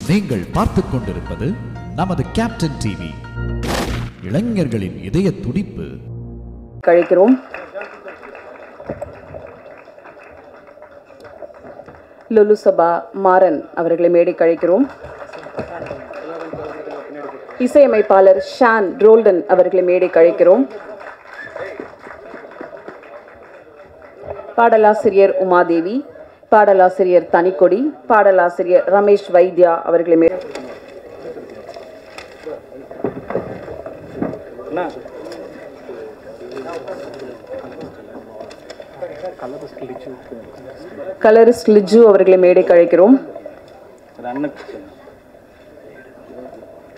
நீங்கள் பார்த்துக் கொண்டிருப்பது நமது கேப்டன் டிவி. இளைஞர்களின் இதய துடிப்பு. கழிக்கிறோம். லுலுசபா மாறன் அவர்களை மேடை கழிக்கிறோம். இசையமைப்பாளர் ஷான் ரோல்டன் அவர்களை மேடை கழிக்கிறோம். பாடலாசிரியர் உமாதேவி, பாடலாசிரியர் தனிக்கொடி, பாடலாசிரியர் ரமேஷ் வைத்யா அவர்களை மேடை கலரிஸ்ட் லிஜு அவர்களை மேடை கழிக்கிறோம்.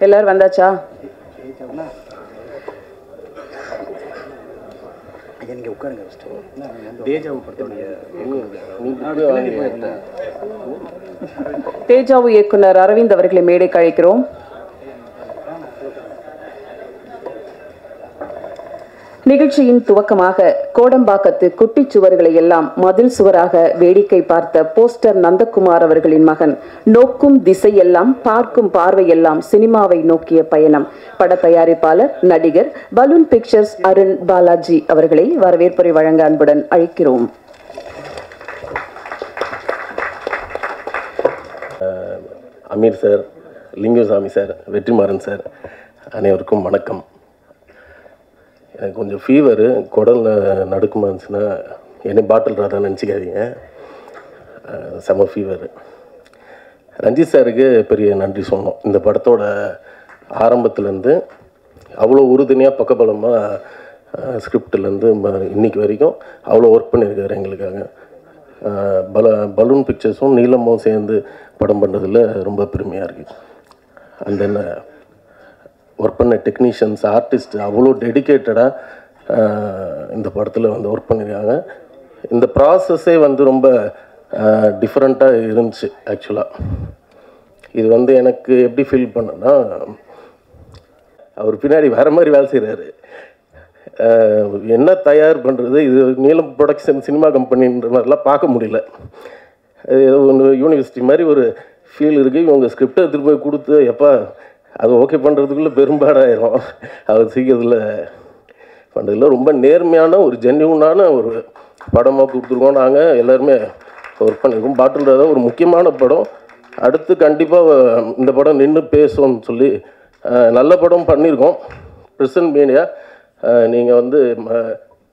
எல்லாரும் வந்தாச்சா? தேஜாவு இயக்குனர் அரவிந்த் அவர்களை மேடை கழிக்கிறோம். நிகழ்ச்சியின் துவக்கமாக கோடம்பாக்கத்து குட்டிச் சுவர்களை எல்லாம் மதில் சுவராக வேடிக்கை பார்த்த போஸ்டர் நந்தகுமார் அவர்களின் மகன் நோக்கும் திசையெல்லாம் பார்க்கும் பார்வையெல்லாம் சினிமாவை நோக்கிய பயணம் பட தயாரிப்பாளர் நடிகர் பலூன் பிக்சர்ஸ் அருண் பாலாஜி அவர்களை வரவேற்புரை வழங்க அன்புடன் அழைக்கிறோம். Ameer sir, Lingusamy sir, Vetrimaaran sir, அனைவருக்கும் வணக்கம். எனக்கு கொஞ்சம் ஃபீவரு, குடலில் நடுக்குமா இருந்துச்சுன்னா என்னை பாட்டில் ராதான் நினச்சிக்காதீங்க. செம ஃபீவரு. ரஞ்சித் சாருக்கு பெரிய நன்றி சொன்னோம். இந்த படத்தோட ஆரம்பத்துலேருந்து அவ்வளோ உறுதுணையாக பக்கபலமாக ஸ்கிரிப்டிலேருந்து இன்றைக்கி வரைக்கும் அவ்வளோ ஒர்க் பண்ணியிருக்காரு எங்களுக்காக. பலூன் பிக்சர்ஸும் நீலமும் சேர்ந்து படம் பண்ணுறதுல ரொம்ப பெருமையாக இருக்குது. அண்ட் தென் ஒர்க் பண்ண டெக்னீஷியன்ஸ், ஆர்டிஸ்ட் அவ்வளோ டெடிக்கேட்டடாக இந்த படத்தில் வந்து ஒர்க் பண்ணியிருக்காங்க. இந்த ப்ராசஸே வந்து ரொம்ப டிஃப்ரெண்ட்டாக இருந்துச்சு. ஆக்சுவலாக இது வந்து எனக்கு எப்படி ஃபீல் பண்ணேன்னா, அவர் பின்னாடி வேறு மாதிரி வேலை செய்கிறாரு. என்ன தயார் பண்ணுறது, இது நீலம் ப்ரொடக்ஷன் சினிமா கம்பெனின்ற மாதிரிலாம் பார்க்க முடியல. ஏதோ ஒன்று யூனிவர்சிட்டி மாதிரி ஒரு ஃபீல் இருக்குது. இவங்க ஸ்கிரிப்டை எடுத்துகிட்டு போய் கொடுத்து எப்போ அது ஓகே பண்ணுறதுக்குள்ளே பெரும்பாடாயிரும். அது சீக்கிரத்தில் பண்ணுறதுல ரொம்ப நேர்மையான ஒரு ஜென்யூனான ஒரு படமாக கொடுத்துருக்கோம். நாங்கள் எல்லாருமே ஒர்க் பண்ணியிருக்கோம். பாட்டில் ராதா ஒரு முக்கியமான படம். அடுத்து கண்டிப்பாக இந்த படம் நின்று பேசுவோம்னு சொல்லி நல்ல படம் பண்ணியிருக்கோம். பிரசன்ட் மீடியா நீங்கள் வந்து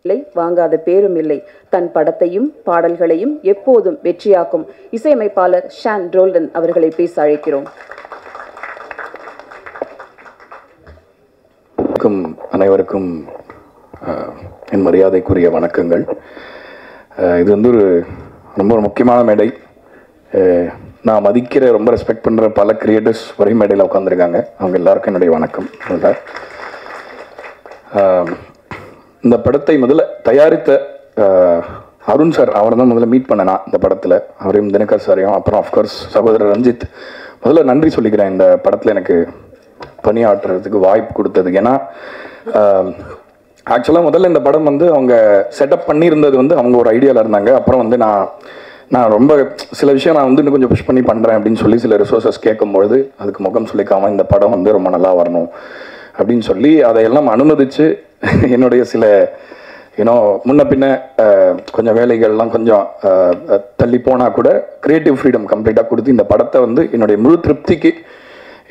இல்லை வாங்காத பேரும் இல்லை. தன் படத்தையும் பாடல்களையும் எப்போதும் வெற்றியாக்கும் இசையமைப்பாளர் ஷான் ரோல்டன் அவர்களை பேச அழைக்கிறோம். அனைவருக்கும் என் மரியாதைக்குரிய வணக்கங்கள். இது வந்து ஒரு ரொம்ப முக்கியமான மேடை. நான் மதிக்கிற, ரொம்ப ரெஸ்பெக்ட் பண்ணுற பல கிரியேட்டர்ஸ் ஒரே மேடையில் உட்காந்துருக்காங்க. அவங்க எல்லாருக்கும் என்னுடைய வணக்கம். இந்த படத்தை முதல்ல தயாரித்த அருண் சார், அவரை தான் முதல்ல மீட் பண்ணேன் நான் இந்த படத்தில். அவரையும் தினகர் சாரையும், அப்புறம் ஆஃப்கோர்ஸ் சகோதரர் ரஞ்சித். முதல்ல நன்றி சொல்லிக்கிறேன் இந்த படத்தில் எனக்கு பணியாற்றுறதுக்கு வாய்ப்பு கொடுத்ததுக்கு. ஏன்னா ஆக்சுவலாக முதல்ல இந்த படம் வந்து அவங்க செட்டப் பண்ணியிருந்தது வந்து அவங்க ஒரு ஐடியாவில் இருந்தாங்க. அப்புறம் வந்து நான் ரொம்ப சில விஷயம் நான் வந்து இன்னும் கொஞ்சம் புஷ் பண்ணி பண்ணுறேன் அப்படின்னு சொல்லி சில ரிசோர்ஸஸ் கேட்கும்பொழுது அதுக்கு முகம் சொல்லிக்காமல் இந்த படம் வந்து ரொம்ப நல்லா வரணும் அப்படின்னு சொல்லி அதையெல்லாம் அனுமதித்து என்னுடைய சில முன்ன பின்ன கொஞ்சம் வேலைகள்லாம் கொஞ்சம் தள்ளி போனால் கூட கிரியேட்டிவ் ஃப்ரீடம் கம்ப்ளீட்டாக கொடுத்து இந்த படத்தை வந்து என்னுடைய முழு திருப்திக்கு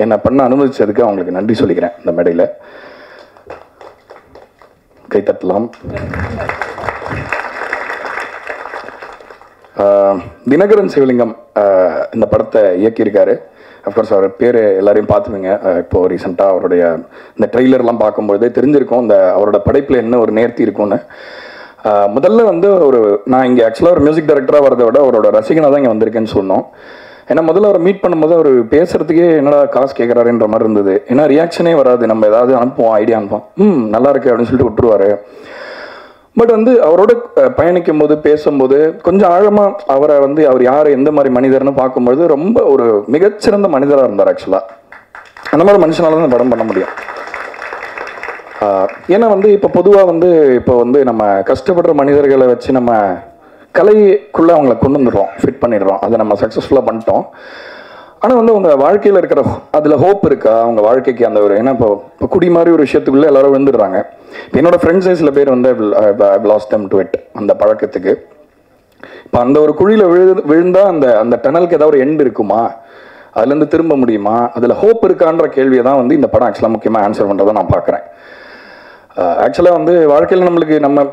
என்னை பண்ண அனுமதிச்சதுக்கு அவங்களுக்கு நன்றி சொல்லிக்கிறேன். இந்த மேடையில் கைத்தட்டலாம். தினகரன் சிவலிங்கம் இந்த படத்தை இயக்கியிருக்காரு. அஃப்கோர்ஸ் அவர் பேர் எல்லாரையும் பார்த்துவீங்க. இப்போது ரீசெண்டாக அவருடைய இந்த ட்ரெய்லர்லாம் பார்க்கும்போதே தெரிஞ்சிருக்கும் இந்த அவரோட படைப்பில் என்ன ஒரு நேர்த்தி இருக்கும்னு. முதல்ல வந்து நான் இங்கே ஆக்சுவலாக ஒரு மியூசிக் டைரக்டராக வரதை விட அவரோட ரசிகனாக தான் இங்கே வந்திருக்கேன்னு சொன்னோம். ஏன்னா முதல்ல அவரை மீட் பண்ணும்போது அவர் பேசுறதுக்கே என்னடா காசு கேட்குறாருன்ற மாதிரி இருந்தது. ஏன்னா ரியாக்ஷனே வராது. நம்ம ஏதாவது அனுப்புவோம், ஐடியா அனுப்புவோம், நல்லா இருக்கு அப்படின்னு சொல்லிட்டு விட்டுருவாரு. பட் வந்து அவரோட பயணிக்கும் போது பேசும்போது கொஞ்சம் ஆழமாக அவரை வந்து அவர் யார், எந்த மாதிரி மனிதர்னு பார்க்கும்பொழுது ரொம்ப ஒரு மிகச்சிறந்த மனிதராக இருந்தார். ஆக்சுவலாக அந்த மாதிரி மனுஷனால தான் படம் பண்ண முடியும். ஏன்னா வந்து இப்போ பொதுவாக இப்போ நம்ம கஷ்டப்படுற மனிதர்களை வச்சு நம்ம கலைக்குள்ளே அவங்கள கொண்டு வந்துடுறோம், ஃபிட் பண்ணிடுறோம். அதை நம்ம சக்ஸஸ்ஃபுல்லாக பண்ணிட்டோம். ஆனால் வந்து அவங்க வாழ்க்கையில் இருக்கிற அதில் ஹோப் இருக்கா, அவங்க வாழ்க்கைக்கு அந்த ஒரு, ஏன்னா இப்போ குடி மாதிரி ஒரு விஷயத்துக்குள்ளே எல்லாரும் விழுந்துடுறாங்க. என்னோட ஃப்ரெண்ட்ஸே சில பேர் வந்து ஐ லாஸ்ட் தெம் டு இட், அந்த பழக்கத்துக்கு. இப்போ அந்த ஒரு குழியில் விழுந்தா அந்த டனலுக்கு ஏதாவது ஒரு எண்ட் இருக்குமா, அதுலேருந்து திரும்ப முடியுமா, அதில் ஹோப் இருக்கான்ற கேள்வியை தான் வந்து இந்த படம் ஆக்சுவலாக முக்கியமாக ஆன்சர் பண்ணுறதை நான் பார்க்குறேன். ஆக்சுவலாக வந்து வாழ்க்கையில் நம்மளுக்கு நம்ம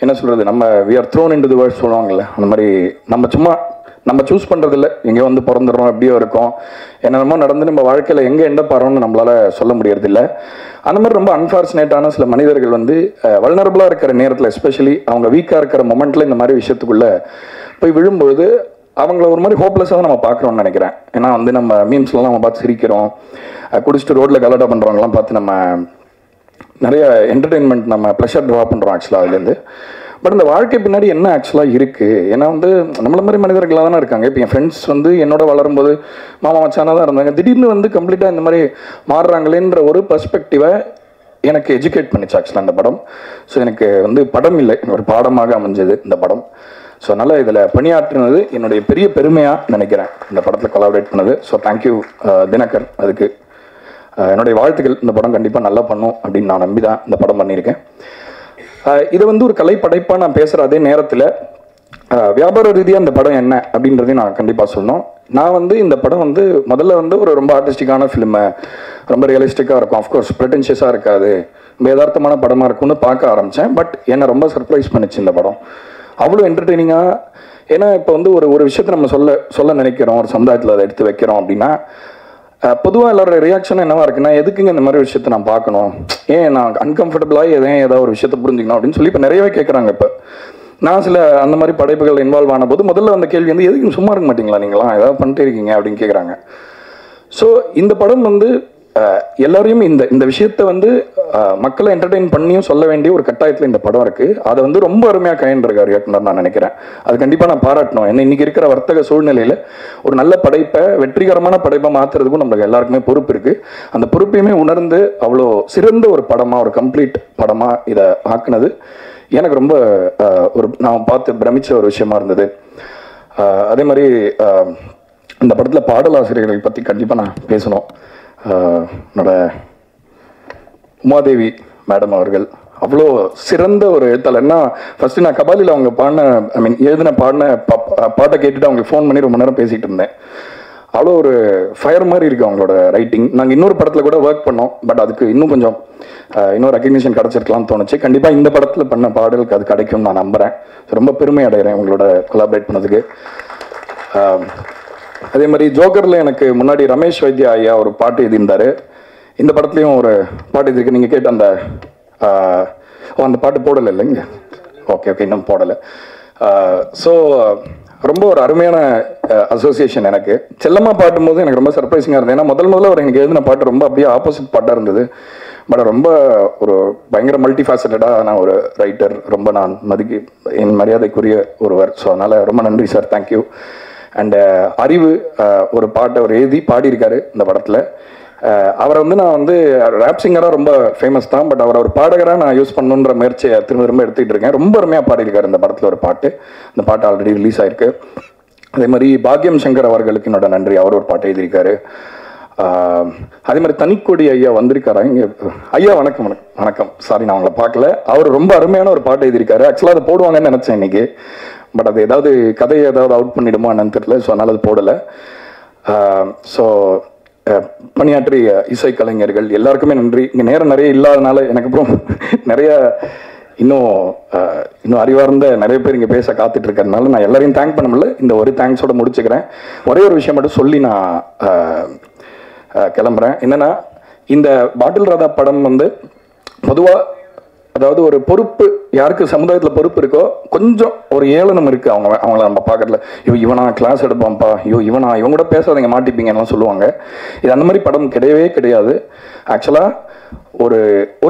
என்ன சொல்கிறது, நம்ம we are thrown into the world சொல்லுவாங்கல்ல, அந்த மாதிரி நம்ம சூஸ் பண்ணுறதில்ல, எங்கேயோ வந்து பிறந்துடுறோம், எப்படியோ இருக்கும், என்னென்னமோ நடந்து நம்ம வாழ்க்கையில் எங்கே எண்ட போகிறோம்னு நம்மளால் சொல்ல முடியறதில்ல. அந்த மாதிரி ரொம்ப அன்ஃபார்ச்சுனேட்டான சில மனிதர்கள் வந்து வல்னரபுளாக இருக்கிற நேரத்தில், எஸ்பெஷலி அவங்க வீக்காக இருக்கிற மொமெண்ட்டில் இந்த மாதிரி விஷயத்துக்குள்ளே போய் விழும்பொழுது அவங்கள ஒரு மாதிரி ஹோப்லெஸ்ஸாக தான் நம்ம பார்க்குறோம்னு நினைக்கிறேன். ஏன்னா வந்து நம்ம மீம்ஸ்லாம் நம்ம பார்த்து சிரிக்கிறோம், குடிச்சிட்டு ரோட்டில் கலாட்டா பண்ணுறவங்களாம் பார்த்து நம்ம நிறைய என்டர்டெயின்மெண்ட், நம்ம ப்ளஷர் ட்ரா பண்ணுறோம் ஆக்சுவலாக அதுலேருந்து. பட் இந்த வாழ்க்கை பின்னாடி என்ன ஆக்சுவலாக இருக்குது, ஏன்னா வந்து நம்மள மாதிரி மனிதர்களாக தானே இருக்காங்க. இப்போ என் ஃப்ரெண்ட்ஸ் வந்து என்னோட வளரும்போது மாமா மச்சானாக தான் இருந்தாங்க, திடீர்னு வந்து கம்ப்ளீட்டாக இந்த மாதிரி மாறுறாங்களேன்ற ஒரு பெர்ஸ்பெக்டிவை எனக்கு எஜுகேட் பண்ணிச்சு ஆக்சுவலாக இந்த படம். ஸோ எனக்கு வந்து படம் இல்லை, ஒரு பாடமாக அமைஞ்சது இந்த படம். ஸோ அதனால் இதில் பணியாற்றினது என்னுடைய பெரிய பெருமையாக நினைக்கிறேன், இந்த படத்தில் கொலாபரேட் பண்ணது. ஸோ தேங்க்யூ தினகர், அதுக்கு என்னுடைய வாழ்த்துக்கள். இந்த படம் கண்டிப்பாக நல்லா பண்ணும் அப்படின்னு நான் நம்பி தான் இந்த படம் பண்ணியிருக்கேன். இது வந்து ஒரு கலை படைப்பாக நான் பேசுகிற அதே நேரத்தில் வியாபார ரீதியாக இந்த படம் என்ன அப்படின்றதையும் நான் கண்டிப்பாக சொல்லணும். நான் வந்து இந்த படம் வந்து முதல்ல வந்து ஒரு ரொம்ப ஆர்டிஸ்டிக்கான ஃபிலிமு, ரொம்ப ரியலிஸ்டிக்காக இருக்கும், ஆஃப்கோர்ஸ் ப்ரெட்டென்ஷியஸாக இருக்காது, ரொம்ப யதார்த்தமான படமாக இருக்கும்னு பார்க்க ஆரம்பித்தேன். பட் என்னை ரொம்ப சர்ப்ரைஸ் பண்ணிச்சு இந்த படம், அவ்வளோ என்டர்டெய்னிங்காக. ஏன்னா இப்போ வந்து ஒரு விஷயத்தை நம்ம சொல்ல நினைக்கிறோம், ஒரு சமுதாயத்தில் அதை எடுத்து வைக்கிறோம் அப்படின்னா பொதுவாக எல்லாரோட ரியாக்ஷன் என்னவா இருக்குன்னா, எதுக்குங்க இந்த மாதிரி விஷயத்தை நான் பார்க்கணும், ஏன் நான் அன்கம்ஃபர்டபுளாக ஏதாவது ஒரு விஷயத்தை புரிஞ்சுக்கணும் அப்படின்னு சொல்லி இப்போ நிறையவே கேட்குறாங்க. இப்போ நான் சில அந்த மாதிரி படைப்புகள் இன்வால்வ் ஆன போது முதல்ல அந்த கேள்வி வந்து, எதுக்கு சும்மா இருக்க மாட்டீங்களா நீங்களாம், ஏதாவது பண்ணிட்டே இருக்கீங்க அப்படின்னு கேட்குறாங்க. ஸோ இந்த படம் வந்து எல்லாரையும் இந்த விஷயத்தை வந்து மக்களை என்டர்டெயின் பண்ணியும் சொல்ல வேண்டிய ஒரு கட்டாயத்தில் இந்த படம் இருக்குது. அதை வந்து ரொம்ப அருமையாக கையாண்டிருக்காரு இயக்குனர், நான் நினைக்கிறேன். அது கண்டிப்பாக நான் பாராட்டணும். ஏன்னா இன்றைக்கி இருக்கிற வர்த்தக சூழ்நிலையில் ஒரு நல்ல படைப்பை வெற்றிகரமான படைப்பை மாற்றுறதுக்கும் நம்மளுக்கு எல்லாருக்குமே பொறுப்பு இருக்குது. அந்த பொறுப்பையுமே உணர்ந்து அவ்வளோ சிறந்த ஒரு படமாக, ஒரு கம்ப்ளீட் படமாக இதை ஆக்குனது எனக்கு ரொம்ப நான் பார்த்து பிரமிச்ச ஒரு விஷயமா இருந்தது. அதே மாதிரி இந்த படத்தில் பாடலாசிரியர்களை பற்றி கண்டிப்பாக நான் பேசணும். என்னோட உமாதேவி மேடம் அவர்கள் அவ்வளோ சிறந்த ஒரு எழுத்தாளர்னா, ஃபஸ்ட்டு நான் கபாலியில் அவங்க எழுதின பாட்டை கேட்டுட்டு அவங்களுக்கு ஃபோன் பண்ணி ரொம்ப நேரம் பேசிகிட்டு இருந்தேன். அவ்வளோ ஒரு ஃபயர் மாதிரி இருக்குது அவங்களோட ரைட்டிங். நாங்கள் இன்னொரு படத்தில் கூட ஒர்க் பண்ணோம், பட் அதுக்கு இன்னும் கொஞ்சம் இன்னொரு ரெக்கக்னிஷன் கிடச்சிருக்கலாம்னு தோணுச்சு. கண்டிப்பாக இந்த படத்தில் பண்ண பாடலுக்கு அது கிடைக்கும்னு நான் நம்புகிறேன். ரொம்ப பெருமை அடைகிறேன் உங்களோட கொலாபரேட் பண்ணதுக்கு. அதே மாதிரி ஜோக்கரில் எனக்கு முன்னாடி ரமேஷ் வைத்தியா ஐயா ஒரு பாட்டு எழுதியிருந்தார். இந்த படத்துலையும் ஒரு பாட்டு எழுதிருக்கு. நீங்கள் கேட்ட அந்த பாட்டு போடலை இல்லைங்க? ஓகே இன்னும் போடலை. ஸோ ரொம்ப ஒரு அருமையான அசோசியேஷன் எனக்கு. செல்லம்மா பாட்டும்போது எனக்கு ரொம்ப சர்ப்ரைசிங்காக இருந்தது. ஏன்னா முதல்ல அவர் எனக்கு எழுதின பாட்டு ரொம்ப அப்படியே ஆப்போசிட் பாட்டாக இருந்தது. பட் ரொம்ப ஒரு பயங்கர மல்டிஃபேசட்டடான ஒரு ரைட்டர், ரொம்ப நான் என் மரியாதைக்குரிய ஒருவர். ஸோ அதனால் ரொம்ப நன்றி சார், தேங்க்யூ. அண்டு அறிவு ஒரு பாட்டை அவர் எழுதி பாடியிருக்காரு இந்த படத்தில். அவரை வந்து நான் வந்து ரேப் சிங்கராக ரொம்ப ஃபேமஸ் தான், பட் அவர் ஒரு பாடகராக நான் யூஸ் பண்ணணுன்ற முயற்சியை திரும்ப எடுத்துக்கிட்டு இருக்கேன். ரொம்ப அருமையாக பாடியிருக்காரு இந்த படத்தில் ஒரு பாட்டு. இந்த பாட்டு ஆல்ரெடி ரிலீஸ் ஆயிருக்கு. அதே மாதிரி பாக்யம் சங்கர் அவர்களுக்கு என்னோட நன்றி, அவர் ஒரு பாட்டு எழுதியிருக்காரு. அதே மாதிரி தனிக்கொடி ஐயா வந்திருக்காரா இங்கே? ஐயா வணக்கம். வணக்கம். சாரி நான் அவங்கள பார்க்கல. அவர் ரொம்ப அருமையான ஒரு பாட்டு எழுதியிருக்காரு. ஆக்சுவலாக அதை போடுவாங்கன்னு நினச்சேன் இன்னைக்கு, பட் அது ஏதாவது கதையை ஏதாவது அவுட் பண்ணிடுமா என்னன்னு தெரியல. ஸோ அதனால் அது போடலை. ஸோ பணியாற்றிய இசைக்கலைஞர்கள் எல்லாருக்குமே நன்றி. இங்கே நேரம் நிறைய இல்லாதனால எனக்கு அப்புறம் நிறைய இன்னும் அறிவார்ந்த நிறைய பேர் இங்கே பேச காத்துட்டு இருக்கிறதுனால நான் எல்லாரையும் தேங்க் பண்ண முடியல. இந்த ஒரு தேங்க்ஸோட முடிச்சுக்கிறேன். ஒரே ஒரு விஷயம் மட்டும் சொல்லி நான் கிளம்புறேன். என்னன்னா, இந்த பாட்டில் ராதா படம் வந்து பொதுவாக, அதாவது ஒரு பொறுப்பு, யாருக்கு சமுதாயத்தில் பொறுப்பு இருக்கோ கொஞ்சம் ஒரு ஏளனம் இருக்குது அவங்கள நம்ம பார்க்கறதுல. இவனா கிளாஸ் எடுப்பான்ப்பா, இவன் கூட பேசாதீங்க மாட்டிப்பீங்கன்னு சொல்லுவாங்க. இது அந்த மாதிரி படம் கிடையவே கிடையாது. ஆக்சுவலாக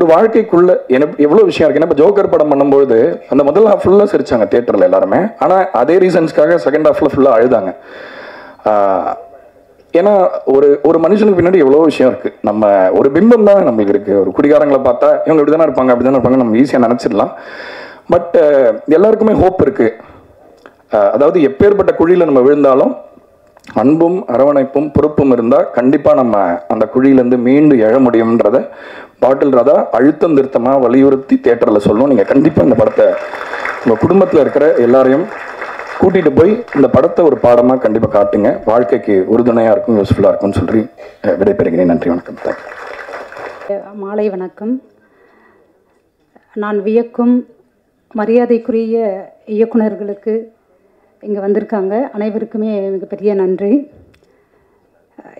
ஒரு வாழ்க்கைக்குள்ள எனக்கு எவ்வளோ விஷயம் இருக்குது. இப்போ ஜோக்கர் படம் பண்ணும்போது அந்த முதல் ஹாஃப் ஃபுல்லாக சிரிச்சாங்க தியேட்டரில் எல்லாருமே. ஆனால் அதே ரீசன்ஸ்க்காக செகண்ட் ஹாஃபில் ஃபுல்லாக அழுதாங்க. ஏன்னா ஒரு மனுஷனுக்கு பின்னாடி எவ்வளோ விஷயம் இருக்குது. நம்ம ஒரு பிம்பம் தான் நம்மளுக்கு இருக்குது. ஒரு குடிகாரங்களை பார்த்தா இவங்க இப்படி தானே இருப்பாங்க, அப்படி தானே இருப்பாங்க, நம்ம ஈஸியாக நினச்சிடலாம். பட் எல்லாருக்குமே ஹோப் இருக்குது. அதாவது எப்பேற்பட்ட குழியில் நம்ம விழுந்தாலும் அன்பும் அரவணைப்பும் பொறுப்பும் இருந்தால் கண்டிப்பாக நம்ம அந்த குழியிலேருந்து மீண்டு எழ முடியும்ன்றத பாட்டில் ராதா அழுத்தம் திருத்தமாக வலியுறுத்தி தியேட்டரில் சொல்லணும். நீங்கள் கண்டிப்பாக இந்த படத்தை உங்கள் குடும்பத்தில் இருக்கிற எல்லாரையும் கூட்டிகிட்டு போய் இந்த படத்தை ஒரு பாடமாக கண்டிப்பாக காட்டுங்க. வாழ்க்கைக்கு உறுதுணையாக இருக்கும், யூஸ்ஃபுல்லாக இருக்கும்னு சொல்லி விடைபெறுகிறேன். நன்றி, வணக்கம். மாலை வணக்கம். நான் வியக்கும் மரியாதைக்குரிய இயக்குனர்களுக்கு இங்கே வந்திருக்காங்க அனைவருக்குமே மிகப்பெரிய நன்றி.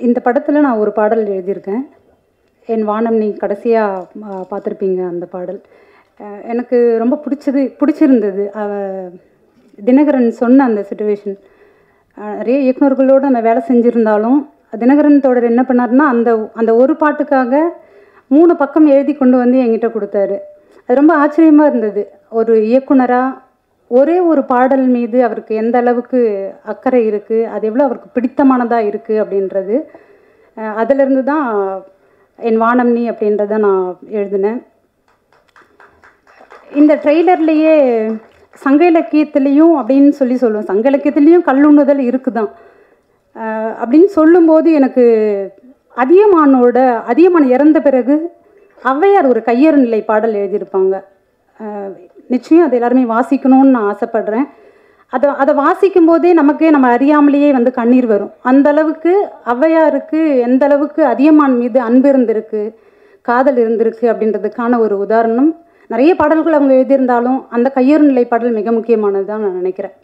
இந்த படத்தில் நான் ஒரு பாடல் எழுதியிருக்கேன். என் வானம் நீ கடைசியாக பார்த்துருப்பீங்க. அந்த பாடல் எனக்கு ரொம்ப பிடிச்சிருந்தது. தினகரன் சொன்ன அந்த சிச்சுவேஷன், நிறைய இயக்குனர்களோடு நம்ம வேலை செஞ்சுருந்தாலும் தினகரன் தோழர் என்ன பண்ணாருன்னா அந்த ஒரு பாட்டுக்காக 3 பக்கம் எழுதி கொண்டு வந்து என்கிட்ட கொடுத்தாரு. அது ரொம்ப ஆச்சரியமாக இருந்தது. ஒரு இயக்குனராக ஒரே ஒரு பாடல் மீது அவருக்கு எந்த அளவுக்கு அக்கறை இருக்குது, அது எவ்வளோ அவருக்கு பிடித்தமானதாக இருக்குது அப்படின்றது. அதிலிருந்து தான் என் வானம் நீ அப்படின்றத நான் எழுதினேன். இந்த ட்ரெய்லர்லேயே சங்க இலக்கியத்துலேயும் அப்படின்னு சொல்லுவோம், சங்க இலக்கியத்துலேயும் கல்லுண்ணுதல் இருக்குதான் அப்படின்னு சொல்லும்போது எனக்கு அதியமான் இறந்த பிறகு ஔவையார் ஒரு கையறு நிலை பாடல் எழுதியிருப்பாங்க. நிச்சயம் அதை எல்லாருமே வாசிக்கணும்னு நான் ஆசைப்படுறேன். அதை வாசிக்கும் போதே நம்ம அறியாமலேயே வந்து கண்ணீர் வரும். அந்த அளவுக்கு ஔவையாருக்கு எந்த அளவுக்கு அதியமான் மீது அன்பு இருந்திருக்கு, காதல் இருந்திருக்கு அப்படின்றதுக்கான ஒரு உதாரணம். நிறைய பாடல்கள் அவங்க எழுதியிருந்தாலும் அந்த கையறு நிலை பாடல் மிக முக்கியமானது தான் நான் நினைக்கிறேன்.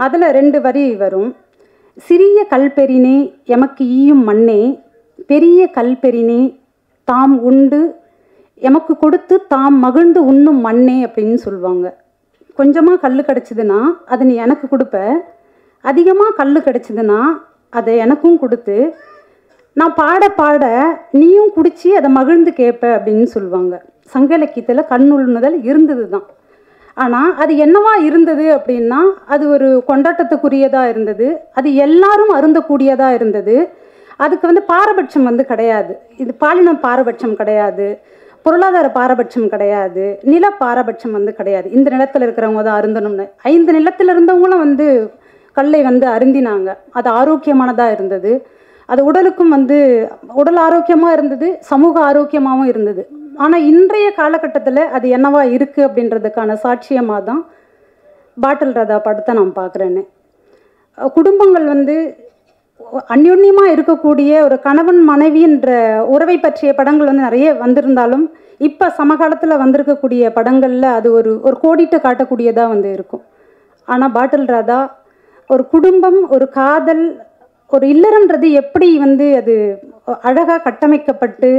அதில் 2 வரி வரும். சிறிய கல்பெறினே எமக்கு ஈயும் மண்ணே, பெரிய கல்பெறினே தாம் உண்டு எமக்கு கொடுத்து தாம் மகிழ்ந்து உண்ணும் மண்ணே அப்படின்னு சொல்லுவாங்க. கொஞ்சமாக கல் கிடச்சிதுன்னா அதை நீ எனக்கு கொடுப்ப, அதிகமாக கல் கிடச்சிதுன்னா அதை எனக்கும் கொடுத்து நான் பாட பாட நீயும் குடித்து அதை மகிழ்ந்து கேட்ப அப்படின்னு சொல்லுவாங்க. சங்க இலக்கியத்தில் கண்ணுள்ளுதல் இருந்தது தான். ஆனால் அது என்னவா இருந்தது அப்படின்னா அது ஒரு கொண்டாட்டத்துக்குரியதாக இருந்தது, அது எல்லாரும் அருந்தக்கூடியதாக இருந்தது. அதுக்கு வந்து பாரபட்சம் வந்து கிடையாது. இது பாலின பாரபட்சம் கிடையாது, பொருளாதார பாரபட்சம் கிடையாது, நில பாரபட்சம் வந்து கிடையாது. இந்த நிலத்தில் இருக்கிறவங்க தான் அருந்தணும்னு 5 நிலத்தில் இருந்தவங்களும் வந்து கல்லை வந்து அருந்தினாங்க. அது ஆரோக்கியமானதாக இருந்தது. அது உடலுக்கும் வந்து உடல் ஆரோக்கியமாக இருந்தது, சமூக ஆரோக்கியமாகவும் இருந்தது. ஆனால் இன்றைய காலகட்டத்தில் அது என்னவா இருக்குது அப்படின்றதுக்கான சாட்சியமாக தான் பாட்டில் ராதா படத்தை நான் பார்க்குறேன்னு. குடும்பங்கள் வந்து அந்யோன்யமாக இருக்கக்கூடிய ஒரு கணவன் மனைவின்ற உறவை பற்றிய படங்கள் வந்து நிறைய வந்திருந்தாலும் இப்போ சமகாலத்தில் வந்திருக்கக்கூடிய படங்களில் அது ஒரு கோடிட்டு காட்டக்கூடியதாக வந்து இருக்கும். ஆனால் பாட்டில் ராதா ஒரு குடும்பம், ஒரு காதல், ஒரு இல்லறன்றது எப்படி வந்து அது அழகாக கட்டமைக்கப்பட்டு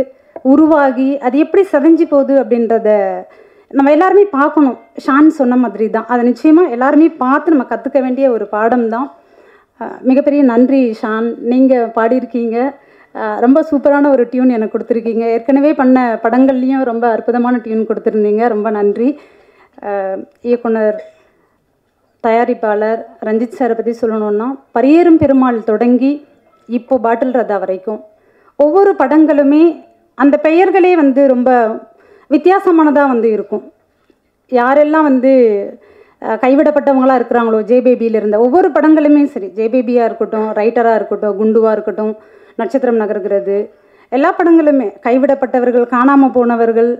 உருவாகி அது எப்படி செதஞ்சு போகுது அப்படின்றத நம்ம எல்லாருமே பார்க்கணும். ஷான் சொன்ன மாதிரி தான், அதை நிச்சயமாக எல்லாருமே பார்த்து நம்ம கற்றுக்க வேண்டிய ஒரு பாடம் தான். மிகப்பெரிய நன்றி ஷான், நீங்கள் பாடியிருக்கீங்க. ரொம்ப சூப்பரான ஒரு டியூன் எனக்கு கொடுத்துருக்கீங்க. ஏற்கனவே பண்ண படங்கள்லேயும் ரொம்ப அற்புதமான டியூன் கொடுத்துருந்தீங்க, ரொம்ப நன்றி. இயக்குனர், தயாரிப்பாளர் ரஞ்சித் சாரை பற்றி சொல்லணுன்னா, பரியேறும் பெருமாள் தொடங்கி இப்போ பாட்டில் ராதா வரைக்கும் ஒவ்வொரு படங்களுமே அந்த பெயர்களே வந்து ரொம்ப வித்தியாசமானதாக வந்து இருக்கும். யாரெல்லாம் வந்து கைவிடப்பட்டவங்களாக இருக்கிறாங்களோ, ஜேபேபியில் இருந்த ஒவ்வொரு படங்களுமே சரி, ஜேபேபியாக இருக்கட்டும், ரைட்டராக இருக்கட்டும், குண்டுவாக இருக்கட்டும், நட்சத்திரம் நகர்கிறது, எல்லா படங்களுமே கைவிடப்பட்டவர்கள், காணாமல் போனவர்கள்,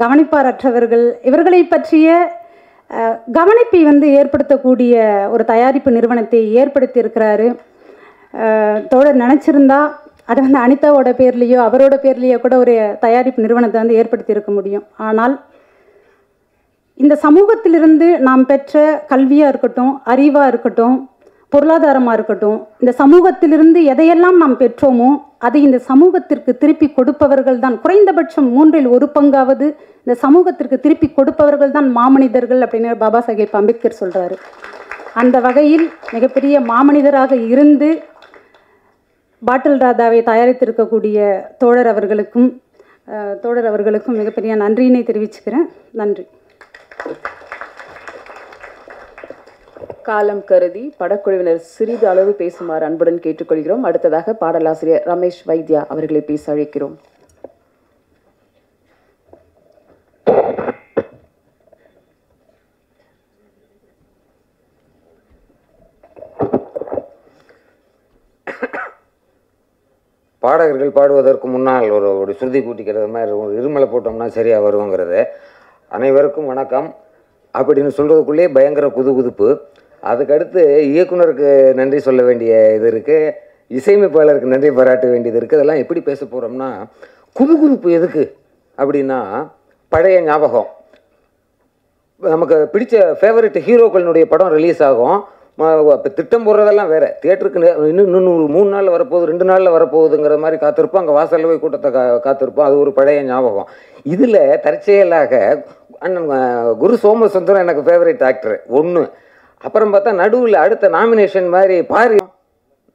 கவனிப்பாரற்றவர்கள், இவர்களை பற்றிய கவனிப்பை வந்து ஏற்படுத்தக்கூடிய ஒரு தயாரிப்பு நிறுவனத்தை ஏற்படுத்தி இருக்கிறாரு தோழர். நினச்சிருந்தா அதை வந்து அனிதாவோட பேர்லேயோ அவரோட பேர்லேயோ கூட ஒரு தயாரிப்பு நிறுவனத்தை வந்து ஏற்படுத்தி இருக்க முடியும். ஆனால் இந்த சமூகத்திலிருந்து நாம் பெற்ற கல்வியாக இருக்கட்டும், அறிவாக இருக்கட்டும், பொருளாதாரமாக இருக்கட்டும், இந்த சமூகத்திலிருந்து எதையெல்லாம் நாம் பெற்றோமோ அதை இந்த சமூகத்திற்கு திருப்பி கொடுப்பவர்கள் தான், குறைந்தபட்சம் 1/3 பங்காவது இந்த சமூகத்திற்கு திருப்பி கொடுப்பவர்கள் தான் மாமனிதர்கள் அப்படின்னு பாபா சாஹேப் அம்பேத்கர் சொல்கிறாரு. அந்த வகையில் மிகப்பெரிய மாமனிதராக இருந்து பாட்டில் ராதாவை தயாரித்திருக்கக்கூடிய தோழர் அவர்களுக்கும் மிகப்பெரிய நன்றியினை தெரிவிச்சுக்கிறேன். நன்றி. காலம் கருதி படக்குழுவினர் சிறிது அளவு பேசுமாறு அன்புடன் கேட்டுக்கொள்கிறோம். அடுத்ததாக பாடலாசிரியர் ரமேஷ் வைத்யா அவர்களை பேச அழைக்கிறோம். பாடகர்கள் பாடுவதற்கு முன்னால் ஒரு சுருதி கூட்டிக்கிறது மாதிரி ஒரு இருமலை போட்டோம்னா சரியாக வருவோங்கிறது. அனைவருக்கும் வணக்கம் அப்படின்னு சொல்கிறதுக்குள்ளேயே பயங்கர குதுகுதுப்பு. அதுக்கடுத்து இயக்குனருக்கு நன்றி சொல்ல வேண்டிய இது இருக்குது, இசையமைப்பாளருக்கு நன்றி பாராட்ட வேண்டியது இருக்குது. அதெல்லாம் எப்படி பேச போகிறோம்னா, குதுகுதுப்பு எதுக்கு அப்படின்னா, பழைய ஞாபகம். நமக்கு பிடிச்ச ஃபேவரட் ஹீரோக்களினுடைய படம் ரிலீஸ் ஆகும். இப்போ திட்டம் போடுறதெல்லாம் வேறு, தியேட்டருக்கு இன்னும் 3 நாளில் வரப்போகுது, 2 நாளில் வரப்போகுதுங்கிற மாதிரி காத்திருப்போம். அங்கே வாசலில் போய் கூட்டத்தை காத்திருப்போம். அது ஒரு பழைய ஞாபகம். இதில் தற்செயலாக அண்ணன் குரு சோமசுந்தரம் எனக்கு ஃபேவரட் ஆக்டர் ஒன்று. அப்புறம் பார்த்தா நடுவில் அடுத்த நாமினேஷன் மாதிரி பாரி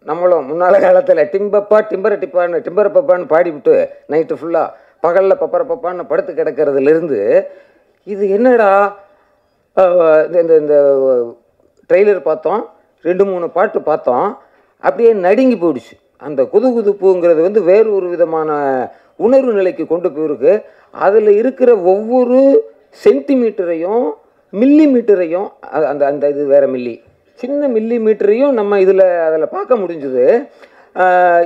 நம்மளும் முன்னால காலத்தில் டிம்பரப்பப்பான்னு பாடிவிட்டு நைட்டு ஃபுல்லாக பகலில் பப்பரப்பப்பான்னு படுத்து கிடக்கிறதுலேருந்து இது என்னடா இந்த ட்ரெய்லர் பார்த்தோம், 2-3 பாட்டு பார்த்தோம், அப்படியே நடுங்கி போயிடுச்சு. அந்த குதுகுதுப்புங்கிறது வந்து வேறு ஒரு விதமான உணர்வு நிலைக்கு கொண்டு போயிருக்கு. அதில் இருக்கிற ஒவ்வொரு சென்டிமீட்டரையும் மில்லிமீட்டரையும் அந்த அந்த இது வேறு சின்ன மில்லிமீட்டரையும் நம்ம அதில் பார்க்க முடிஞ்சுது.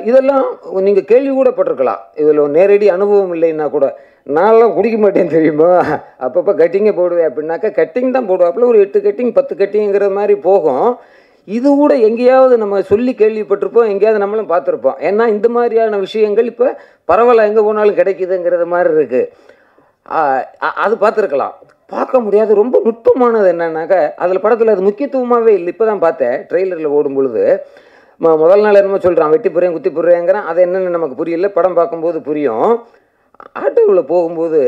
இதெல்லாம் நீங்கள் கேள்வி கூட பட்டிருக்கலாம். இதில் நேரடி அனுபவம் இல்லைன்னா கூட. நான்லாம் குடிக்க மாட்டேன்னு தெரியுமா, அப்பப்போ கட்டிங்கே போடுவேன் அப்படின்னாக்கா கட்டிங் தான் போடுவாப்புல, ஒரு 8 கட்டிங் 10 கட்டிங்கிற மாதிரி போகும். இது கூட எங்கேயாவது நம்ம சொல்லி கேள்விப்பட்டிருப்போம், எங்கேயாவது நம்மளும் பார்த்துருப்போம். ஏன்னா இந்த மாதிரியான விஷயங்கள் இப்போ பரவாயில்ல, எங்கே போனாலும் கிடைக்குதுங்கிறது மாதிரி இருக்குது. அது பார்த்துருக்கலாம். பார்க்க முடியாது. ரொம்ப நுட்பமானது என்னன்னாக்கா, அதில் படத்தில் அது முக்கியத்துவமாகவே இல்லை. இப்போ தான் பார்த்தேன் ட்ரெய்லரில் ஓடும் பொழுது. முதல் நாள் என்னமோ சொல்கிறான், வெட்டி போடுறேன் குத்தி போடுறேங்கிறான். அது என்னென்னு நமக்கு புரியல, படம் பார்க்கும்போது புரியும். ஆட்டோவில் போகும்போது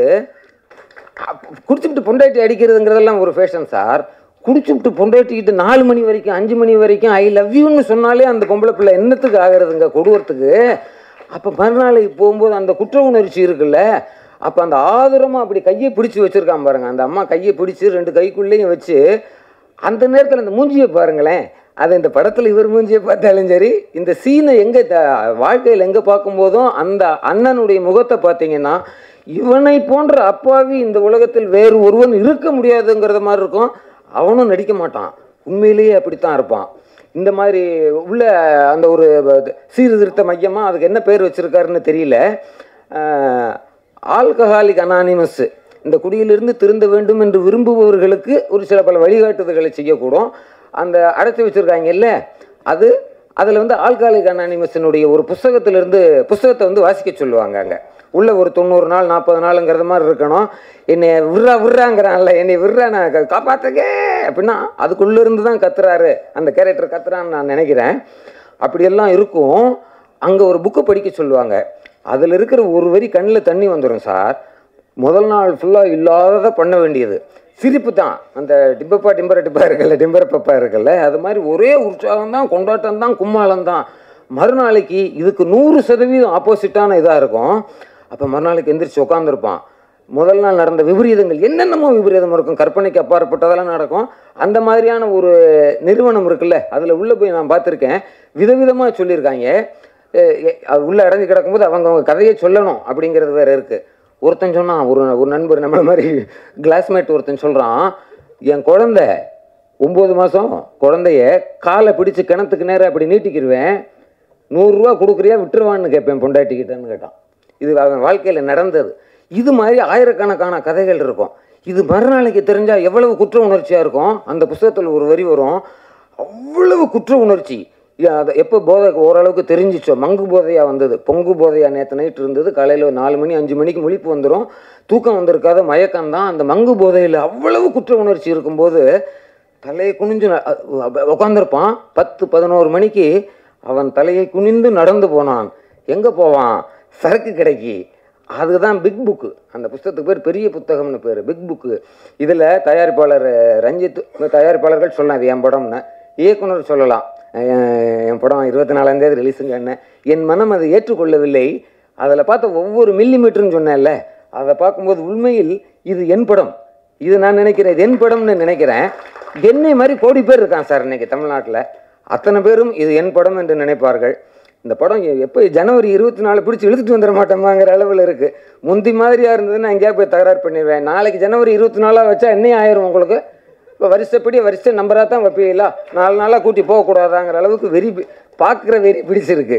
குடிச்சுட்டு பொண்டாட்டி அடிக்கிறதுங்கிறதெல்லாம் ஒரு ஃபேஷன் சார். குடிச்சுட்டு பொண்டாட்டிக்கிட்டு 4 மணி வரைக்கும் 5 மணி வரைக்கும் ஐ லவ் யூன்னு சொன்னாலே அந்த பொம்பளை பிள்ளை என்னத்துக்கு ஆகிறதுங்க, கொடுவறதுக்கு. அப்போ மறுநாளைக்கு போகும்போது அந்த குற்ற உணர்ச்சி இருக்குல்ல, அப்போ அந்த ஆதரமாக அப்படி கையை பிடிச்சி வச்சுருக்கான் பாருங்க. அந்த அம்மா கையை பிடிச்சி 2 கைக்குள்ளேயும் வச்சு அந்த நேரத்தில் அந்த மூஞ்சியை பாருங்களேன். அது இந்த படத்தில் இவர் மூஞ்சியை பார்த்தாலும் சரி, இந்த சீனை எங்கே வாழ்க்கையில் எங்கே பார்க்கும்போதும் அந்த அண்ணனுடைய முகத்தை பார்த்தீங்கன்னா, இவனை போன்ற அப்பாவி இந்த உலகத்தில் வேறு ஒருவன் இருக்க முடியாதுங்கிறத மாதிரி இருக்கும். அவனும் நடிக்க மாட்டான், உண்மையிலேயே அப்படித்தான் இருப்பான். இந்த மாதிரி உள்ள அந்த ஒரு சீர்திருத்த மையமாக அதுக்கு என்ன பேர் வச்சுருக்காருன்னு தெரியல. ஆல்கஹாலிக் அனானிமஸ், இந்த குடியிலிருந்து திருந்த வேண்டும் என்று விரும்புபவர்களுக்கு ஒரு சில பல வழிகாட்டுதல்களை செய்யக்கூடும். அந்த அடைச்சி வச்சுருக்காங்கல்ல, அதில் வந்து ஆல்கஹாலிக் அனானிமஸினுடைய ஒரு புஸ்தகத்தை வந்து வாசிக்க சொல்லுவாங்க. அங்கே உள்ள ஒரு 90 நாள் 40 நாளுங்கிறது மாதிரி இருக்கணும். என்னை விட்றாங்கிறான்ல, என்னை விட்றா, நான் காப்பாற்றுக்கே அப்படின்னா அதுக்குள்ளேருந்து தான் கத்துறாரு அந்த கேரக்டர், கத்துறான்னு நான் நினைக்கிறேன். அப்படியெல்லாம் இருக்கும். அங்கே ஒரு புக்கை படிக்க சொல்லுவாங்க. அதில் இருக்கிற ஒரு வரி கண்ணில் தண்ணி வந்துடும் சார். முதல் நாள் ஃபுல்லாக இல்லாததை பண்ண வேண்டியது சிரிப்பு தான். அந்த டிம்பரப்பப்பா இருக்குல்ல, அது மாதிரி ஒரே உற்சாகம் தான், கொண்டாட்டம் தான், கும்மாளம் தான். மறுநாளைக்கு இதுக்கு 100% ஆப்போசிட்டான இதாக இருக்கும். அப்போ மறுநாளைக்கு எந்திரிச்சு உட்காந்துருப்பான். முதல் நாள் நடந்த விபரீதங்கள் என்னென்னமோ விபரீதம் இருக்கும், கற்பனைக்கு அப்பாற்பட்டதெல்லாம் நடக்கும். அந்த மாதிரியான ஒரு நிறுவனம் இருக்குல்ல, அதில் உள்ளே போய் நான் பார்த்துருக்கேன். விதவிதமாக சொல்லியிருக்காங்க. அது உள்ளே அடைஞ்சு கிடக்கும்போது அவங்க கதையை சொல்லணும் அப்படிங்கிறது வேறு இருக்குது. ஒருத்தன் சொன்னான், ஒரு நண்பர் நம்மளை மாதிரி கிளாஸ்மேட் ஒருத்தன் சொல்கிறான், என் குழந்தை 9 மாதம் குழந்தைய காலை பிடிச்சி கிணத்துக்கு நேரம் அப்படி நீட்டிக்கிடுவேன், 100 ரூபா கொடுக்குறியா விட்டுருவான்னு கேட்பேன் பொண்டாட்டிக்கிட்டேன்னு கேட்டான். இது அவன் வாழ்க்கையில் நடந்தது. இது மாதிரி ஆயிரக்கணக்கான கதைகள் இருக்கும். இது மறுநாளைக்கு தெரிஞ்சால் எவ்வளவு குற்ற உணர்ச்சியாக இருக்கும். அந்த புத்தகத்தில் ஒரு வரி வரும், அவ்வளவு குற்ற உணர்ச்சி. அதை எப்போ போதை ஓரளவுக்கு தெரிஞ்சிச்சோ, மங்கு போதையாக வந்தது, பொங்கு போதையாக நேற்று நைட்டு இருந்தது, காலையில் 4 மணி 5 மணிக்கு முழிப்பு வந்துடும், தூக்கம் வந்திருக்காத மயக்கம்தான். அந்த மங்கு போதையில் அவ்வளவு குற்ற உணர்ச்சி இருக்கும்போது தலையை குனிஞ்சு உட்காந்துருப்பான். 10-11 மணிக்கு அவன் தலையை குனிந்து நடந்து போனான். எங்கே போவான்? சரக்கு கடைக்கு. அதுதான் பிக் புக்கு. அந்த புத்தகத்துக்கு பேர் பெரிய புத்தகம்னு பேர், பிக் புக்கு. இதில் தயாரிப்பாளர் ரஞ்சித், தயாரிப்பாளர்கள் சொல்லலாம் இது என் படம்னு, இயக்குனர் சொல்லலாம் என் படம் 24ஆம் தேதி ரிலீஸுங்கன்னு. என் மனம் அதை ஏற்றுக்கொள்ளவில்லை. அதில் பார்த்த ஒவ்வொரு மில்லிமீட்டர்னு சொன்னேன்ல, அதை பார்க்கும்போது உண்மையில் இது என் படம், இது நான் நினைக்கிறேன், இது என் படம்னு நினைக்கிறேன். என்னை மாதிரி கோடி பேர் இருக்கான் சார் இன்றைக்கி தமிழ்நாட்டில். அத்தனை பேரும் இது என் படம் என்று நினைப்பார்கள். இந்த படம் எப்போ ஜனவரி 24 பிடிச்சி இழுத்துட்டு வந்துட மாட்டோமாங்கிற அளவில் இருக்குது. முந்தி மாதிரியாக இருந்ததுன்னா எங்கேயா போய் தகராறு பண்ணிடுவேன். நாளைக்கு ஜனவரி 24 வச்சா என்ன ஆயிரும் உங்களுக்கு? இப்போ வரிசை நம்பராக தான் வைப்பீங்களா, 4 நாளாக கூட்டி போகக்கூடாதாங்கிற அளவுக்கு பார்க்குற வெறி பிடிச்சிருக்கு.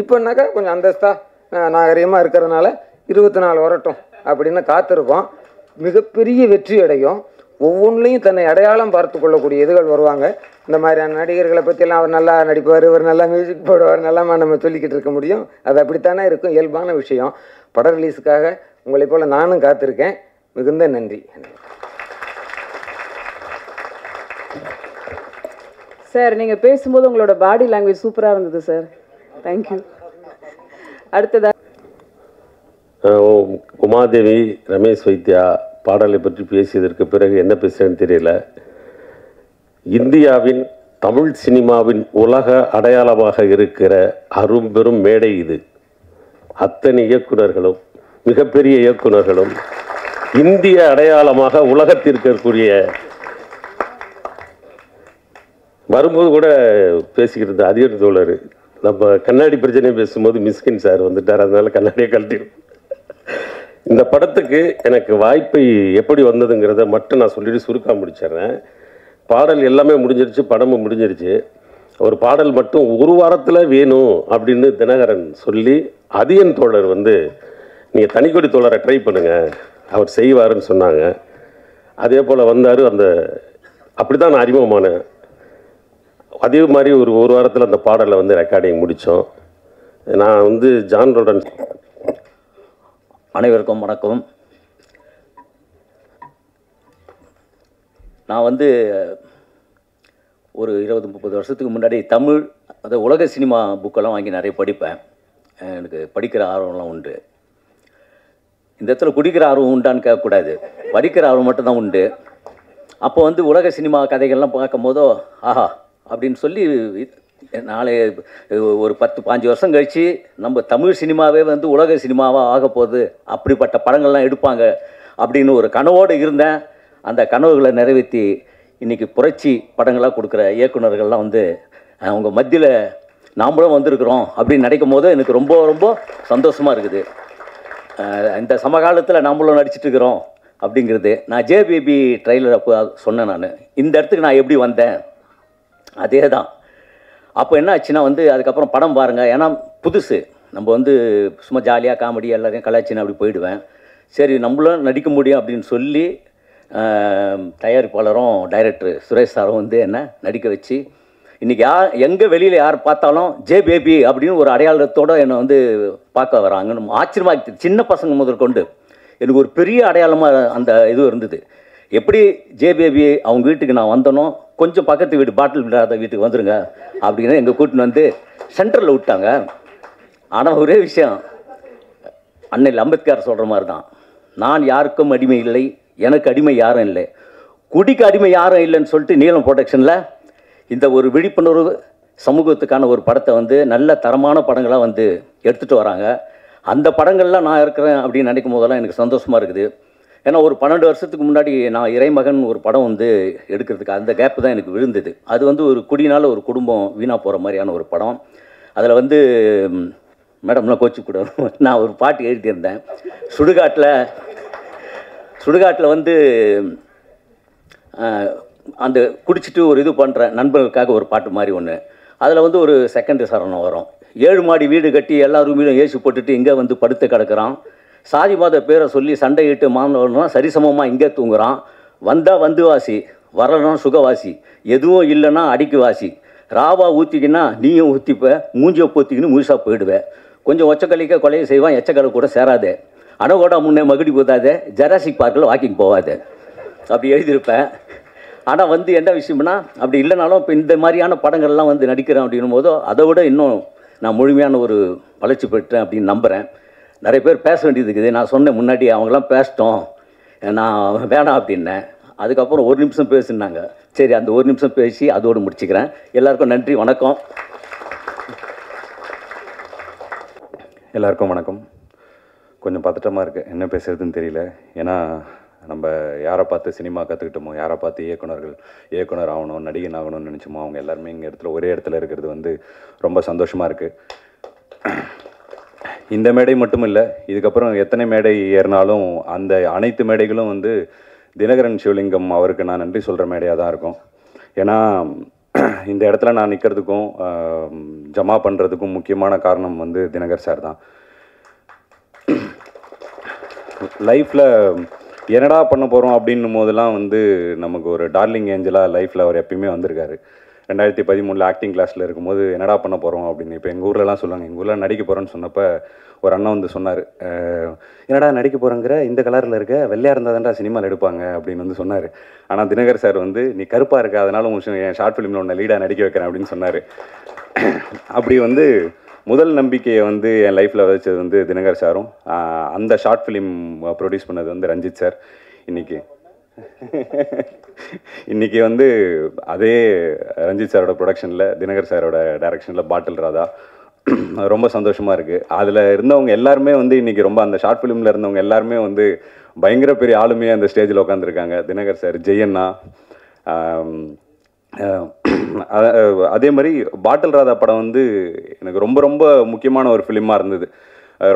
இப்போனாக்கா கொஞ்சம் அந்தஸ்தாக நாகரிகமாக இருக்கிறதுனால 24 வரட்டும் அப்படின்னு காத்திருக்கோம். மிகப்பெரிய வெற்றி அடையும். ஒவ்வொன்றிலையும் தன்னை அடையாளம் பார்த்து கொள்ளக்கூடிய இதுகள் வருவாங்க. இந்த மாதிரியான நடிகர்களை பற்றியெல்லாம் அவர் நல்லா நடிப்பார், இவர் நல்லா மியூசிக் போடுவார், நல்லாமா நம்ம சொல்லிக்கிட்டு இருக்க முடியும். அது அப்படித்தானே இருக்கும், இயல்பான விஷயம். பட ரிலீஸுக்காக உங்களை போல் நானும் காத்திருக்கேன். மிகுந்த நன்றி. சார், நீங்கள் பேசும்போது உங்களோட பாடி லாங்குவேஜ் சூப்பராக இருந்தது சார். தேங்க்யூ. அடுத்ததா உமாதேவி, ரமேஷ் வைத்யா பாடலை பற்றி பேசியதற்கு பிறகு என்ன பேசுகிறேன்னு தெரியல. இந்தியாவின் தமிழ் சினிமாவின் உலக அடையாளமாக இருக்கிற அரும்பெரும் மேடை இது. அத்தனை இயக்குனர்களும், மிகப்பெரிய இயக்குனர்களும் இந்திய அடையாளமாக உலகத்திற்கு இருக்கக்கூடிய வரும்போது கூட பேசிக்கிறது அதிகம் தோழர். நம்ம கண்ணாடி பிரச்சனையை பேசும்போது மிஸ்கின் சார் வந்துட்டார், அதனால கண்ணாடியை கழட்டிடும். இந்த படத்துக்கு எனக்கு வாய்ப்பை எப்படி வந்ததுங்கிறத மட்டும் நான் சொல்லிட்டு சுருக்கா முடிச்சிடுறேன். பாடல் எல்லாமே முடிஞ்சிருச்சு, படமும் முடிஞ்சிருச்சு. ஒரு பாடல் மட்டும் ஒரு வாரத்தில் வேணும் அப்படின்னு தினகரன் சொல்லி அதியன் தோழர் வந்து நீங்கள் தனிக்கொடி தோழரை ட்ரை பண்ணுங்கள், அவர் செய்வாருன்னு சொன்னாங்க. அதே போல் வந்தார். அப்படி தான் நான் அறிமுகமானேன். அதே மாதிரி ஒரு வாரத்தில் அந்த பாடலை வந்து ரெக்கார்டிங் முடித்தோம். நான் வந்து ஜான் ரோடன். அனைவருக்கும் வணக்கம். நான் வந்து ஒரு 20-30 வருஷத்துக்கு முன்னாடி தமிழ் உலக சினிமா புக்கெல்லாம் வாங்கி நிறைய படிப்பேன். எனக்கு படிக்கிற ஆர்வம்லாம் உண்டு. இந்த இடத்துல குடிக்கிற ஆர்வம் உண்டான்னு கேட்கக்கூடாது, படிக்கிற ஆர்வம் மட்டும்தான் உண்டு. அப்போ வந்து உலக சினிமா கதைகள்லாம் பார்க்கும்போதோ ஆஹா அப்படின்னு சொல்லி நாளை ஒரு 10-15 வருஷம் கழித்து நம்ம தமிழ் சினிமாவே வந்து உலக சினிமாவாக ஆக போகுது, அப்படிப்பட்ட படங்கள்லாம் எடுப்பாங்க அப்படின்னு ஒரு கனவோடு இருந்தேன். அந்த கனவுகளை நிறைவேற்றி இன்றைக்கி புரட்சி படங்களாக கொடுக்குற இயக்குநர்கள்லாம் வந்து அவங்க மத்தியில் நாமளும் வந்திருக்கிறோம் அப்படின்னு நினைக்கும் போது எனக்கு ரொம்ப ரொம்ப சந்தோஷமாக இருக்குது. இந்த சமகாலத்தில் நாமளும் நடிச்சிட்டு இருக்கிறோம் அப்படிங்கிறது. நான் ஜேபிபி ட்ரெய்லர் அப்போ சொன்னேன். நான் இந்த இடத்துக்கு நான் எப்படி வந்தேன் அதே தான். அப்போ என்ன ஆச்சுன்னா வந்து அதுக்கப்புறம் படம் பாருங்கள், ஏன்னா புதுசு, நம்ம வந்து சும்மா ஜாலியாக காமெடி எல்லாரையும் கலாச்சின்னு அப்படி போயிடுவேன். சரி நம்மளும் நடிக்க முடியும் அப்படின்னு சொல்லி தயாரிப்பாளரும் டைரக்டர் சுரேஷ் சாரும் வந்து என்ன நடிக்க வச்சு இன்றைக்கி எங்கே வெளியில் யார் பார்த்தாலும் ஜே பேபி அப்படின்னு ஒரு அடையாளத்தோடு என்னை வந்து பார்க்க வராங்கன்னு ஆச்சரியமாக இருக்குது. சின்ன பசங்க முதற்கொண்டு எனக்கு ஒரு பெரிய அடையாளமாக அந்த இது இருந்தது. எப்படி ஜே பேபி அவங்க வீட்டுக்கு நான் வந்தனோ, கொஞ்சம் பக்கத்து வீடு பாட்டில் விடாத வீட்டுக்கு வந்துடுங்க அப்படின்னு எங்கள் கூட்டின்னு வந்து சென்டரில் விட்டாங்க. ஆனால் ஒரே விஷயம், அன்னையில் அம்பேத்கர் சொல்கிற மாதிரி தான், நான் யாருக்கும் அடிமை இல்லை, எனக்கு அடிமை யாரும் இல்லை, குடிக்கு அடிமை யாரும் இல்லைன்னு சொல்லிட்டு நீலம் ப்ரொடக்ஷனில் இந்த ஒரு விழிப்புணர்வு சமூகத்துக்கான ஒரு படத்தை வந்து நல்ல தரமான படங்களாக வந்து எடுத்துகிட்டு வராங்க. அந்த படங்கள்லாம் நான் இருக்கிறேன் அப்படின்னு நினைக்கும் போதெல்லாம் எனக்கு சந்தோஷமாக இருக்குது. ஏன்னா ஒரு 12 வருஷத்துக்கு முன்னாடி நான் இறைமகன் ஒரு படம் வந்து எடுக்கிறதுக்கு அந்த கேப்பு தான் எனக்கு விழுந்தது. அது வந்து ஒரு குடினால் ஒரு குடும்பம் வீணாக போகிற மாதிரியான ஒரு படம். அதில் வந்து மேடம்லாம் கோச்சிக்கூடாது, நான் ஒரு பாட்டு எழுதியிருந்தேன். சுடுகாட்டில் வந்து அந்த குடிச்சிட்டு ஒரு இது பண்ணுற நண்பர்களுக்காக ஒரு பாட்டு மாதிரி ஒன்று. அதில் வந்து ஒரு செகண்ட் சரணம் வரும். 7 மாடி வீடு கட்டி எல்லா ரூமிலும் ஏசி போட்டுட்டு இங்கே வந்து படுத்து கிடக்கிறான், சாதி மாத பேரை சொல்லி சண்டையிட்டு மாணவர்னா சரிசமமாக இங்கே தூங்குறான், வந்தால் வந்து வாசி, வரலன்னா சுகவாசி, எதுவும் இல்லைன்னா அடிக்கு வாசி, ராவா ஊற்றிக்கின்னா நீயும் ஊற்றிப்ப, மூஞ்சியை போத்திக்கின்னு முழுசாக போயிடுவேன், கொஞ்சம் ஒச்சக்கலிக்க கொலையை செய்வான், எச்சக்கலை கூட சேராதே, அணகோடா முன்னே மகுடி போதாதே, ஜராசிக் பார்க்கில் வாக்கிங் போகாதே அப்படி எழுதியிருப்பேன். ஆனால் வந்து என்ன விஷயம்னா, அப்படி இல்லைனாலும் இப்போ இந்த மாதிரியான படங்கள்லாம் வந்து நடிக்கிறேன் அப்படின்னும் போதோ அதை விட இன்னும் நான் முழுமையான ஒரு வளர்ச்சி பெற்றேன் அப்படின்னு நம்புகிறேன். நிறைய பேர் பேச வேண்டியது இருக்குது. நான் சொன்னேன் முன்னாடி, அவங்களாம் பேசிட்டோம், நான் வேணாம் அப்படின்னேன். அதுக்கப்புறம் 1 நிமிஷம் பேசுனாங்க. சரி, அந்த 1 நிமிஷம் பேசி அதோடு முடிச்சுக்கிறேன். எல்லாருக்கும் நன்றி, வணக்கம். எல்லாருக்கும் வணக்கம். கொஞ்சம் பதட்டமாக இருக்குது, என்ன பேசுகிறதுன்னு தெரியல. ஏன்னா நம்ம யாரை பார்த்து சினிமா கற்றுக்கிட்டோமோ, யாரை பார்த்து இயக்குனர் ஆகணும், நடிகன் ஆகணும்னு நினச்சோமோ, அவங்க எல்லாருமே இங்கே ஒரே இடத்துல இருக்கிறது வந்து ரொம்ப சந்தோஷமாக இருக்குது. இந்த மேடை மட்டும் இல்லை, இதுக்கப்புறம் எத்தனை மேடை ஏறினாலும் அந்த அனைத்து மேடைகளும் வந்து தினகரன் சிவலிங்கம் அவருக்கு நான் நன்றி சொல்கிற மேடையாக தான் இருக்கும். ஏன்னா இந்த இடத்துல நான் நிற்கிறதுக்கும் ஜமா பண்ணுறதுக்கும் முக்கியமான காரணம் வந்து தினகர் சார் தான். லைஃப்பில் என்னடா பண்ண போகிறோம் அப்படின்னும் போதெல்லாம் வந்து நமக்கு ஒரு டார்லிங் ஏஞ்சலாக லைஃப்பில் அவர் எப்பயுமே வந்திருக்காரு. 2013 ஆக்டிங் கிளாஸில் இருக்கும்போது என்னடா பண்ண போகிறோம் அப்படின்னு இப்போ எங்கள் ஊர்லலாம் சொல்லுவாங்க. எங்கள் ஊரில் நடிக்க போகிறோன்னு சொன்னப்போ ஒரு அண்ணன் வந்து சொன்னார், என்னடா நடிக்க போகிறேங்கிற, இந்த கலரில் இருக்க, வெள்ளையாக இருந்தால் தான்டா சினிமாவில் எடுப்பாங்க அப்படின்னு வந்து சொன்னார். ஆனால் தினகர் சார் வந்து நீ கருப்பாக இருக்க, அதனால என் ஷார்ட் ஃபிலிமில் ஒன்று லீடாக நடிக்க வைக்கிறேன் அப்படின்னு சொன்னார். அப்படி வந்து முதல் நம்பிக்கையை வந்து என் லைஃப்பில் வச்சது வந்து தினகர் சாரும், அந்த ஷார்ட் ஃபிலிம் ப்ரொடியூஸ் பண்ணது வந்து ரஞ்சித் சார். இன்றைக்கி வந்து அதே ரஞ்சித் சாரோட ப்ரொடக்ஷனில் தினகர் சாரோட டைரக்ஷனில் பாட்டில் ராதா ரொம்ப சந்தோஷமாக இருக்குது. அதில் இருந்தவங்க எல்லாருமே வந்து இன்றைக்கி ரொம்ப அந்த ஷார்ட் ஃபிலிமில் இருந்தவங்க எல்லாருமே வந்து பயங்கர பெரிய ஆளுமையாக அந்த ஸ்டேஜில் உட்காந்துருக்காங்க. தினகர் சார், ஜெயண்ணா, அதே மாதிரி பாட்டில் ராதா படம் வந்து எனக்கு ரொம்ப ரொம்ப முக்கியமான ஒரு ஃபிலிமாக இருந்தது.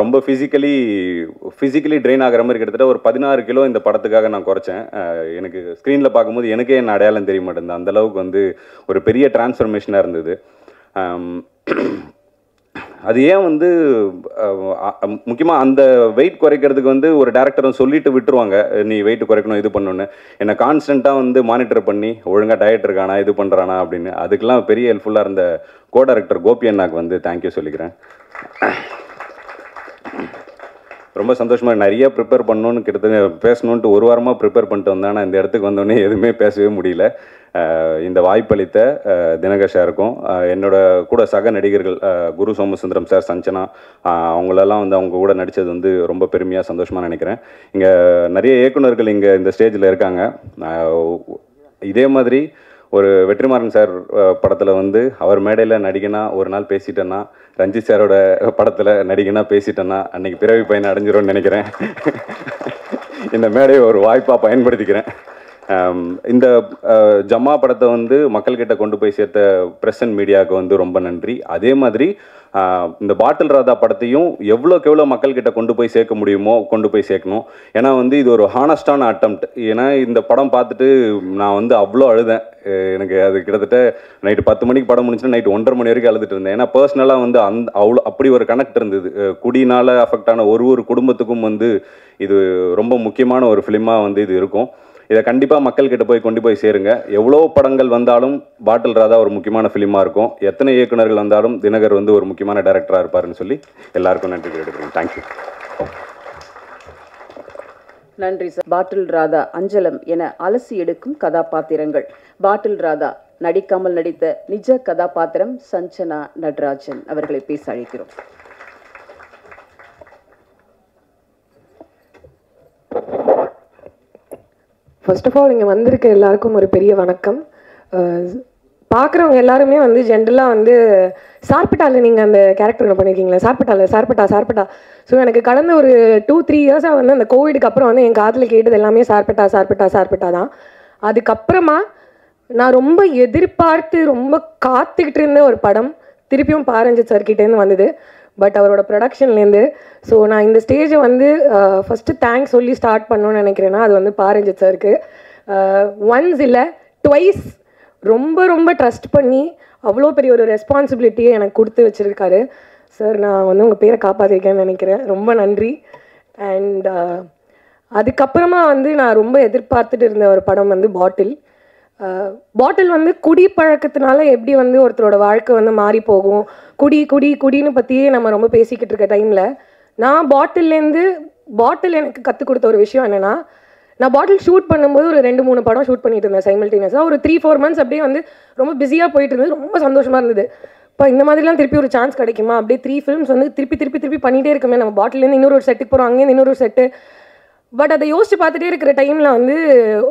ரொம்ப ஃபிசிக்கலி ட்ரெயின் ஆகிற மாதிரி கிட்டத்தட்ட ஒரு 16 கிலோ இந்த படத்துக்காக நான் குறைச்சேன். எனக்கு ஸ்க்ரீனில் பார்க்கும்போது எனக்கே என்ன அடையாளம் தெரிய மாட்டேங்குது. அந்தளவுக்கு வந்து ஒரு பெரிய டிரான்ஸ்ஃபர்மேஷனாக இருந்தது. அது ஏன் வந்து முக்கியமாக அந்த வெயிட் குறைக்கிறதுக்கு வந்து ஒரு டேரக்டரும் சொல்லிட்டு விட்டுருவாங்க, நீ வெயிட் குறைக்கணும் இது பண்ணணுன்னு. என்னை கான்ஸ்டண்ட்டாக வந்து மானிட்டர் பண்ணி ஒழுங்காக டயட் இருக்கானா இது பண்ணுறானா அப்படின்னு அதுக்கெல்லாம் பெரிய ஹெல்ப்ஃபுல்லாக இருந்த கோ டைரக்டர் கோபி அண்ணாக்கு வந்து தேங்க்யூ சொல்லிக்கிறேன். ரொம்ப சந்தோஷமாக நிறைய ப்ரிப்பேர் பண்ணணுன்னு கிட்டத்தட்ட பேசணுன்ட்டு ஒரு வாரமாக ப்ரிப்பேர் பண்ணிட்டு வந்தேன். ஆனால் இந்த இடத்துக்கு வந்தோடனே எதுவுமே பேசவே முடியல. இந்த வாய்ப்பளித்த தினகர் சாருக்கும் என்னோட கூட சக நடிகர்கள் குரு சோமசுந்தரம் சார், சஞ்சனா, அவங்களெல்லாம் வந்து அவங்க கூட நடித்தது வந்து ரொம்ப பெருமையாக சந்தோஷமாக நினைக்கிறேன். இங்கே நிறைய இயக்குநர்கள் இங்கே இந்த ஸ்டேஜில் இருக்காங்க. இதே மாதிரி ஒரு வெற்றிமாறன் சார் படத்தில் வந்து அவர் மேடையில் நடிகனா ஒரு நாள் பேசிட்டேன்னா, ரஞ்சித் சாரோட படத்தில் நடிகனா பேசிட்டேன்னா அன்றைக்கி பிறவி பயன் அடைஞ்சிரும்னு நினைக்கிறேன். இந்த மேடையை ஒரு வாய்ப்பாக பயன்படுத்திக்கிறேன். இந்த ஜமா படத்தை வந்து மக்கள்கிட்ட கொண்டு போய் சேர்த்த ப்ரெஸ் அண்ட் மீடியாவுக்கு வந்து ரொம்ப நன்றி. அதே மாதிரி இந்த பாட்டில் ராதா படத்தையும் எவ்வளோக்கு எவ்வளோ மக்கள்கிட்ட கொண்டு போய் சேர்க்க முடியுமோ கொண்டு போய் சேர்க்கணும். ஏன்னா வந்து இது ஒரு ஹானஸ்டான அட்டம்ப்ட். ஏன்னா இந்த படம் பார்த்துட்டு நான் வந்து அவ்வளோ அழுதேன். எனக்கு அது கிட்டத்தட்ட நைட்டு 10 மணிக்கு படம் முடிச்சுன்னா நைட்டு 1:30 மணி வரைக்கும் அழுதுட்டு இருந்தேன். ஏன்னா பர்சனலாக வந்து அப்படி ஒரு கனெக்ட் இருந்தது. குடினால் அஃபெக்ட் ஆன ஒரு குடும்பத்துக்கும் வந்து இது ரொம்ப முக்கியமான ஒரு ஃபிலிமாக வந்து இது இருக்கும். இதை கண்டிப்பாக மக்கள்கிட்ட போய் கொண்டு போய் சேருங்க. எவ்வளோ படங்கள் வந்தாலும் பாட்டில் ராதா ஒரு முக்கியமான ஃபிலிமாக இருக்கும். எத்தனை இயக்குநர்கள் வந்தாலும் தினகர் வந்து ஒரு முக்கியமான டைரக்டராக இருப்பாருன்னு சொல்லி எல்லாருக்கும் நன்றி கேட்டுக்கிறேன். தேங்க்யூ. நன்றி சார். பாட்டில் ராதா, அஞ்சலம் என அலசி எடுக்கும் கதாபாத்திரங்கள். பாட்டில் ராதா நடிக்காமல் நடித்த நிஜ கதாபாத்திரம் சஞ்சனா நடராஜன் அவர்களை பேச அழைக்கிறோம். ஃபர்ஸ்ட் ஆஃப் ஆல் இங்கே வந்திருக்க எல்லாருக்கும் ஒரு பெரிய வணக்கம். பார்க்குறவங்க எல்லாருமே வந்து ஜென்ரலாக வந்து சார்பட்டாவில் நீங்கள் அந்த கேரக்டர் பண்ணியிருக்கீங்களா, சார்பட்டா. ஸோ எனக்கு கடந்த ஒரு 2-3 இயர்ஸாக வந்து அந்த கோவிடுக்கு அப்புறம் வந்து என் காதில் கேட்டது எல்லாமே சார்பட்டா தான். அதுக்கப்புறமா நான் ரொம்ப எதிர்பார்த்து ரொம்ப காத்துக்கிட்டு இருந்த ஒரு படம் திருப்பியும் பாரஞ்சித் சார்கிட்டேருந்து வந்தது. பட் அவரோட ப்ரொடக்ஷன்லேருந்து. ஸோ நான் இந்த ஸ்டேஜை வந்து ஃபஸ்ட்டு தேங்க்ஸ் சொல்லி ஸ்டார்ட் பண்ணணும்னு நினைக்கிறேன்னா அது வந்து பாரஞ்சித் சாருக்கு. ஒன்ஸ் இல்லை ட்வைஸ் ரொம்ப ரொம்ப ட்ரஸ்ட் பண்ணி அவ்வளோ பெரிய ஒரு ரெஸ்பான்சிபிலிட்டியை எனக்கு கொடுத்து வச்சுருக்காரு சார். நான் வந்து உங்கள் பேரை காப்பாற்றிருக்கேன்னு நினைக்கிறேன். ரொம்ப நன்றி. அண்ட் அதுக்கப்புறமா வந்து நான் ரொம்ப எதிர்பார்த்துட்டு இருந்த ஒரு படம் வந்து பாட்டில் வந்து குடி பழக்கத்தினால எப்படி வந்து ஒருத்தரோட வாழ்க்கை வந்து மாறி போகும், குடின்னு பற்றியே நம்ம ரொம்ப பேசிக்கிட்டு இருக்க டைமில் நான் பாட்டில் எனக்கு கற்றுக் கொடுத்த ஒரு விஷயம் என்னென்னா, நான் பாட்டில் ஷூட் பண்ணும்போது ஒரு 2-3 படம் ஷூட் பண்ணிட்டு இருந்தேன் சைமல்டேனியஸாக. ஒரு 3-4 மந்த்ஸ் அப்படியே வந்து ரொம்ப பிஸியாக போயிட்டு இருந்தது. ரொம்ப சந்தோஷமாக இருந்தது. இப்போ இந்த மாதிரிலாம் திருப்பி ஒரு சான்ஸ் கிடைக்குமா, அப்படியே 3 ஃபிலிம்ஸ் வந்து திருப்பி பண்ணிகிட்டே இருக்குமே. நம்ம பாட்டிலேருந்து இன்னொரு செட்டுக்கு போகிறோம், அங்கேருந்து இன்னொரு செட்டு. பட் அதை யோசிச்சு பார்த்துட்டே இருக்கிற டைமில் வந்து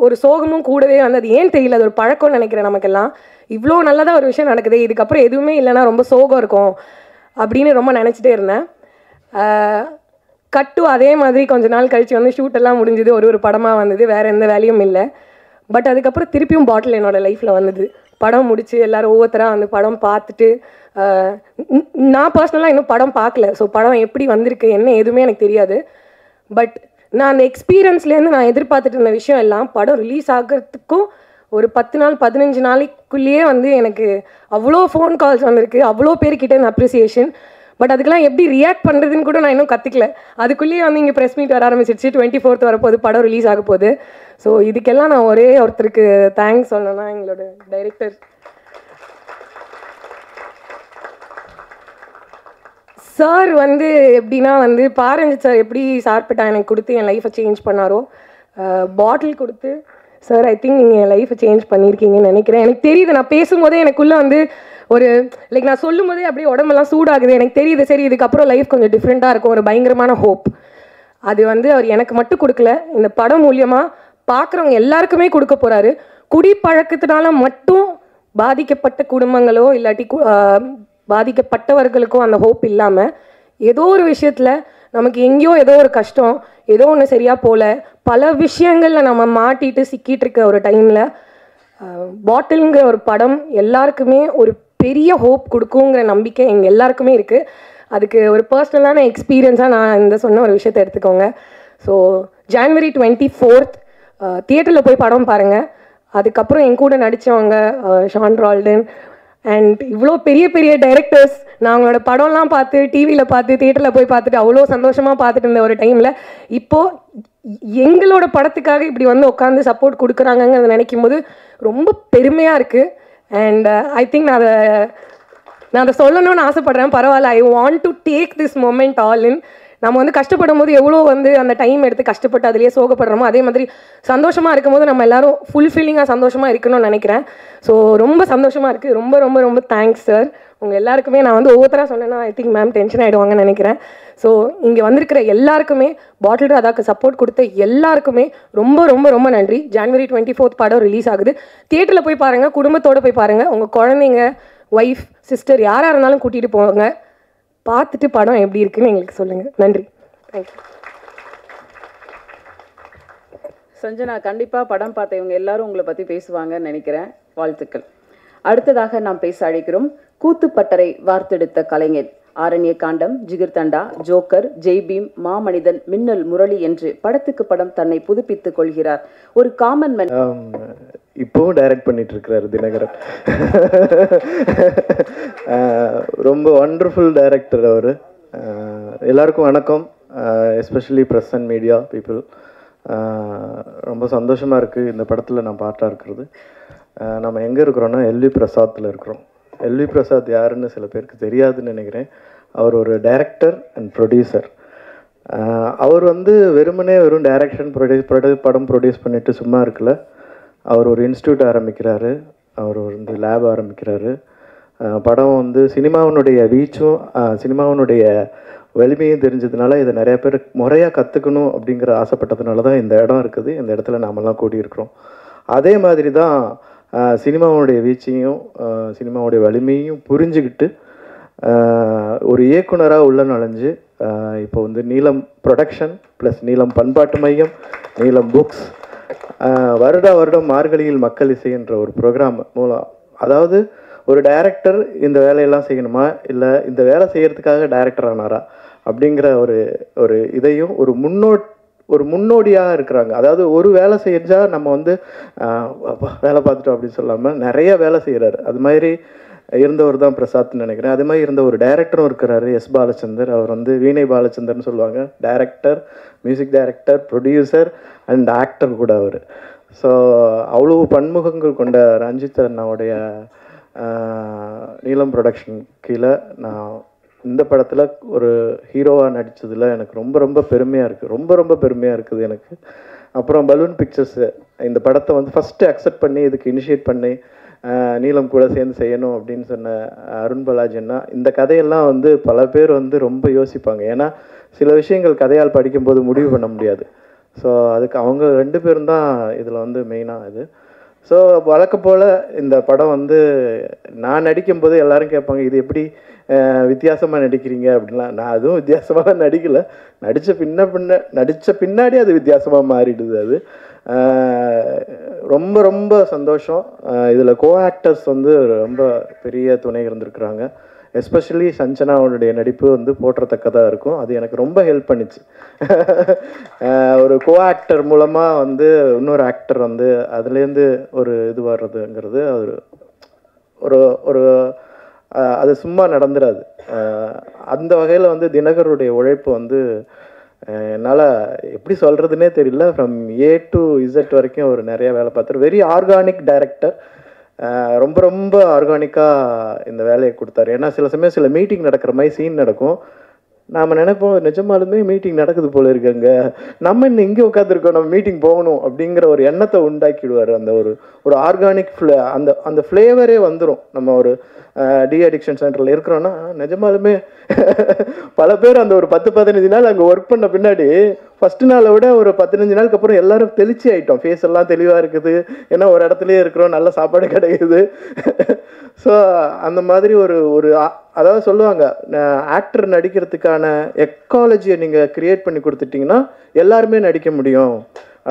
ஒரு சோகமும் கூடவே வந்து அது ஏன் தெரியல, அது ஒரு பழக்கம்னு நினைக்கிறேன் நமக்கெல்லாம். இவ்வளோ நல்லதாக ஒரு விஷயம் நடக்குது, இதுக்கப்புறம் எதுவுமே இல்லைன்னா ரொம்ப சோகம் இருக்கும் அப்படின்னு ரொம்ப நினச்சிட்டே இருந்தேன். கட்டு அதே மாதிரி கொஞ்ச நாள் கழித்து வந்து ஷூட்டெல்லாம் முடிஞ்சுது, ஒரு படமாக வந்தது, வேறு எந்த வேலையும் இல்லை. பட் அதுக்கப்புறம் திருப்பியும் பாட்டில் என்னோடய லைஃப்பில் வந்தது. படம் முடித்து எல்லோரும் ஒவ்வொருத்தராக வந்து படம் பார்த்துட்டு, நான் பர்சனலாக இன்னும் படம் பார்க்கல. ஸோ படம் எப்படி வந்திருக்கு என்ன எதுவுமே எனக்கு தெரியாது. பட் நான் அந்த எக்ஸ்பீரியன்ஸ்லேருந்து நான் எதிர்பார்த்துட்டு இருந்த விஷயம் எல்லாம் படம் ரிலீஸ் ஆகிறதுக்கும் ஒரு 10 நாள் 15 நாளைக்குள்ளேயே வந்து எனக்கு அவ்வளோ ஃபோன் கால்ஸ் வந்திருக்கு, அவ்வளோ பேர்கிட்ட இந்த அப்ரிசியேஷன். பட் அதுக்கெல்லாம் எப்படி ரியாக்ட் பண்ணுறதுன்னு கூட நான் இன்னும் கற்றுக்கல. அதுக்குள்ளேயே வந்து இங்கே ப்ரெஸ் மீட் வர ஆரம்பிச்சிருச்சு. 24th வரப்போகுது, படம் ரிலீஸ் ஆக போகுது. ஸோ இதுக்கெல்லாம் நான் ஒரே ஒருத்தருக்கு தேங்க்ஸ் சொல்லணும்னா எங்களோட டைரக்டர் சார் வந்து எப்படின்னா வந்து பாரஞ்சித் சார் எப்படி சார்பட்டா எனக்கு கொடுத்து என் லைஃப்பை சேஞ்ச் பண்ணாரோ, பாட்டில் கொடுத்து சார் ஐ திங்க் நீங்கள் என் லைஃப்பை சேஞ்ச் பண்ணியிருக்கீங்கன்னு நினைக்கிறேன். எனக்கு தெரியுது, நான் பேசும்போதே எனக்குள்ளே வந்து ஒரு லைக் நான் சொல்லும் போதே அப்படியே உடம்பெல்லாம் சூடாகுது. எனக்கு தெரியுது சரி இதுக்கப்புறம் லைஃப் கொஞ்சம் டிஃப்ரெண்ட்டாக இருக்கும், ஒரு பயங்கரமான ஹோப். அது வந்து அவர் எனக்கு மட்டும் கொடுக்கல, இந்த படம் மூலியமாக பார்க்குறவங்க எல்லாருக்குமே கொடுக்க போகிறாரு. குடிப்பழக்கத்தினால மட்டும் பாதிக்கப்பட்ட குடும்பங்களோ இல்லாட்டி பாதிக்கப்பட்டவர்களுக்கும் அந்த ஹோப் இல்லாமல் ஏதோ ஒரு விஷயத்தில் நமக்கு எங்கேயோ ஏதோ ஒரு கஷ்டம், ஏதோ ஒன்று சரியாக போகல, பல விஷயங்களில் நம்ம மாட்டிட்டு சிக்கிட்டு இருக்க ஒரு டைமில் பாட்டிலுங்கிற ஒரு படம் எல்லாருக்குமே ஒரு பெரிய ஹோப் கொடுக்குங்கிற நம்பிக்கை எங்கள் எல்லாருக்குமே இருக்குது. அதுக்கு ஒரு பர்சனலான எக்ஸ்பீரியன்ஸாக நான் இந்த சொன்ன ஒரு விஷயத்தை எடுத்துக்கோங்க. ஸோ January 24th தியேட்டரில் போய் படம் பாருங்கள். அதுக்கப்புறம் என் கூட நடித்தவங்க ஷான் ரால்டன் அண்ட் இவ்வளோ பெரிய பெரிய டைரக்டர்ஸ், நான் அவங்களோட படம்லாம் பார்த்து டிவியில் பார்த்து தியேட்டரில் போய் பார்த்துட்டு அவ்வளோ சந்தோஷமாக பார்த்துட்டு இருந்த ஒரு டைமில் இப்போது எங்களோட படத்துக்காக இப்படி வந்து உட்காந்து சப்போர்ட் கொடுக்குறாங்கங்கிறத நினைக்கும் போது ரொம்ப பெருமையாக இருக்குது. அண்ட் ஐ திங்க் நான் அதை சொல்லணும்னு ஆசைப்பட்றேன். பரவாயில்ல, I want to take this moment all in. நம்ம வந்து கஷ்டப்படும் போது எவ்வளோ வந்து அந்த டைம் எடுத்து கஷ்டப்பட்டு அதிலேயே சோகப்படுறோமோ அதே மாதிரி சந்தோஷமாக இருக்கும்போது நம்ம எல்லாரும் ஃபுல்ஃபில்லிங்காக சந்தோஷமாக இருக்கணும்னு நினைக்கிறேன். ஸோ ரொம்ப சந்தோஷமாக இருக்குது. ரொம்ப ரொம்ப ரொம்ப தேங்க்ஸ் சார். உங்கள் எல்லாருக்குமே நான் வந்து ஒவ்வொருத்தராக சொன்னேன்னா ஐ திங்க் மேம் டென்ஷன் ஆகிடுவாங்கன்னு நினைக்கிறேன். ஸோ இங்கே வந்திருக்கிற எல்லாருக்குமே, பாட்டில் ராதாக்கு சப்போர்ட் கொடுத்த எல்லாருக்குமே ரொம்ப ரொம்ப ரொம்ப நன்றி. January 24th படம் ரிலீஸ் ஆகுது. தியேட்டரில் போய் பாருங்கள், குடும்பத்தோடு போய் பாருங்கள். உங்கள் குழந்தைங்க, ஒய்ஃப், சிஸ்டர் யாராக இருந்தாலும் கூட்டிகிட்டு போங்க. பார்த்துட்டு படம் எப்படி இருக்குன்னு எங்களுக்கு சொல்லுங்கள். நன்றி, தேங்க்யூ. சஞ்சனா, கண்டிப்பாக படம் பார்த்தவங்க எல்லாரும் உங்களை பற்றி பேசுவாங்கன்னு நினைக்கிறேன். வாழ்த்துக்கள். அடுத்ததாக நாம் பேச அழைக்கிறோம் கூத்துப்பட்டறை வார்த்தெடுத்த கலைஞர். ஆரண்ய காண்டம், ஜிகிர்தண்டா, ஜோக்கர், ஜெய்பீம், மாமனிதன், மின்னல் முரளி என்று படத்துக்கு படம் தன்னை புதுப்பித்துக் கொள்கிறார். ஒரு காமன் மேன். இப்போவும் டைரக்ட் பண்ணிட்டு இருக்கிறாரு தினகரன். ரொம்ப வண்டர்ஃபுல் டைரக்டர் அவர். எல்லாருக்கும் வணக்கம், especially press and media people. ரொம்ப சந்தோஷமாக இருக்குது இந்த படத்தில் நான் பார்ட்டாக இருக்கிறது. நம்ம எங்கே இருக்கிறோன்னா எல்வி பிரசாத்தில் இருக்கிறோம். எல்வி பிரசாத் யாருன்னு சில பேருக்கு தெரியாதுன்னு நினைக்கிறேன். அவர் ஒரு டைரக்டர் அண்ட் ப்ரொடியூசர். அவர் வந்து வெறும் டைரக்ஷன் படம் ப்ரொடியூஸ் பண்ணிவிட்டு சும்மா இருக்கல. அவர் ஒரு இன்ஸ்டியூட் ஆரம்பிக்கிறாரு, அவர் வந்து லேப் ஆரம்பிக்கிறாரு. படம் வந்து சினிமாவினுடைய வீச்சும் சினிமாவினுடைய வலிமையும் தெரிஞ்சதுனால இதை நிறைய பேர் முறையாக கற்றுக்கணும் அப்படிங்கிற ஆசைப்பட்டதுனால தான் இந்த இடம் இருக்குது. இந்த இடத்துல நாமெல்லாம் கூடியிருக்கிறோம். அதே மாதிரி தான் சினிமாவுடைய வீச்சையும் சினிமாவுடைய வலிமையும் புரிஞ்சுக்கிட்டு ஒரு இயக்குனராக உள்ள நுழைஞ்சு இப்போ வந்து நீலம் ப்ரொடக்ஷன் ப்ளஸ் நீலம் பண்பாட்டு மையம், நீலம் புக்ஸ், வருடம் மார்கழியில் மக்கள் இசை என்ற ஒரு ப்ரோக்ராம் மூலம், அதாவது ஒரு டைரக்டர் இந்த வேலையெல்லாம் செய்யணுமா இல்லை இந்த வேலை செய்கிறதுக்காக டைரக்டர் ஆனாரா அப்படிங்கிற ஒரு இதையும் ஒரு முன்னோடியாக இருக்கிறாங்க. அதாவது ஒரு வேலை செஞ்சால் நம்ம வந்து வேலை பார்த்துட்டோம் அப்படின்னு சொல்லாமல் நிறைய வேலை செய்கிறாரு. அது மாதிரி இருந்தவர் தான் பிரசாத்னு நினைக்கிறேன். அதே மாதிரி இருந்த ஒரு டைரக்டரும் இருக்கிறாரு, எஸ் பாலச்சந்தர். அவர் வந்து வீணை பாலச்சந்தர்னு சொல்லுவாங்க. Director, music director, producer and actor கூட அவர். ஸோ அவ்வளோ பன்முகங்கள் கொண்ட ரஞ்சித் அண்ணாவுடைய நீலம் ப்ரொடக்ஷன் கீழே நான் இந்த படத்தில் ஒரு ஹீரோவாக நடித்ததில் எனக்கு ரொம்ப பெருமையாக இருக்குது. ரொம்ப பெருமையாக இருக்குது எனக்கு. அப்புறம் பலூன் பிக்சர்ஸ் இந்த படத்தை வந்து ஃபஸ்ட்டு அக்செப்ட் பண்ணி இதுக்கு இனிஷியேட் பண்ணி நீலம் கூட சேர்ந்து செய்யணும் அப்படின்னு சொன்ன அருண் பாலாஜின்னா, இந்த கதையெல்லாம் வந்து பல பேர் வந்து ரொம்ப யோசிப்பாங்க. ஏன்னா சில விஷயங்கள் கதையால் படிக்கும்போது முடிவு பண்ண முடியாது. ஸோ அதுக்கு அவங்க 2 பேரும் தான் இதில் வந்து மெயினாக இது. ஸோ வழக்கம் போல் இந்த படம் வந்து நான் நடிக்கும்போது எல்லோரும் கேட்பாங்க, இது எப்படி வித்தியாசமாக நடிக்கிறீங்க அப்படின்லாம். நான் அதுவும் வித்தியாசமாக நடிக்கலை. நடித்த பின்னாடி அது வித்தியாசமாக மாறிடுது. அது ரொம்ப சந்தோஷம். இதில் கோ ஆக்டர்ஸ் வந்து ரொம்ப பெரிய துணை இருந்திருக்கிறாங்க. எஸ்பெஷலி சஞ்சனாவுடைய நடிப்பு வந்து போற்றத்தக்கதாக இருக்கும். அது எனக்கு ரொம்ப ஹெல்ப் பண்ணிச்சு. ஒரு கோ ஆக்டர் மூலமாக வந்து இன்னொரு ஆக்டர் வந்து அதுலேருந்து ஒரு இது வர்றதுங்கிறது அது ஒரு ஒரு அது சும்மா நடந்துடாது. அந்த வகையில் வந்து தினகருடைய உழைப்பு வந்து என்னால் எப்படி சொல்கிறதுனே தெரியல. ஃப்ரம் A to Z வரைக்கும் அவர் நிறைய வேலை பார்த்தார். Very organic director. ரொம்ப ரொம்ப ஆர்கானிக்காக இந்த வேலையை கொடுத்தாரு. ஏன்னா சில சமயம் சில மீட்டிங் நடக்கிற மாதிரி சீன் நடக்கும். நாம் நினைப்போம் நிஜமாலுமே மீட்டிங் நடக்குது போல இருக்காங்க, நம்ம இன்னும் இங்கே உட்காந்துருக்கோம், நம்ம மீட்டிங் போகணும் அப்படிங்கிற ஒரு எண்ணத்தை உண்டாக்கிடுவார். அந்த ஒரு ஆர்கானிக் அந்த ஃப்ளேவரே வந்துடும். நம்ம ஒரு டி அடிக்ஷன் சென்டரில் இருக்கிறோன்னா நிஜமாலுமே பல பேர் அந்த ஒரு 10-15 நாள் அங்கே ஒர்க் பண்ண பின்னாடி ஃபஸ்ட்டு நாளை விட ஒரு 15 நாளுக்கு அப்புறம் எல்லாரும் தெளிச்சி ஆகிட்டோம். ஃபேஸ் எல்லாம் தெளிவாக இருக்குது. ஏன்னா ஒரு இடத்துலையே இருக்கிறோம், நல்ல சாப்பாடு கிடைக்குது. ஸோ அந்த மாதிரி ஒரு அதாவது சொல்லுவாங்க, ஆக்டர் நடிக்கிறதுக்கான எக்காலஜியை நீங்கள் க்ரியேட் பண்ணி கொடுத்துட்டிங்கன்னா எல்லாருமே நடிக்க முடியும்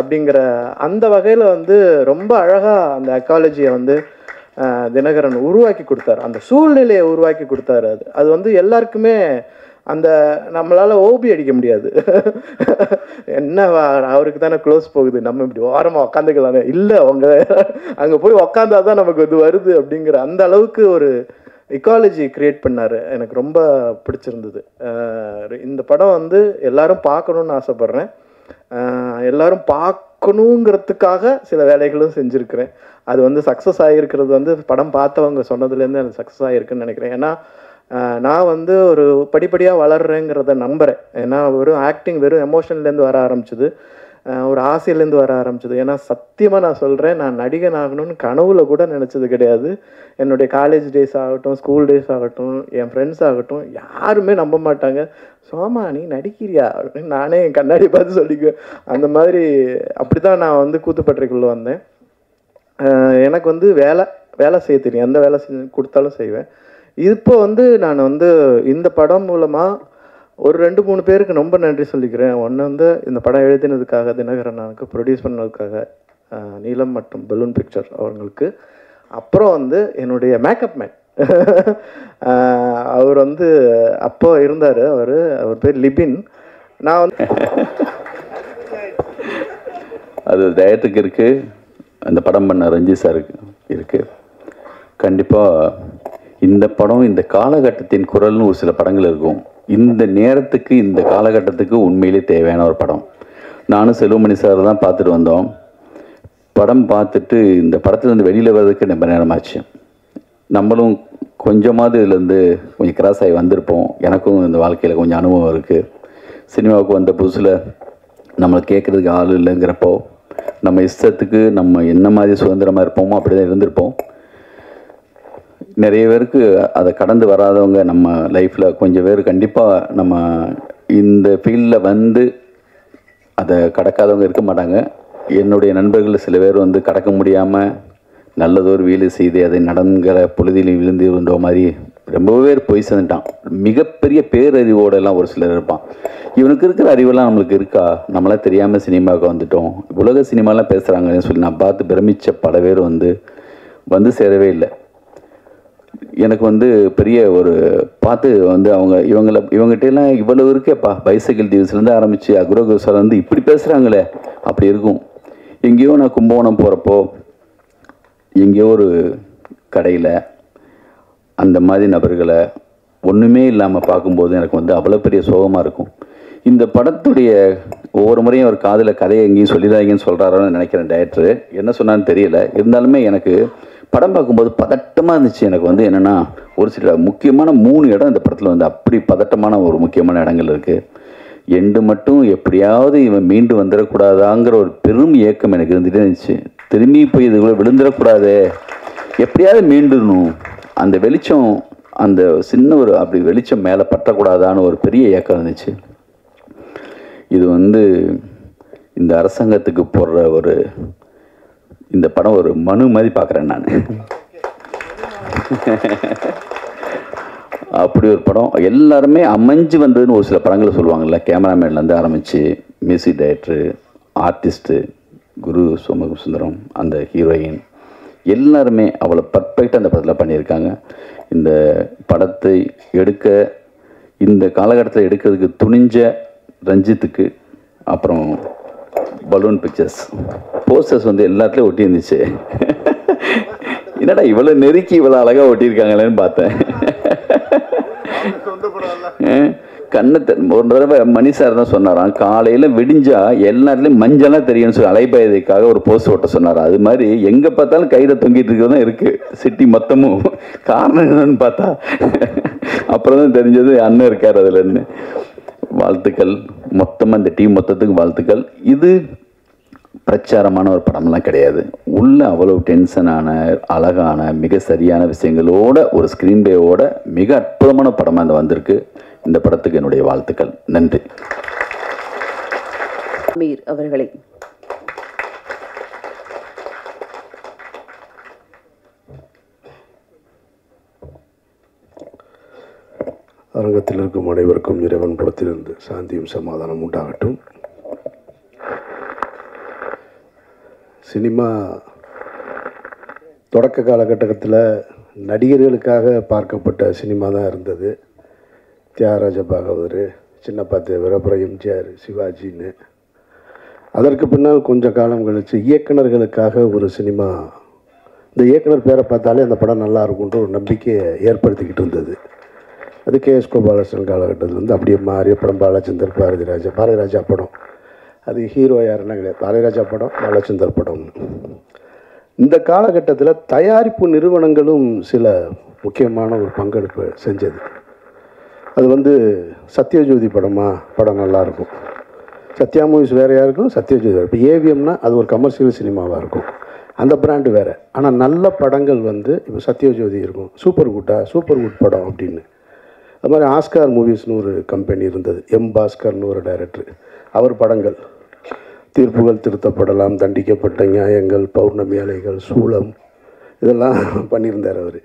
அப்படிங்கிற அந்த வகையில் வந்து ரொம்ப அழகாக அந்த எக்காலஜியை வந்து தினகரன் உருவாக்கி கொடுத்தாரு. அந்த சூழ்நிலையை உருவாக்கி கொடுத்தாரு. அது வந்து எல்லாருக்குமே அந்த நம்மளால் ஓபி அடிக்க முடியாது. என்ன அவருக்கு தானே க்ளோஸ் போகுது, நம்ம இப்படி ஓரமாக உக்காந்துக்கலாமே, இல்லை அவங்க அங்கே போய் உக்காந்தா தான் நமக்கு இது வருது அப்படிங்கிற அந்த அளவுக்கு ஒரு எக்காலஜி கிரியேட் பண்ணார். எனக்கு ரொம்ப பிடிச்சிருந்தது. இந்த படம் வந்து எல்லாரும் பார்க்கணுன்னு ஆசைப்பட்றேன். எல்லாரும் பார்க்கணுங்கிறதுக்காக சில வேலைகளும் செஞ்சுருக்கிறேன். அது வந்து சக்ஸஸ் ஆகிருக்கிறது வந்து படம் பார்த்தவங்க சொன்னதுலேருந்து அது சக்ஸஸ் ஆகிருக்குன்னு நினைக்கிறேன். ஏன்னா நான் வந்து ஒரு படிப்படியாக வளர்றேங்கிறத நம்புகிறேன். ஏன்னா வெறும் ஆக்டிங் வெறும் எமோஷன்லேருந்து வர ஆரம்பிச்சுது, ஒரு ஆசையிலேருந்து வர ஆரம்பிச்சுது. ஏன்னா சத்தியமாக நான் சொல்கிறேன், நான் நடிகன் ஆகணும்னு கனவுல கூட நினச்சது கிடையாது. என்னுடைய காலேஜ் டேஸ் ஆகட்டும், ஸ்கூல் டேஸ் ஆகட்டும், என் ஃப்ரெண்ட்ஸ் ஆகட்டும், யாருமே நம்ப மாட்டாங்க. சோமா நீ நடிக்கிறியா அப்படின்னு நானே என் கண்ணாடி பார்த்து சொல்லிக்குவேன். அந்த மாதிரி அப்படி தான் நான் வந்து கூத்துப்பட்டறைக்குள்ளே வந்தேன். எனக்கு வந்து வேலை செய்ய தெரியும், எந்த வேலை கொடுத்தாலும் செய்வேன். இப்போ வந்து நான் வந்து இந்த படம் மூலமாக ஒரு 2-3 பேருக்கு ரொம்ப நன்றி சொல்லிக்கிறேன். ஒன்று வந்து இந்த படம் எழுதினதுக்காக தினகரன் அண்ணனுக்கு, ப்ரொடியூஸ் பண்ணதுக்காக நீலம் மற்றும் பலூன் பிக்சர் அவங்களுக்கு. அப்புறம் வந்து என்னுடைய மேக்கப் மேன் அவர் வந்து அப்போ இருந்தார். அவர் பேர் லிபின். நான் வந்து அது டயத்துக்கு இருக்குது. அந்த படம் பண்ண ரஞ்சித் சாருக்கு இருக்குது. கண்டிப்பாக இந்த படம் இந்த காலகட்டத்தின் குரல்னு ஒரு சில படங்கள் இருக்கும். இந்த நேரத்துக்கு இந்த காலகட்டத்துக்கு உண்மையிலே தேவையான ஒரு படம். நானும் செல்வமணி சார் தான் பார்த்துட்டு வந்தோம். படம் பார்த்துட்டு இந்த படத்துலேருந்து வெளியில் வர்றதுக்கு ரொம்ப நேரமாச்சு. நம்மளும் கொஞ்சமாவது இதுலேருந்து கொஞ்சம் கிராஸ் ஆகி வந்திருப்போம். எனக்கும் இந்த வாழ்க்கையில் கொஞ்சம் அனுபவம் இருக்குது. சினிமாவுக்கு வந்த புதுசில் நம்மளை கேட்குறதுக்கு ஆள் இல்லைங்கிறப்போ நம்ம இஷ்டத்துக்கு நம்ம என்ன மாதிரி சுதந்திரமாக இருப்போமோ அப்படி தான் இருந்திருப்போம். நிறைய பேருக்கு அதை கடந்து வராதவங்க நம்ம லைஃப்பில் கொஞ்சம் பேர் கண்டிப்பாக நம்ம இந்த ஃபீல்டில் வந்து அதை கடக்காதவங்க இருக்க மாட்டாங்க. என்னுடைய நண்பர்கள் சில பேர் வந்து கடக்க முடியாமல் நல்லதொரு வீடு செய்து அதை நடங்கிற பொழுதில் விழுந்து இருந்த மாதிரி ரொம்ப பேர் போய் சேர்ந்துட்டான். மிகப்பெரிய பேரறிவோடெல்லாம் ஒரு சிலர் இருப்பான். இவனுக்கு இருக்கிற அறிவெல்லாம் நம்மளுக்கு இருக்கா? நம்மளாம் தெரியாமல் சினிமாவுக்கு வந்துட்டோம், உலக சினிமாலாம் பேசுகிறாங்கன்னு சொல்லி நான் பார்த்து பிரமித்த பல பேர் வந்து சேரவே இல்லை. எனக்கு வந்து பெரிய ஒரு பார்த்து வந்து இவங்ககிட்டலாம் இவ்வளவு இருக்கேப்பா, பைசைக்கிள் தீவ்ஸ்லேருந்து ஆரம்பித்து அக்ரோகோசால் வந்து இப்படி பேசுகிறாங்களே அப்படி இருக்கும். எங்கேயோ நான் கும்பகோணம் போகிறப்போ எங்கேயோ ஒரு கடையில் அந்த மாதிரி நபர்களை ஒன்றுமே இல்லாமல் பார்க்கும்போது எனக்கு வந்து அவ்வளோ பெரிய சோகமாக இருக்கும். இந்த படத்துடைய ஒவ்வொரு முறையும் ஒரு காதில் கதையை எங்கேயும் சொல்லிடாங்கன்னு சொல்கிறாரோன்னு நினைக்கிறேன். டைரக்டரு என்ன சொன்னான்னு தெரியல. இருந்தாலுமே எனக்கு படம் பார்க்கும்போது பதட்டமாக இருந்துச்சு. எனக்கு வந்து என்னென்னா ஒரு சில முக்கியமான 3 இடம் இந்த படத்தில் வந்து அப்படி பதட்டமான ஒரு முக்கியமான இடங்கள் இருக்குது. எண்டு மட்டும் எப்படியாவது இவன் மீண்டு வந்துடக்கூடாதாங்கிற ஒரு பெரும் ஏக்கம் எனக்கு இருந்துகிட்டே இருந்துச்சு. திரும்பி போய் இதுக்குள்ளே விழுந்துடக்கூடாது, எப்படியாவது மீண்டுடணும், அந்த வெளிச்சம் அந்த சின்ன ஒரு அப்படி வெளிச்சம் மேலே பற்றக்கூடாதான்னு ஒரு பெரிய ஏக்கம் இருந்துச்சு. இது வந்து இந்த அரசாங்கத்துக்கு போடுற இந்த படம் ஒரு மனு மாதிரி பார்க்குறேன் நான். அப்படி ஒரு படம் எல்லாருமே அமைஞ்சு வந்ததுன்னு ஒரு சில படங்களை சொல்லுவாங்கள்ல. கேமராமேன்லேருந்து ஆரம்பித்து மியூசிக் டைரக்டரு, ஆர்டிஸ்ட்டு, குரு சோமசுந்தரம், அந்த ஹீரோயின் எல்லாருமே அவ்வளோ பர்ஃபெக்டாக அந்த படத்தில் பண்ணியிருக்காங்க. இந்த படத்தை எடுக்க இந்த காலகட்டத்தில் எடுக்கிறதுக்கு துணிஞ்ச ரஞ்சித்துக்கு, அப்புறம் பலூன் பிக்சர்ஸ் போஸ்டர்ஸ் வந்து எல்லாத்துலேயும் ஒட்டி இருந்துச்சு. என்னடா இவ்வளோ நெருக்கி இவ்வளோ அழகாக ஒட்டியிருக்காங்களேன்னு பார்த்தேன். கண்ணை ஒரு தடவை மணி சார் தான் சொன்னாராம், காலையில் விடிஞ்சா எல்லாத்துலேயும் மஞ்சளாக தெரியும்னு சொல்லி அலைபாயதைக்காக ஒரு போஸ்ட் ஓட்ட சொன்னார். அது மாதிரி எங்கே பார்த்தாலும் கையில் தொங்கிட்டு இருக்கிறது தான் இருக்குது சிட்டி மொத்தமும். காரணம் என்னன்னு பார்த்தா அப்புறம் தான் தெரிஞ்சது அண்ணன் இருக்கார் அதுலன்னு. வாழ்த்துக்கள், மொத்தமாக இந்த டீம் மொத்தத்துக்கு வாழ்த்துக்கள். இது பிரச்சாரமான ஒரு படம்லாம் கிடையாது. உள்ள அவ்வளோ டென்ஷனான அழகான மிக சரியான விஷயங்களோட ஒரு ஸ்க்ரீன் பிளேயோட மிக அற்புதமான படமாக இந்த வந்திருக்கு. இந்த படத்துக்கு என்னுடைய வாழ்த்துக்கள். நன்றி. அமீர் அவர்களை அரங்கத்தில் இருக்கும் அனைவருக்கும் இறைவன் புறத்திலிருந்து சாந்தியும் சமாதானம் உண்டாகட்டும். சினிமா தொடக்க காலகட்டத்தில் நடிகர்களுக்காக பார்க்கப்பட்ட சினிமா தான் இருந்தது. தியாகராஜ பாகவதர், சின்னப்பா தேவர், அப்புறம் எம்ஜிஆர், சிவாஜின்னு. அதற்கு பின்னால் கொஞ்ச காலம் கழித்து இயக்குநர்களுக்காக ஒரு சினிமா, இந்த இயக்குனர் பேரை பார்த்தாலே அந்த படம் நல்லா இருக்கும்ன்ற ஒரு நம்பிக்கையை ஏற்படுத்திக்கிட்டு இருந்தது. அது கேஎஸ் கோபாலகிருஷ்ணன் காலகட்டத்தில் வந்து அப்படியே மாறிய படம் பாலச்சந்தர், பாரதிராஜா படம். அது ஹீரோ யாருன்னா கிடையாது, பாரதிராஜா படம், பாலச்சந்தர் படம். இந்த காலகட்டத்தில் தயாரிப்பு நிறுவனங்களும் சில முக்கியமான ஒரு பங்கெடுப்பு செஞ்சது. அது வந்து சத்யஜோதி படம் நல்லாயிருக்கும். சத்யா மூவிஸ் வேறையாக இருக்கும், சத்யஜோதி. இப்போ ஏவிஎம்னா அது ஒரு கமர்ஷியல் சினிமாவாக இருக்கும், அந்த பிராண்டு வேறு. ஆனால் நல்ல படங்கள் வந்து இப்போ சத்யஜோதி இருக்கும், சூப்பர் குட் படம் அப்படின்னு. அது மாதிரி ஆஸ்கார் மூவிஸ்னு ஒரு கம்பெனி இருந்தது, எம் பாஸ்கர்னு ஒரு டைரக்டர். அவர் படங்கள் தீர்ப்புகள் திருத்தப்படலாம், தண்டிக்கப்பட்ட நியாயங்கள், பௌர்ணமி அலைகள், சூளம், இதெல்லாம் பண்ணியிருந்தார் அவர்.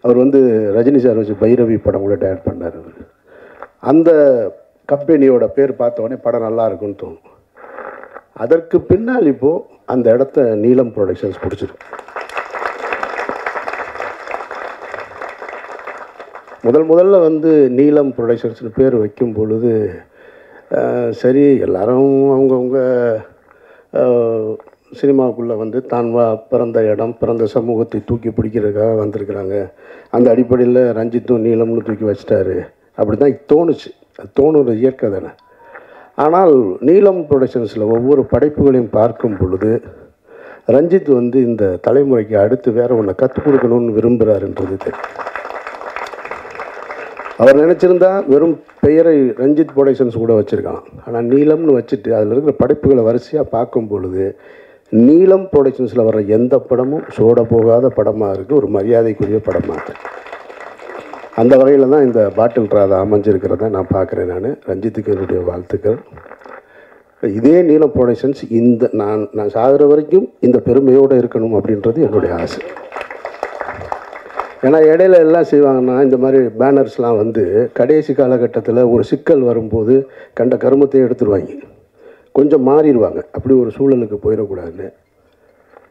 அவர் வந்து ரஜினி சார் வச்சு பைரவி படம் கூட டைரக்ட் பண்ணார் அவர். அந்த கம்பெனியோட பேர் பார்த்த உடனே படம் நல்லா இருக்குன்னு தோணும். அதற்கு பின்னால் இப்போது அந்த இடத்த நீலம் ப்ரொடக்ஷன்ஸ் பிடிச்சிருக்கு. முதல்ல வந்து நீலம் ப்ரொடக்ஷன்ஸ்னு பேர் வைக்கும் பொழுது சரி எல்லாரும் அவங்கவுங்க சினிமாவுக்குள்ளே வந்து தான் பிறந்த இடம், பிறந்த சமூகத்தை தூக்கி பிடிக்கிறதுக்காக வந்திருக்கிறாங்க. அந்த அடிப்படையில் ரஞ்சித்தும் நீலம்னு தூக்கி வச்சிட்டாரு அப்படி தான் தோணுச்சு. அது தோணுற இயற்கை தானே. ஆனால் நீலம் ப்ரொடக்ஷன்ஸில் ஒவ்வொரு படைப்புகளையும் பார்க்கும் பொழுது ரஞ்சித் வந்து இந்த தலைமுறைக்கு அடுத்து வேறு ஒன்றை கற்றுக் கொடுக்கணும்னு விரும்புகிறாருன்றது தெரியும். அவர் நினச்சிருந்தா வெறும் பெயரை ரஞ்சித் ப்ரொடக்ஷன்ஸ் கூட வச்சுருக்கலாம். ஆனால் நீலம்னு வச்சுட்டு அதில் இருக்கிற படைப்புகளை வரிசையாக பார்க்கும் பொழுது நீலம் ப்ரொடக்ஷன்ஸில் வர்ற எந்த படமும் சோட போகாத படமாக இருக்குது, ஒரு மரியாதைக்குரிய படமாக இருக்குது. அந்த வகையில் தான் இந்த பாட்டில் ராதா அமைஞ்சிருக்கிறத நான் பார்க்குறேன். ரஞ்சித்துக்கு என்னுடைய வாழ்த்துக்கள். இதே நீலம் ப்ரொடக்ஷன்ஸ் இந்த நான் சாகிற வரைக்கும் இந்த பெருமையோடு இருக்கணும் அப்படின்றது என்னுடைய ஆசை. ஏன்னா இடையில எல்லாம் செய்வாங்கன்னா இந்த மாதிரி பேனர்ஸ்லாம் வந்து கடைசி காலகட்டத்தில் ஒரு சிக்கல் வரும்போது கண்ட கருமத்தை எடுத்துருவாங்க, கொஞ்சம் மாறிடுவாங்க. அப்படி ஒரு சூழலுக்கு போயிடக்கூடாதுன்னு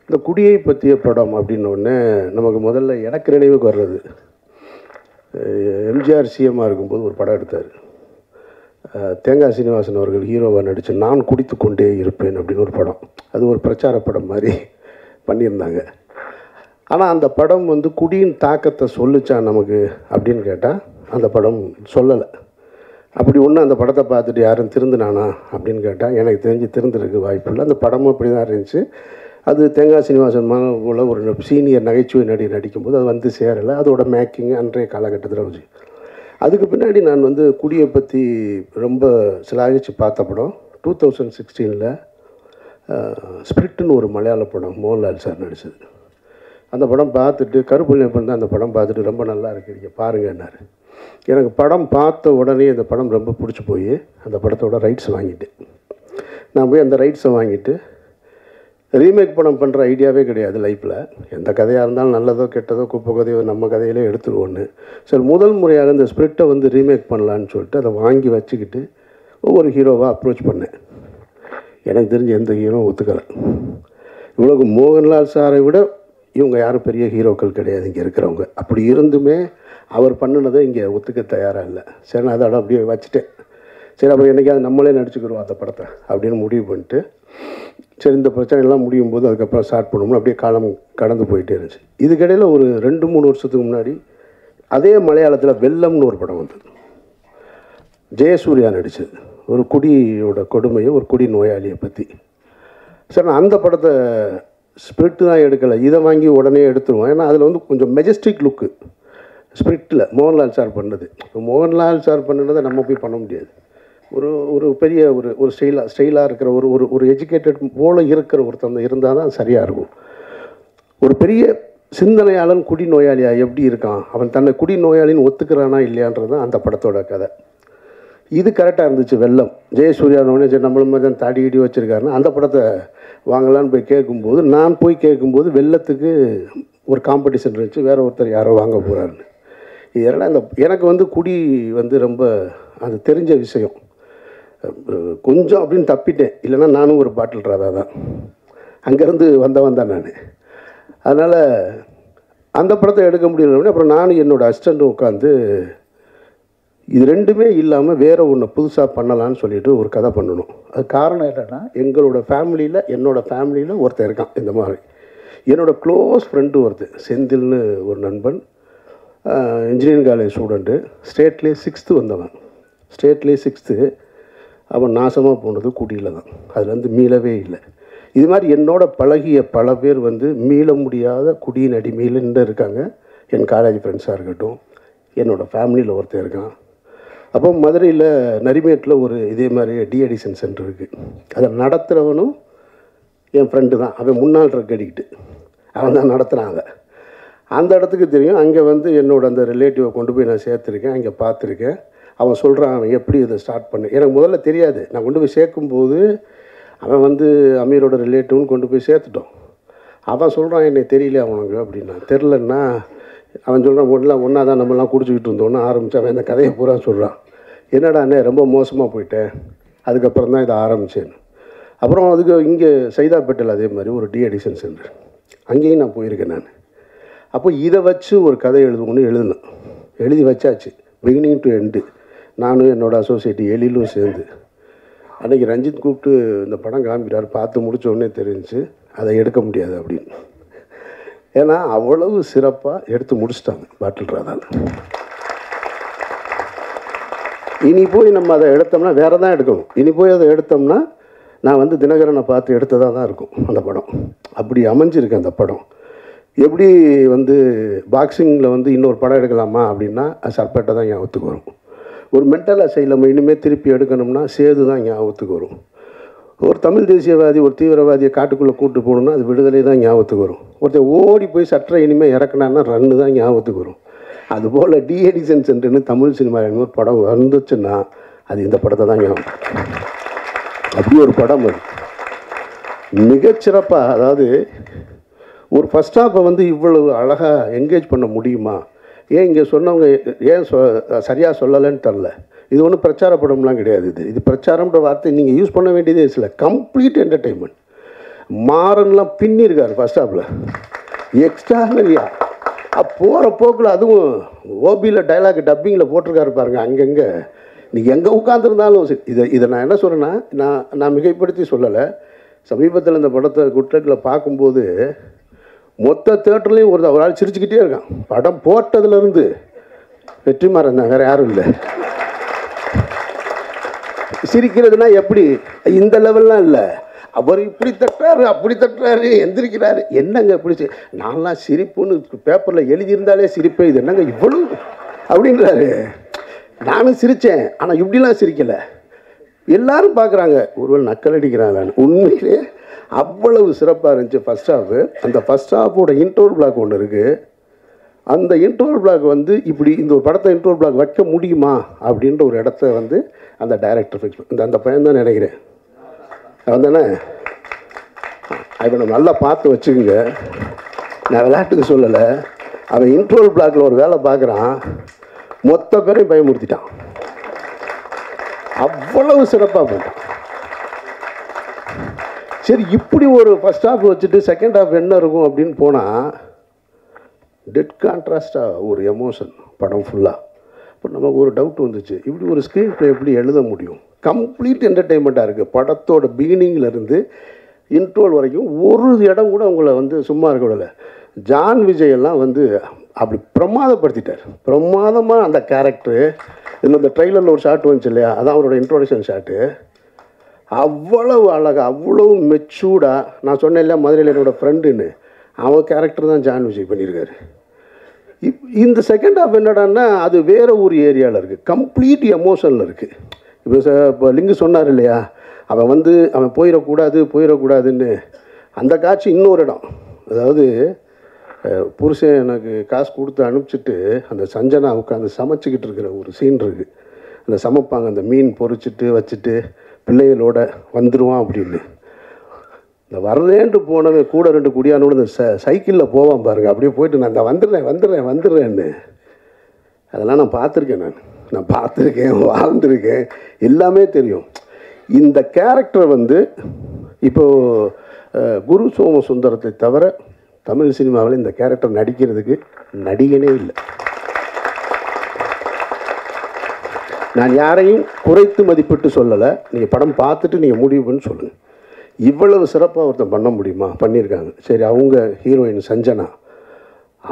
இந்த குடியை பற்றிய படம் அப்படின்னோடனே நமக்கு முதல்ல எனக்கு நினைவுக்கு வர்றது எம்ஜிஆர் சிஎம்மாக இருக்கும்போது ஒரு படம் எடுத்தார். தேங்காய் சீனிவாசன் அவர்கள் ஹீரோவாக நடித்து நான் குடித்து கொண்டே இருப்பேன் அப்படின்னு ஒரு படம். அது ஒரு பிரச்சார படம் மாதிரி பண்ணியிருந்தாங்க. ஆனால் அந்த படம் வந்து குடியின் தாக்கத்தை சொல்லிச்சா நமக்கு அப்படின்னு கேட்டால் அந்த படம் சொல்லலை. அப்படி ஒன்று அந்த படத்தை பார்த்துட்டு யாரும் திருந்தினானா அப்படின்னு கேட்டால் எனக்கு தெரிஞ்சு திருந்துருக்கு வாய்ப்பு இல்லை. அந்த படமும் அப்படி தான் இருந்துச்சு. அது தேங்காய் சீனிவாசன் போல் ஒரு சீனியர் நகைச்சுவை நடிக்கும்போது அது வந்து சேரலை. அதோட மேக்கிங் அன்றைய காலகட்டத்தில் வச்சு. அதுக்கு பின்னாடி நான் வந்து குடியை பற்றி ரொம்ப சிலாகிச்சு பார்த்த படம் 2016 ஸ்பிரிட்டுன்னு ஒரு மலையாள படம், மோகன்லால் சார் நடித்தது. அந்த படம் பார்த்துட்டு கருப்புள்ளியப்பன் தான் அந்த படம் பார்த்துட்டு ரொம்ப நல்லா இருக்கு நீங்கள் பாருங்கன்னாரு. எனக்கு படம் பார்த்த உடனே அந்த படம் ரொம்ப பிடிச்சி போய் அந்த படத்தோட ரைட்ஸ் வாங்கிட்டேன். நான் போய் அந்த ரைட்ஸை வாங்கிட்டு ரீமேக் படம் பண்ணுற ஐடியாவே கிடையாது லைஃப்பில். எந்த கதையாக இருந்தாலும் நல்லதோ கெட்டதோ குப்பை கதையோ நம்ம கதையிலே எடுத்துருவோன்னு சரி முதல் முறையாக இந்த ஸ்பிரிட்டை வந்து ரீமேக் பண்ணலான்னு சொல்லிட்டு அதை வாங்கி வச்சுக்கிட்டு ஒவ்வொரு ஹீரோவாக அப்ரோச் பண்ணேன். எனக்கு தெரிஞ்ச எந்த ஹீரோ ஒத்துக்கலை. இவ்வளவு மோகன்லால் சாரை விட இவங்க யாரும் பெரிய ஹீரோக்கள் கிடையாது இங்கே இருக்கிறவங்க. அப்படி இருந்துமே அவர் பண்ணினதை இங்கே ஒத்துக்க தயாராக இல்லை. சரி, நான் அதோட அப்படியே வச்சுட்டேன். சரி, அப்புறம் என்றைக்காவது நம்மளே நடிச்சுக்கிறோம் அந்த படத்தை அப்படின்னு முடிவு பண்ணிட்டு, சரி இந்த பிரச்சனைலாம் முடியும் போது அதுக்கப்புறம் ஸ்டார்ட் பண்ணணும்னு அப்படியே காலம் கடந்து போயிட்டே இருந்துச்சு. இதுக்கிடையில் ஒரு 2-3 வருஷத்துக்கு முன்னாடி அதே மலையாளத்தில் வெள்ளம்னு ஒரு படம் வந்தது. ஜெயசூர்யா நடித்தது. ஒரு குடியோட கொடுமையை, ஒரு குடி நோயாளியை பற்றி. சார், நான் அந்த படத்தை ஸ்பிரிட்டு தான் எடுக்கலை, இதை வாங்கி உடனே எடுத்துருவோம். ஏன்னா அதில் வந்து கொஞ்சம் மெஜஸ்டிக் லுக்கு ஸ்பிரிட்டில் மோகன்லால் சார் பண்ணது. இப்போ மோகன்லால் சார் பண்ணினதை நம்ம போய் பண்ண முடியாது. ஒரு பெரிய ஒரு ஸ்டைலாக இருக்கிற ஒரு எஜுகேட்டட் போல் இருக்கிற ஒருத்தந்த இருந்தால் தான் சரியாக இருக்கும். ஒரு பெரிய சிந்தனையாளன் குடி நோயாளியாக எப்படி இருக்கான், அவன் தன்னை குடி நோயாளின்னு ஒத்துக்கிறானா இல்லையான்றது தான் அந்த படத்தோட கதை. இது கரெக்டாக இருந்துச்சு. வெள்ளம் ஜெயசூர்யானோடனே சரி நம்மள மாதிரி தான் தாடி இடி வச்சுருக்காருன்னு அந்த படத்தை வாங்கலான்னு போய் கேட்கும்போது, நான் போய் கேட்கும்போது வெள்ளத்துக்கு ஒரு காம்படிஷன் இருந்துச்சு, வேறு ஒருத்தர் யாரோ வாங்க போகிறாருன்னு. இதெல்லாம் எனக்கு வந்து குடி வந்து ரொம்ப அது தெரிஞ்ச விஷயம். கொஞ்சம் அப்படின்னு தப்பிட்டேன், இல்லைன்னா நானும் ஒரு பாட்டில் ராதா தான், அங்கேருந்து வந்தவன் தான் நான். அதனால் அந்த படத்தை எடுக்க முடியல. அப்புறம் நானும் என்னோடய அசிஸ்டண்ட்டும் உட்காந்து இது ரெண்டுமே இல்லாமல் வேறு ஒன்று புதுசாக பண்ணலான்னு சொல்லிட்டு ஒரு கதை பண்ணணும். அது காரணம் என்னென்னா, என்னோடய ஃபேமிலியில் ஒருத்தர் இருக்கான் இந்த மாதிரி. என்னோடய க்ளோஸ் ஃப்ரெண்டு ஒருத்தர் செந்தில்னு ஒரு நண்பன், இன்ஜினியரிங் காலேஜ் ஸ்டூடெண்ட்டு, ஸ்டேட்லேயே 6th வந்தவன். ஸ்டேட்லேயே 6th. அவன் நாசமாக போனது குடியில் தான், அதுலேருந்து மீளவே இல்லை. இது மாதிரி என்னோட பழகிய பல பேர் வந்து மீள முடியாத குடியின் அடிமையில் நின்று இருக்காங்க. என் காலேஜ் ஃப்ரெண்ட்ஸாக இருக்கட்டும், என்னோடய ஃபேமிலியில் ஒருத்தர் இருக்கான். அப்போ மதுரையில் நரிமேட்டில் ஒரு இதே மாதிரி டிஅடிஷன் சென்டர் இருக்குது. அதை நடத்துகிறவனும் என் ஃப்ரெண்டு தான். அவன் முன்னாள் ட்ரக் அடிக்ட்டு, அவன் தான் நடத்துகிறாங்க. அந்த இடத்துக்கு தெரியும். அங்கே வந்து என்னோட அந்த ரிலேட்டிவை கொண்டு போய் நான் சேர்த்துருக்கேன், அங்கே பார்த்துருக்கேன். அவன் சொல்கிறான் அவன் எப்படி இதை ஸ்டார்ட் பண்ண. எனக்கு முதல்ல தெரியாது. நான் கொண்டு போய் சேர்க்கும்போது அவன் வந்து அமீரோட ரிலேட்டிவ்னு கொண்டு போய் சேர்த்துட்டோம். அவன் சொல்கிறான் என்னை தெரியல அவனுக்கு அப்படின்னா. தெரிலன்னா அவன் சொல்கிறான் ஒன்றா தான் நம்மலாம் குடிச்சிக்கிட்டு இருந்தோன்னு ஆரம்பித்து அவன் இந்த கதையை பூரா சொல்கிறான். என்னடா அண்ணே ரொம்ப மோசமாக போயிட்டேன், அதுக்கப்புறம் தான் இதை ஆரம்பித்தேன். அப்புறம் அதுக்கு இங்கே சைதாப்பேட்டையில் அதே மாதிரி ஒரு டிஅடிஷன் சென்டர், அங்கேயும் நான் போயிருக்கேன் நான். அப்போ இதை வச்சு ஒரு கதை எழுதினேன். எழுதி வச்சாச்சு, பிகினிங் டு எண்டு. நானும் என்னோடய அசோசியேட் எழிலும் சேர்ந்து. அன்றைக்கி ரஞ்சித் கூப்பிட்டு இந்த படம் காமிக்கிறார். பார்த்து முடித்த உடனே தெரிஞ்சு அதை எடுக்க முடியாது அப்படின்னு. ஏன்னா அவ்வளவு சிறப்பாக எடுத்து முடிச்சிட்டாங்க பாட்டில் ராதாவில். இனி போய் நம்ம அதை எடுத்தோம்னா வேறு தான் எடுக்கணும். இனி போய் அதை எடுத்தோம்னா நான் வந்து தினகரனை பார்த்து எடுத்ததாக தான் இருக்கும் அந்த படம். அப்படி அமைஞ்சிருக்கு அந்த படம். எப்படி வந்து பாக்ஸிங்கில் வந்து இன்னொரு படம் எடுக்கலாமா அப்படின்னா சர்பேட்டை தான் ஞாபகத்துக்கு வரும். ஒரு மென்டல் அசைலம் இனிமேல் திருப்பி எடுக்கணும்னா சேது தான் ஞாபகத்துக்கு வரும். ஒரு தமிழ் தேசியவாதி ஒரு தீவிரவாதியை காட்டுக்குள்ளே கூப்பிட்டு போகணுன்னா அது விடுதலை தான் ஞாபகத்துக்கு வரும். ஒருத்தர் ஓடி போய் சற்றை இனிமேல் இறக்குனான்னா ரன்னு தான் ஞாபகத்துக்கு வரும். அதுபோல் டிஎடிஷன் சென்டர்னு தமிழ் சினிமா ஒரு படம் வந்துச்சுன்னா அது இந்த படத்தை தான் ஞாபகம். அப்படி ஒரு படம் அது மிகச்சிறப்பாக. அதாவது ஒரு ஃபஸ்ட் ஹாஃபை வந்து இவ்வளவு அழகாக என்கேஜ் பண்ண முடியுமா? ஏன் இங்கே சொன்னவங்க ஏன் சரியாக சொல்லலைன்னு தெரில. இது ஒன்றும் பிரச்சார படம்லாம் கிடையாது. இது பிரச்சாரம்ன்ற வார்த்தை நீங்கள் யூஸ் பண்ண வேண்டியதே இல்லை. Complete entertainment. மாறன்லாம் பின்னிருக்காரு ஃபஸ்ட் ஹாஃபில் எக்ஸ்ட்ரானரியா. போகிற போக்கில் அதுவும் ஓபியில் டைலாக் டப்பிங்கில் போட்டிருக்காரு பாருங்க. அங்கங்கே நீங்கள் எங்கே உட்காந்துருந்தாலும் சரி. இதை நான் என்ன சொல்கிறேன்னா, நான் மிகைப்படுத்தி சொல்லலை. சமீபத்தில் இந்த படத்தை குட்ரட்டில் பார்க்கும்போது மொத்த தேட்டர்லேயும் ஒரு ஆள் சிரிச்சுக்கிட்டே இருக்கான். படம் போட்டதுலேருந்து வெற்றிமாறன் தான், வேறு யாரும் இல்லை. சிரிக்கிறதுனா எப்படி இந்த லெவல்லாம் இல்லை. அவர் இப்படி தட்டுறாரு அப்படி தட்டுறாரு எந்திரிக்கிறாரு. என்னங்க இப்படி நான்லாம் சிரிப்புன்னு பேப்பரில் எழுதியிருந்தாலே சிரிப்பே, இது என்னங்க இவ்வளோ அப்படின்றாரு. நானும் சிரித்தேன், ஆனால் இப்படிலாம் சிரிக்கலை. எல்லாரும் பார்க்குறாங்க, ஒருவேளை நக்கல் அடிக்கிறாங்களான்னு. உண்மையிலே அவ்வளவு சிறப்பாக இருந்துச்சு ஃபஸ்ட் ஹாஃபு. அந்த ஃபஸ்ட் ஹாஃபோட இன்ட்ரோல் பிளாக் ஒன்று இருக்குது. அந்த இன்ட்ரோல் பிளாக் வந்து இப்படி இந்த ஒரு படத்தை இன்ட்ரோல் பிளாக் வைக்க முடியுமா அப்படின்ற ஒரு இடத்த வந்து அந்த டைரக்டர் ஃபிக்ஸ் பண்ணி அந்த பையன் தான் நினைக்கிறேன். அவன் தானே? அவனை நல்லா பார்த்து வச்சுக்கோங்க. நான் விளையாட்டுக்கு சொல்லலை. அவன் இன்ட்ரோல் பிளாக்கில் ஒரு வேலை பார்க்குறான், மொத்த பேரையும் பயமுறுத்திட்டான். அவ்வளவு சிறப்பாக போட்டான். சரி இப்படி ஒரு ஃபர்ஸ்ட் ஹாஃப் வச்சுட்டு செகண்ட் ஹாஃப் என்ன இருக்கும் அப்படின்னு போனால் டெட் கான்ட்ராஸ்டாக ஒரு எமோஷன் படம் ஃபுல்லாக. இப்போ நமக்கு ஒரு டவுட் வந்துச்சு, இப்படி ஒரு ஸ்க்ரீன் ப்ளே எப்படி எழுத முடியும்? கம்ப்ளீட் என்டர்டெயின்மெண்ட்டாக இருக்குது. படத்தோட பிகினிங்லேருந்து இன்ட்ரோல் வரைக்கும் ஒரு இடம் கூட உங்களை வந்து சும்மா இருக்க விடலை. ஜான் விஜய் எல்லாம் வந்து அப்படி பிரமாதப்படுத்திட்டார். பிரமாதமாக அந்த கேரக்டரு. இதில் இந்த ட்ரெய்லரில் ஒரு ஷாட் வந்துச்சு இல்லையா, அதான் அவரோட இன்ட்ரோடக்ஷன் ஷாட்டு. அவ்வளவு அழகாக, அவ்வளவு மெச்சூர்டாக. நான் சொன்னேன் இல்லையா மதுரையில் என்னோடய ஃப்ரெண்டுன்னு, அவன் கேரக்டர் தான் ஜான் விஜய் பண்ணியிருக்காரு. இந்த செகண்ட் ஹாஃப் என்னடான்னா அது வேறு ஒரு ஏரியாவில் இருக்குது, கம்ப்ளீட் எமோஷனில் இருக்குது. இப்போ லிங்கு சொன்னார் இல்லையா, அவன் போயிடக்கூடாதுன்னு. அந்த காட்சி இன்னொரு இடம். அதாவது புருஷன் எனக்கு காசு கொடுத்து அனுப்பிச்சிட்டு அந்த சஞ்சனா உட்காந்து சமைச்சிக்கிட்டு இருக்கிற ஒரு சீன் இருக்குது. அந்த சமைப்பாங்க, அந்த மீன் பொரிச்சிட்டு வச்சுட்டு பிள்ளைகளோட வந்துடுவான் அப்படின்னு. இந்த வரலேன்ட்டு போனவன் கூட 2 குடியானோட இந்த சைக்கிளில் போவான் பாருங்க, அப்படியே போயிட்டு நான் இந்த வந்துடுறேன்னு. அதெல்லாம் நான் பார்த்துருக்கேன், வாழ்ந்துருக்கேன், எல்லாமே தெரியும். இந்த கேரக்டர் வந்து இப்போது குரு சோமசுந்தரத்தை தவிர தமிழ் சினிமாவில் இந்த கேரக்டர் நடிக்கிறதுக்கு நடிகனே இல்லை. நான் யாரையும் குறைத்து மதிப்பிட்டு சொல்லலை, நீங்கள் படம் பார்த்துட்டு நீங்கள் முடிவு பண்ணி சொல்லுங்கள். இவ்வளவு சிறப்பாக ஒருத்தன் பண்ண முடியுமா? பண்ணியிருக்காங்க. சரி, அவங்க ஹீரோயின் சஞ்சனா,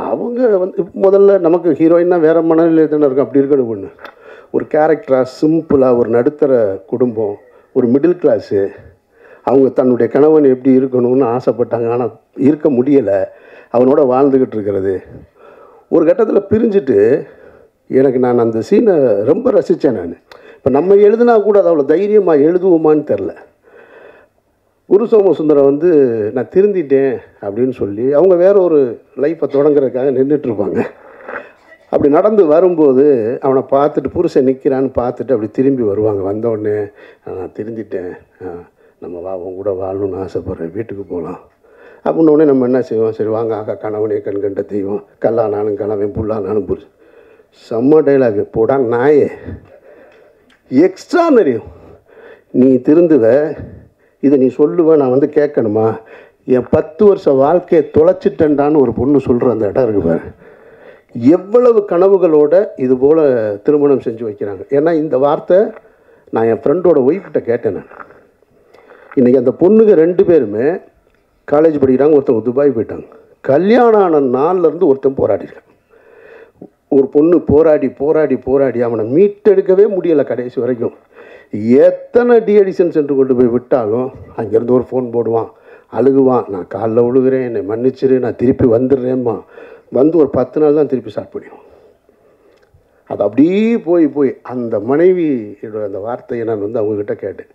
அவங்க வந்து முதல்ல நமக்கு ஹீரோயின்னா வேறு மனநிலை தானே இருக்கும், அப்படி இருக்கணும். ஒன்று ஒரு கேரக்டராக சிம்பிளாக ஒரு நடுத்தர குடும்பம், ஒரு மிடில் கிளாஸு, அவங்க தன்னுடைய கணவன் எப்படி இருக்கணும்னு ஆசைப்பட்டாங்க, ஆனால் இருக்க முடியலை, அவனோட வாழ்ந்துக்கிட்டு இருக்கிறது. ஒரு கட்டத்தில் பிரிஞ்சுட்டு நான் அந்த சீனை ரொம்ப ரசித்தேன். நான் இப்போ நம்ம எழுதுனா கூட அது அவ்வளோ தைரியமாக எழுதுவோமான்னு தெரில. குரு சோமசுந்தரம் வந்து நான் திருந்திட்டேன் அப்படின்னு சொல்லி அவங்க வேற ஒரு லைஃப்பை தொடங்குறதுக்காக நின்றுட்டுருப்பாங்க. அப்படி நடந்து வரும்போது அவனை பார்த்துட்டு புருஷன் நிற்கிறான்னு பார்த்துட்டு அப்படி திரும்பி வருவாங்க. வந்தோடனே நான் திருந்திட்டேன், நம்ம உன் கூட வாழணும்னு ஆசைப்பட்றேன், வீட்டுக்கு போகலாம் அப்படின்னோடனே நம்ம என்ன செய்வோம்? சரி வாங்க ஆக்கா, கணவனே கண்கண்ட தெய்வம், கல்லானாலும் கணவன், புல்லானாலும் புருஷன். செம்ம டைலாகு போடா நாயே, எக்ஸ்ட்ரானரி. நீ திருந்துவ, இதை நீ சொல்லுவ, நான் வந்து கேட்கணுமா? என் 10 வருஷ வாழ்க்கையை தொலைச்சிட்டேன்டான்னு ஒரு பொண்ணு சொல்கிற அந்த இடம் இருக்கு பாரு. எவ்வளவு கனவுகளோட இது போல் திருமணம் செஞ்சு வைக்கிறாங்க. ஏன்னா இந்த வார்த்தை நான் என் ஃப்ரெண்டோட ஒய்ஃப்கிட்ட கேட்டேன். நான் இன்றைக்கி அந்த பொண்ணுங்க 2 பேருமே காலேஜ் படிக்கிறாங்க, ஒருத்தவங்க துபாய் போயிட்டாங்க. கல்யாணம் ஆன நாள்லேருந்து ஒருத்தன் போராடிருக்கான். ஒரு பொண்ணு போராடி அவனை மீட்டெடுக்கவே முடியலை கடைசி வரைக்கும். எத்தனை டிஎடிஷன் சென்டர் கொண்டு போய் விட்டாலும் அங்கேருந்து ஒரு ஃபோன் போடுவான், அழுகுவான், நான் காலில் விழுகிறேன், என்னை மன்னிச்சிரு, நான் திருப்பி வந்துடுறேம்மா. வந்து ஒரு 10 நாள் தான் திருப்பி ஸ்டார்ட் பண்ணிடுவோம். அது அப்படியே போய் அந்த மனைவியோட அந்த வார்த்தையை நான் வந்து அவங்கக்கிட்ட கேட்டேன்.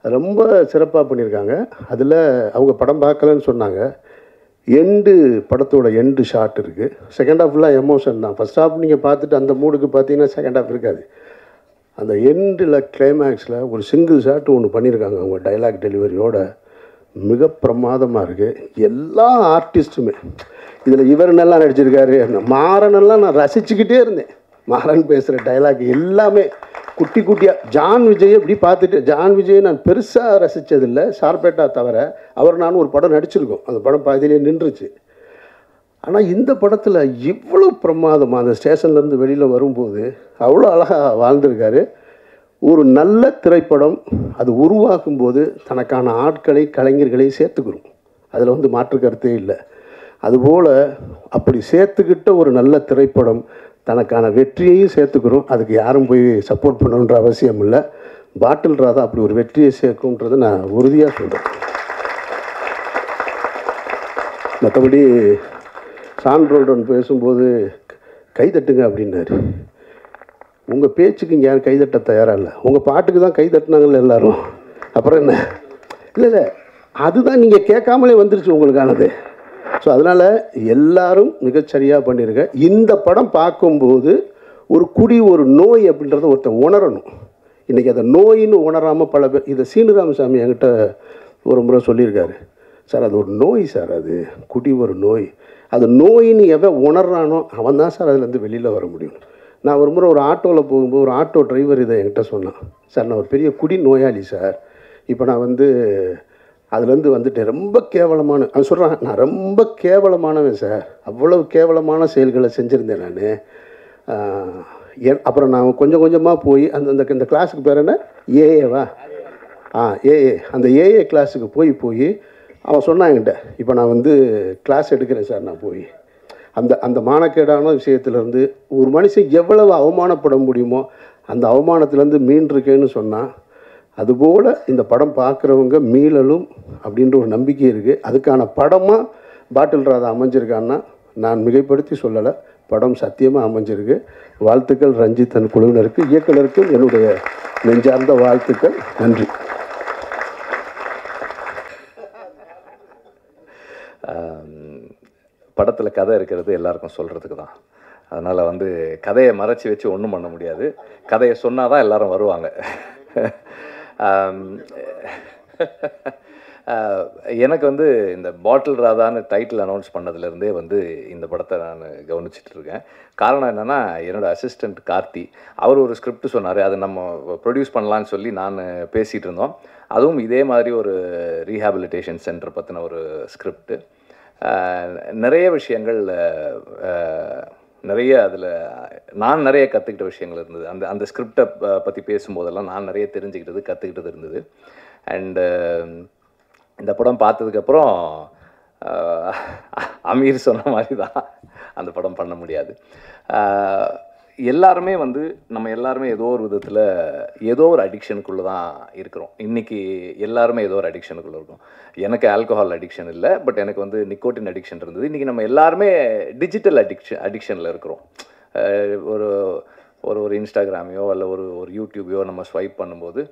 ரொம்ப சிறப்பாக பண்ணியிருக்காங்க. அதில் அவங்க படம் பார்க்கலன்னு சொன்னாங்க. படத்தோட எண்டு ஷாட் இருக்குது. செகண்ட் ஹாஃப் ஃபுல்லாக எமோஷன் தான். ஃபஸ்ட் ஹாஃப் நீங்கள் பார்த்துட்டு அந்த மூடுக்கு பார்த்தீங்கன்னா செகண்ட் ஹாஃப் இருக்காது. அந்த எண்டில் கிளைமேக்ஸில் ஒரு சிங்கிள் ஷாட் ஒன்று பண்ணியிருக்காங்க அவங்க டைலாக் டெலிவரியோட, மிக பிரமாதமாக இருக்குது. எல்லா ஆர்டிஸ்ட்டுமே இதில் இவர் நல்லா நடிச்சிருக்காரு. மாறனெல்லாம் நான் ரசிச்சுக்கிட்டே இருந்தேன். மாறன் பேசுகிற டைலாக் எல்லாமே குட்டி குட்டியாக. ஜான் விஜய் இப்படி பார்த்துட்டு, ஜான் விஜயை நான் பெருசாக ரசித்ததில்லை, சார்பேட்டா தவிர. அவர் நான் ஒரு படம் நடிச்சிருக்கோம், அந்த படம் பாதியிலே நின்றுச்சு. ஆனால் இந்த படத்தில் இவ்வளோ பிரமாதமாக அந்த ஸ்டேஷன்லேருந்து வெளியில் வரும்போது அவ்வளோ அழகாக வாழ்ந்திருக்காரு. ஒரு நல்ல திரைப்படம் அது உருவாக்கும்போது தனக்கான ஆட்களை, கலைஞர்களை சேர்த்துக்கிறோம். அதில் வந்து மாற்று கருத்தே இல்லை. அதுபோல் அப்படி சேர்த்துக்கிட்ட ஒரு நல்ல திரைப்படம் தனக்கான வெற்றியையும் சேர்த்துக்கிறோம். அதுக்கு யாரும் போய் சப்போர்ட் பண்ணணுன்ற அவசியம் இல்லை. பாட்டில் ராதா அப்படி ஒரு வெற்றியை சேர்க்கும்ன்றதை நான் உறுதியாக சொல்கிறேன். மற்றபடி சான்றோடன் பேசும்போது கைதட்டுங்க அப்படின்னாரு. உங்கள் பேச்சுக்கு இங்கே யாரும் கைதட்ட தயாராக இல்லை, உங்கள் பாட்டுக்கு தான் கைதட்டினாங்கல்ல எல்லாரும். அப்புறம் என்ன? இல்லை அதுதான் நீங்கள் கேட்காமலே வந்துருச்சு உங்களுக்கானது. ஸோ அதனால் எல்லாரும் மிகச்சரியாக பண்ணியிருக்க. இந்த படம் பார்க்கும்போது ஒரு நோய் அப்படின்றத ஒருத்தன் உணரணும். இன்றைக்கி அதை நோயின்னு உணராமல் பல பேர், இதை சீனிராமசாமி என்கிட்ட ஒரு முறை சொல்லியிருக்காரு. சார் அது ஒரு நோய் சார், அது குடி ஒரு நோய். அது நோயின்னு எவன் உணர்றானோ அவன் தான் சார் அதுலேருந்து வெளியில் வர முடியும். நான் ஒரு முறை ஒரு ஆட்டோவில் போகும்போது ஒரு ஆட்டோ டிரைவர் இதை என்கிட்ட சொன்னான். சார் நான் ஒரு பெரிய குடி நோயாளி சார், இப்போ நான் வந்து அதுலேருந்து வந்துட்டு ரொம்ப கேவலமான அவன் சொல்கிறான், நான் ரொம்ப கேவலமானவன் சார், அவ்வளவு கேவலமான செயல்களை செஞ்சுருந்தேன் நான். அப்புறம் நான் கொஞ்சம் கொஞ்சமாக போய் இந்த கிளாஸுக்கு பேர் என்ன, ஏஏவா, ஏஏ, அந்த ஏஏ கிளாஸுக்கு போய் அவன் சொன்னாங்கிட்ட, இப்போ நான் வந்து கிளாஸ் எடுக்கிறேன் சார். நான் போய் அந்த மானக்கேடான விஷயத்துலேருந்து ஒரு மனுஷன் எவ்வளவு அவமானப்பட முடியுமோ அந்த அவமானத்துலேருந்து மீண்டிருக்கேன்னு சொன்னால், அதுபோல் இந்த படம் பார்க்குறவங்க மீளலும் அப்படின்ற ஒரு நம்பிக்கை இருக்குது. அதுக்கான படமாக பாட்டில் ராதா அமைஞ்சிருக்கான்னா நான் மிகைப்படுத்தி சொல்லலை, படம் சத்தியமாக அமைஞ்சிருக்கு. வாழ்த்துக்கள் ரஞ்சித் அண்ட் குழுவினருக்கு, இயக்குனருக்கு என்னுடைய நெஞ்சார்ந்த வாழ்த்துக்கள். நன்றி. படத்தில் கதை இருக்கிறது எல்லாருக்கும் சொல்கிறதுக்கு தான். அதனால் வந்து கதையை மறைச்சி வச்சு ஒன்றும் பண்ண முடியாது. கதையை சொன்னால் தான் எல்லோரும் வருவாங்க. எனக்கு வந்து இந்த பாட்டில் ராதான்னு டைட்டில் அனௌன்ஸ் பண்ணதுலேருந்தே வந்து இந்த படத்தை நான் கவனிச்சிட்ருக்கேன். காரணம் என்னென்னா, என்னோடய அசிஸ்டண்ட் கார்த்தி அவர் ஒரு ஸ்கிரிப்ட் சொன்னார், அதை நம்ம ப்ரொடியூஸ் பண்ணலான்னு சொல்லி நான் பேசிகிட்டு இருந்தோம். அதுவும் இதே மாதிரி ஒரு ரீஹாபிலிட்டேஷன் சென்டர் பற்றின ஒரு ஸ்கிரிப்டு. நிறைய விஷயங்கள், நிறைய அதில் நான் நிறைய கற்றுக்கிட்ட விஷயங்கள் இருந்தது. அந்த ஸ்கிரிப்டை பற்றி பேசும்போதெல்லாம் நான் நிறைய தெரிஞ்சுக்கிட்டது, கற்றுக்கிட்டது இருந்தது. அண்டு இந்த படம் பார்த்ததுக்கப்புறம் அமீர் சொன்ன மாதிரி தான், அந்த படம் பண்ண முடியாது. எல்லாருமே வந்து நம்ம எல்லாருமே ஏதோ ஒரு விதத்தில் ஏதோ ஒரு அடிக்ஷனுக்குள்ளே தான் இருக்கிறோம். இன்றைக்கி எல்லாருமே ஏதோ ஒரு அடிக்ஷனுக்குள்ளே இருக்கும். எனக்கு ஆல்கஹால் அடிக்ஷன் இல்லை, பட் எனக்கு வந்து நிக்கோட்டின் அடிக்ஷன் இருந்தது. இன்றைக்கி நம்ம எல்லாருமே டிஜிட்டல் அடிக்ஷனில் இருக்கிறோம். ஒரு ஒரு இன்ஸ்டாகிராமையோ இல்லை ஒரு யூடியூபையோ நம்ம ஸ்வைப் பண்ணும்போது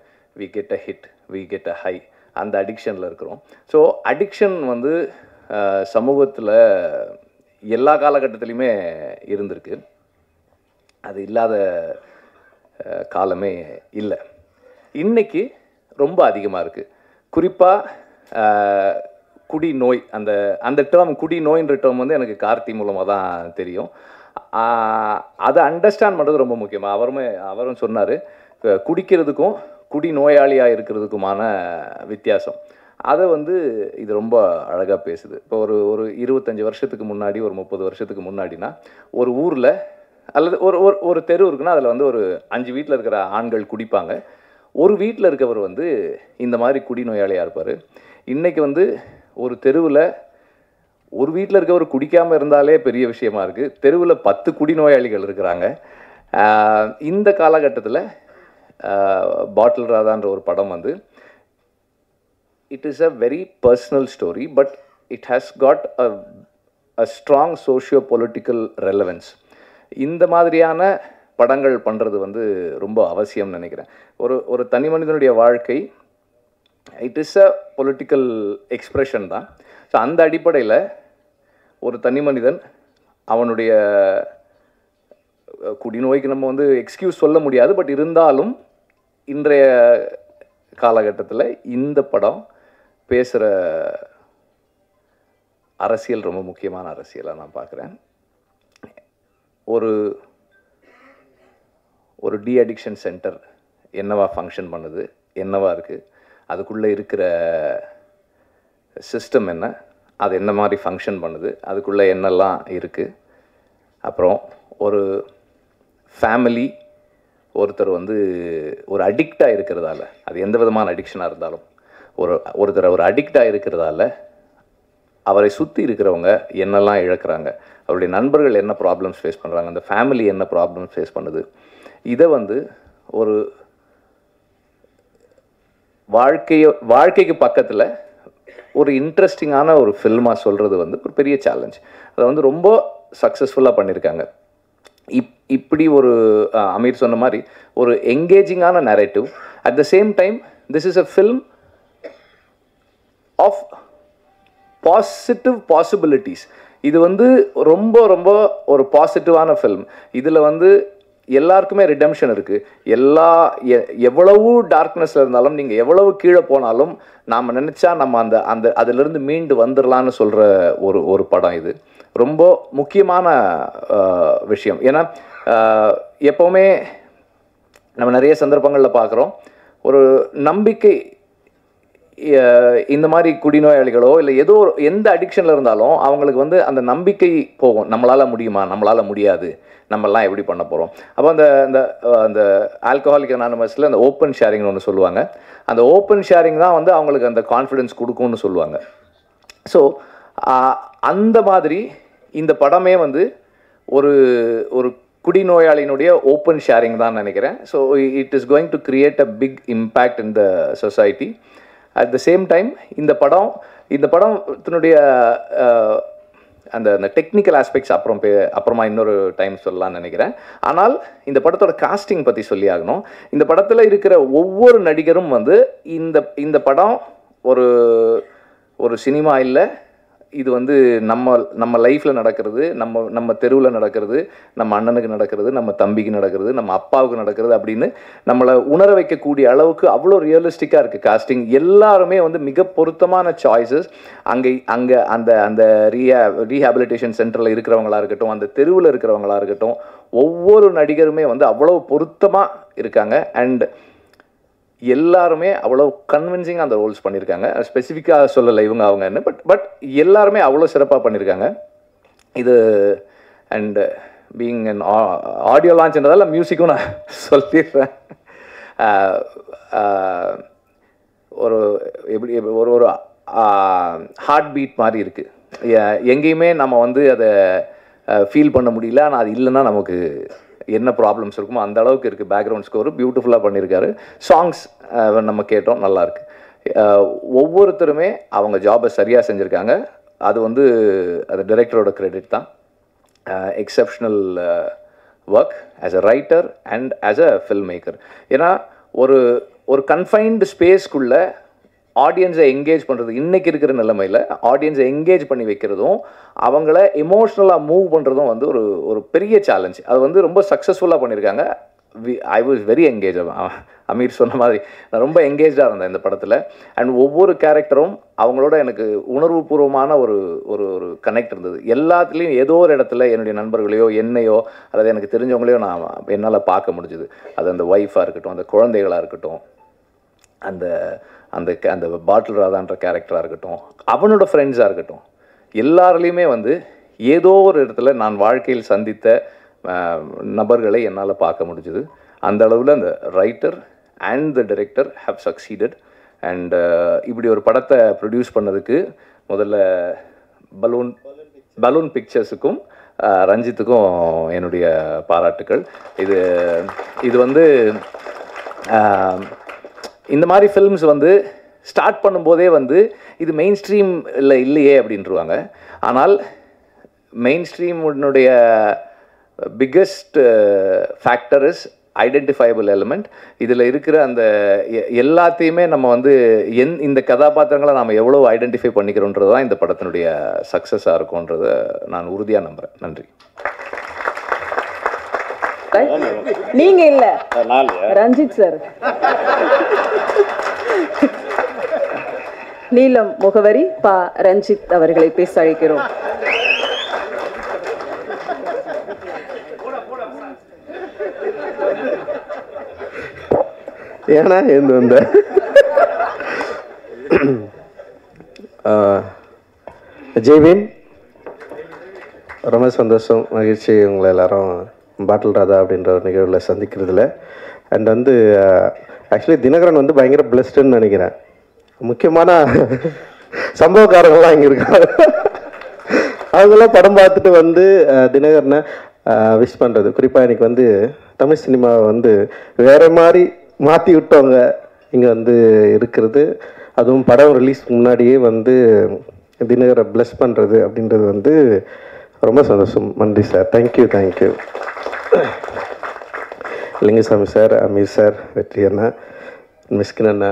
we get a hit, we get a high, அந்த அடிக்ஷனில் இருக்கிறோம். ஸோ அடிக்ஷன் வந்து சமூகத்தில் எல்லா காலகட்டத்திலையுமே இருந்திருக்கு. அது இல்லாத காலமே இல்லை. இன்றைக்கி ரொம்ப அதிகமாக இருக்குது. குறிப்பாக குடி நோய், அந்த டேர்ம் குடி நோயின்ற டேர்ம் வந்து எனக்கு கார்த்தி மூலமாக தான் தெரியும். அதை அண்டர்ஸ்டாண்ட் பண்ணுறது ரொம்ப முக்கியமாக. அவரும் சொன்னார், குடிக்கிறதுக்கும் குடி நோயாளியாக இருக்கிறதுக்குமான வித்தியாசம். அதை வந்து இது ரொம்ப அழகாக பேசுது. இப்போ ஒரு 25 வருஷத்துக்கு முன்னாடி, ஒரு 30 வருஷத்துக்கு முன்னாடினா, ஒரு ஊரில் அல்லது ஒரு தெரு இருக்குன்னா அதில் வந்து ஒரு 5 வீட்டில் இருக்கிற ஆண்கள் குடிப்பாங்க. ஒரு வீட்டில் இருக்கவர் வந்து இந்த மாதிரி குடிநோயாளியாக இருப்பார். இன்றைக்கி வந்து ஒரு தெருவில் ஒரு வீட்டில் இருக்கவர் குடிக்காமல் இருந்தாலே பெரிய விஷயமா இருக்குது. தெருவில் 10 குடிநோயாளிகள் இருக்கிறாங்க. இந்த காலகட்டத்தில் பாட்டில் ராதான்ற ஒரு படம் வந்து it is a very personal story, but it has got a strong socio political relevance. இந்த மாதிரியான படங்கள் பண்ணுறது வந்து ரொம்ப அவசியம்னு நினைக்கிறேன். ஒரு தனி மனிதனுடைய வாழ்க்கை it is a political expression தான். ஸோ அந்த அடிப்படையில் ஒரு தனி மனிதன் அவனுடைய குடிநோய்க்கு நம்ம வந்து எக்ஸ்கியூஸ் சொல்ல முடியாது, பட் இருந்தாலும் இன்றைய காலகட்டத்தில் இந்த படம் பேசுகிற அரசியல் ரொம்ப முக்கியமான அரசியலாக நான் பார்க்குறேன். ஒரு டி அடிக்ஷன் சென்டர் என்னவா ஃபங்க்ஷன் பண்ணுது, என்னவா இருக்குது, அதுக்குள்ளே இருக்கிற சிஸ்டம் என்ன, அது என்ன மாதிரி ஃபங்க்ஷன் பண்ணுது, அதுக்குள்ளே என்னெல்லாம் இருக்குது. அப்புறம் ஒரு ஃபேமிலி ஒருத்தர் வந்து ஒரு அடிக்டாக இருக்கிறதால, அது எந்த விதமான அடிக்ஷனாக இருந்தாலும் ஒருத்தர் ஒரு அடிக்டாக இருக்கிறதால அவரை சுற்றி இருக்கிறவங்க என்னெல்லாம் இழக்கிறாங்க, அவருடைய நண்பர்கள் என்ன ப்ராப்ளம்ஸ் ஃபேஸ் பண்ணுறாங்க, அந்த ஃபேமிலி என்ன ப்ராப்ளம்ஸ் ஃபேஸ் பண்ணுது, இதை வந்து ஒரு வாழ்க்கைக்கு பக்கத்தில் ஒரு இன்ட்ரெஸ்டிங்கான ஒரு ஃபில்மாக சொல்கிறது வந்து ஒரு பெரிய சேலஞ்ச். அதை வந்து ரொம்ப சக்ஸஸ்ஃபுல்லாக பண்ணியிருக்காங்க. இப்படி ஒரு அமீர் சொன்ன மாதிரி ஒரு என்கேஜிங்கான narrative. At the same time this is a film of positive possibilities. இது வந்து ரொம்ப ரொம்ப ஒரு பாசிட்டிவான ஃபில்ம். இதில் வந்து எல்லாருக்குமே ரிடெம்ஷன் இருக்குது. எவ்வளவு டார்க்னஸில் இருந்தாலும், நீங்கள் எவ்வளவு கீழே போனாலும் நாம் நினச்சா நம்ம அதிலிருந்து மீண்டு வந்துடலான்னு சொல்கிற ஒரு படம் இது. ரொம்ப முக்கியமான விஷயம். ஏன்னா எப்போவுமே நம்ம நிறைய சந்தர்ப்பங்களில் பார்க்குறோம், ஒரு நம்பிக்கை இந்த மாதிரி குடிநோயாளிகளோ இல்லை ஏதோ எந்த அடிக்ஷனில் இருந்தாலும் அவங்களுக்கு வந்து அந்த நம்பிக்கை போகும், நம்மளால் முடியுமா, நம்மளால் முடியாது, நம்மளாம் எப்படி பண்ண போகிறோம். அப்போ அந்த அந்த அந்த ஆல்கஹாலிக் அனானிமஸில் அந்த ஓப்பன் ஷேரிங்னு ஒன்று சொல்லுவாங்க. அந்த ஓப்பன் ஷேரிங் தான் வந்து அவங்களுக்கு அந்த கான்ஃபிடென்ஸ் கொடுக்கும்னு சொல்லுவாங்க. ஸோ அந்த மாதிரி இந்த படமே வந்து ஒரு ஒரு குடிநோயாளியினுடைய ஓப்பன் ஷேரிங் தான் நினைக்கிறேன். So it is going to create a big impact in the society. At the same time இந்த படத்தினுடைய அந்த அந்த டெக்னிக்கல் ஆஸ்பெக்ட்ஸ் அப்புறமா இன்னொரு டைம் சொல்லலாம்னு நினைக்கிறேன். ஆனால் இந்த படத்தோட காஸ்டிங் பற்றி சொல்லி ஆகணும். இந்த படத்தில் இருக்கிற ஒவ்வொரு நடிகரும் வந்து இந்த படம் ஒரு ஒரு சினிமா இல்லை, இது வந்து நம்ம லைஃப்பில் நடக்கிறது, நம்ம தெருவில் நடக்கிறது, நம்ம அண்ணனுக்கு நடக்கிறது, நம்ம தம்பிக்கு நடக்கிறது, நம்ம அப்பாவுக்கு நடக்கிறது அப்படின்னு நம்மளை உணர வைக்கக்கூடிய அளவுக்கு அவ்வளோ ரியலிஸ்டிக்காக இருக்குது காஸ்டிங். எல்லாருமே வந்து மிக பொருத்தமான சாய்ஸஸ். அங்கே அந்த ரீஹாபிலிட்டேஷன் சென்டரில் இருக்கிறவங்களா இருக்கட்டும், அந்த தெருவில் இருக்கிறவங்களா இருக்கட்டும், ஒவ்வொரு நடிகருமே வந்து அவ்வளோ பொருத்தமாக இருக்காங்க. அண்ட் எல்லாருமே அவ்வளோ கன்வின்சிங்காக அந்த ரோல்ஸ் பண்ணியிருக்காங்க. ஸ்பெசிஃபிக்காக சொல்லலை இவங்க அவங்கன்னு, பட் எல்லாருமே அவ்வளோ சிறப்பாக பண்ணியிருக்காங்க. இது அண்ட் பீயிங் அன் ஆடியோ லான்ச்ன்றதால மியூசிக்கும் நான் சொல்லிடுறேன். ஒரு எப்படி ஒரு ஹார்ட் பீட் மாதிரி இருக்குது. எங்கேயுமே நம்ம வந்து அதை ஃபீல் பண்ண முடியல, ஆனால் அது இல்லைன்னா நமக்கு என்ன ப்ராப்ளம்ஸ் இருக்குமோ அந்த அளவுக்கு இருக்குது. பேக்ரவுண்ட் ஸ்கோரு பியூட்டிஃபுல்லாக பண்ணியிருக்காரு. சாங்ஸ் நம்ம கேட்டோம், நல்லாயிருக்கு. ஒவ்வொருத்தருமே அவங்க ஜாபை சரியாக செஞ்சுருக்காங்க. அது வந்து அது டைரக்டரோட கிரெடிட் தான். Exceptional work as a writer and as a film maker. ஏன்னா ஒரு கன்ஃபைன்டு ஸ்பேஸ்க்குள்ளே ஆடியன்ஸை என்கேஜ் பண்ணுறது, இன்றைக்கி இருக்கிற நிலைமையில் ஆடியன்ஸை என்கேஜ் பண்ணி வைக்கிறதும் அவங்கள எமோஷ்னலாக மூவ் பண்ணுறதும் வந்து ஒரு பெரிய சேலஞ்ச். அது வந்து ரொம்ப சக்ஸஸ்ஃபுல்லாக பண்ணியிருக்காங்க. I was very engage. Ameer சொன்ன மாதிரி நான் ரொம்ப என்கேஜாக இருந்தேன் இந்த படத்தில். அண்ட் ஒவ்வொரு கேரக்டரும் அவங்களோட எனக்கு உணர்வுபூர்வமான ஒரு ஒரு ஒரு கனெக்ட் இருந்தது. எல்லாத்துலேயும் ஏதோ ஒரு இடத்துல என்னுடைய நண்பர்களையோ என்னையோ அல்லது எனக்கு தெரிஞ்சவங்களையோ நான் என்னால் பார்க்க முடிஞ்சுது. அது அந்த ஒய்ஃபாக இருக்கட்டும், அந்த குழந்தைகளாக இருக்கட்டும், அந்த அந்த அந்த பாட்டில் ராதான்ற கேரக்டராக இருக்கட்டும், அவனோட ஃப்ரெண்ட்ஸாக இருக்கட்டும், எல்லாருலேயுமே வந்து ஏதோ ஒரு இடத்துல நான் வாழ்க்கையில் சந்தித்த நபர்களை என்னால் பார்க்க முடிஞ்சுது. அந்த அளவில் அந்த writer and the director have succeeded. And இப்படி ஒரு படத்தை ப்ரொடியூஸ் பண்ணதுக்கு முதல்ல பலூன் பிக்சர்ஸுக்கும் ரஞ்சித்துக்கும் என்னுடைய பாராட்டுக்கள். இது வந்து இந்த மாதிரி ஃபில்ம்ஸ் வந்து ஸ்டார்ட் பண்ணும்போதே வந்து இது மெயின் ஸ்ட்ரீம் இல்லையே அப்படின்ட்டுருவாங்க. ஆனால் மெயின் ஸ்ட்ரீமுடைய biggest factor is identifiable element. இதில் இருக்கிற அந்த எல்லாத்தையுமே நம்ம வந்து இந்த கதாபாத்திரங்களை நாம் எவ்வளோ ஐடென்டிஃபை பண்ணிக்கிறோன்றது தான் இந்த படத்தினுடைய சக்ஸஸாக இருக்கும்ன்றதை நான் உறுதியாக நம்புகிறேன். நன்றி. நீங்க இல்ல, ரஞ்சித் சார். நீலம் முகவரி பா ரஞ்சித் அவர்களை பேச அழைக்கிறோம். ஏன்னா இந்த ஜெய்வீன், ரொம்ப சந்தோஷம், மகிழ்ச்சி உங்களை எல்லாரும் பாட்டில் ராதா அப்படின்ற ஒரு நிகழ்வில் சந்திக்கிறதுல. அண்ட் வந்து ஆக்சுவலி தினகரன் வந்து பயங்கர பிளஸ்டுன்னு நினைக்கிறேன். முக்கியமான சம்பவக்காரங்கள்லாம் இங்கே இருக்காங்க. அவங்களாம் படம் பார்த்துட்டு வந்து தினகரனை விஷ் பண்ணுறது. குறிப்பாக எனக்கு வந்து தமிழ் சினிமாவை வந்து வேறு மாதிரி மாற்றி விட்டவங்க இங்கே வந்து இருக்கிறது, அதுவும் படம் ரிலீஸ் முன்னாடியே வந்து தினகரை ப்ளஸ் பண்ணுறது அப்படின்றது வந்து ரொம்ப சந்தோஷம். நன்றி sir. Thank you. Lingusamy sir, Ameer sir, Vetri அண்ணா, மிஸ்கின் அண்ணா,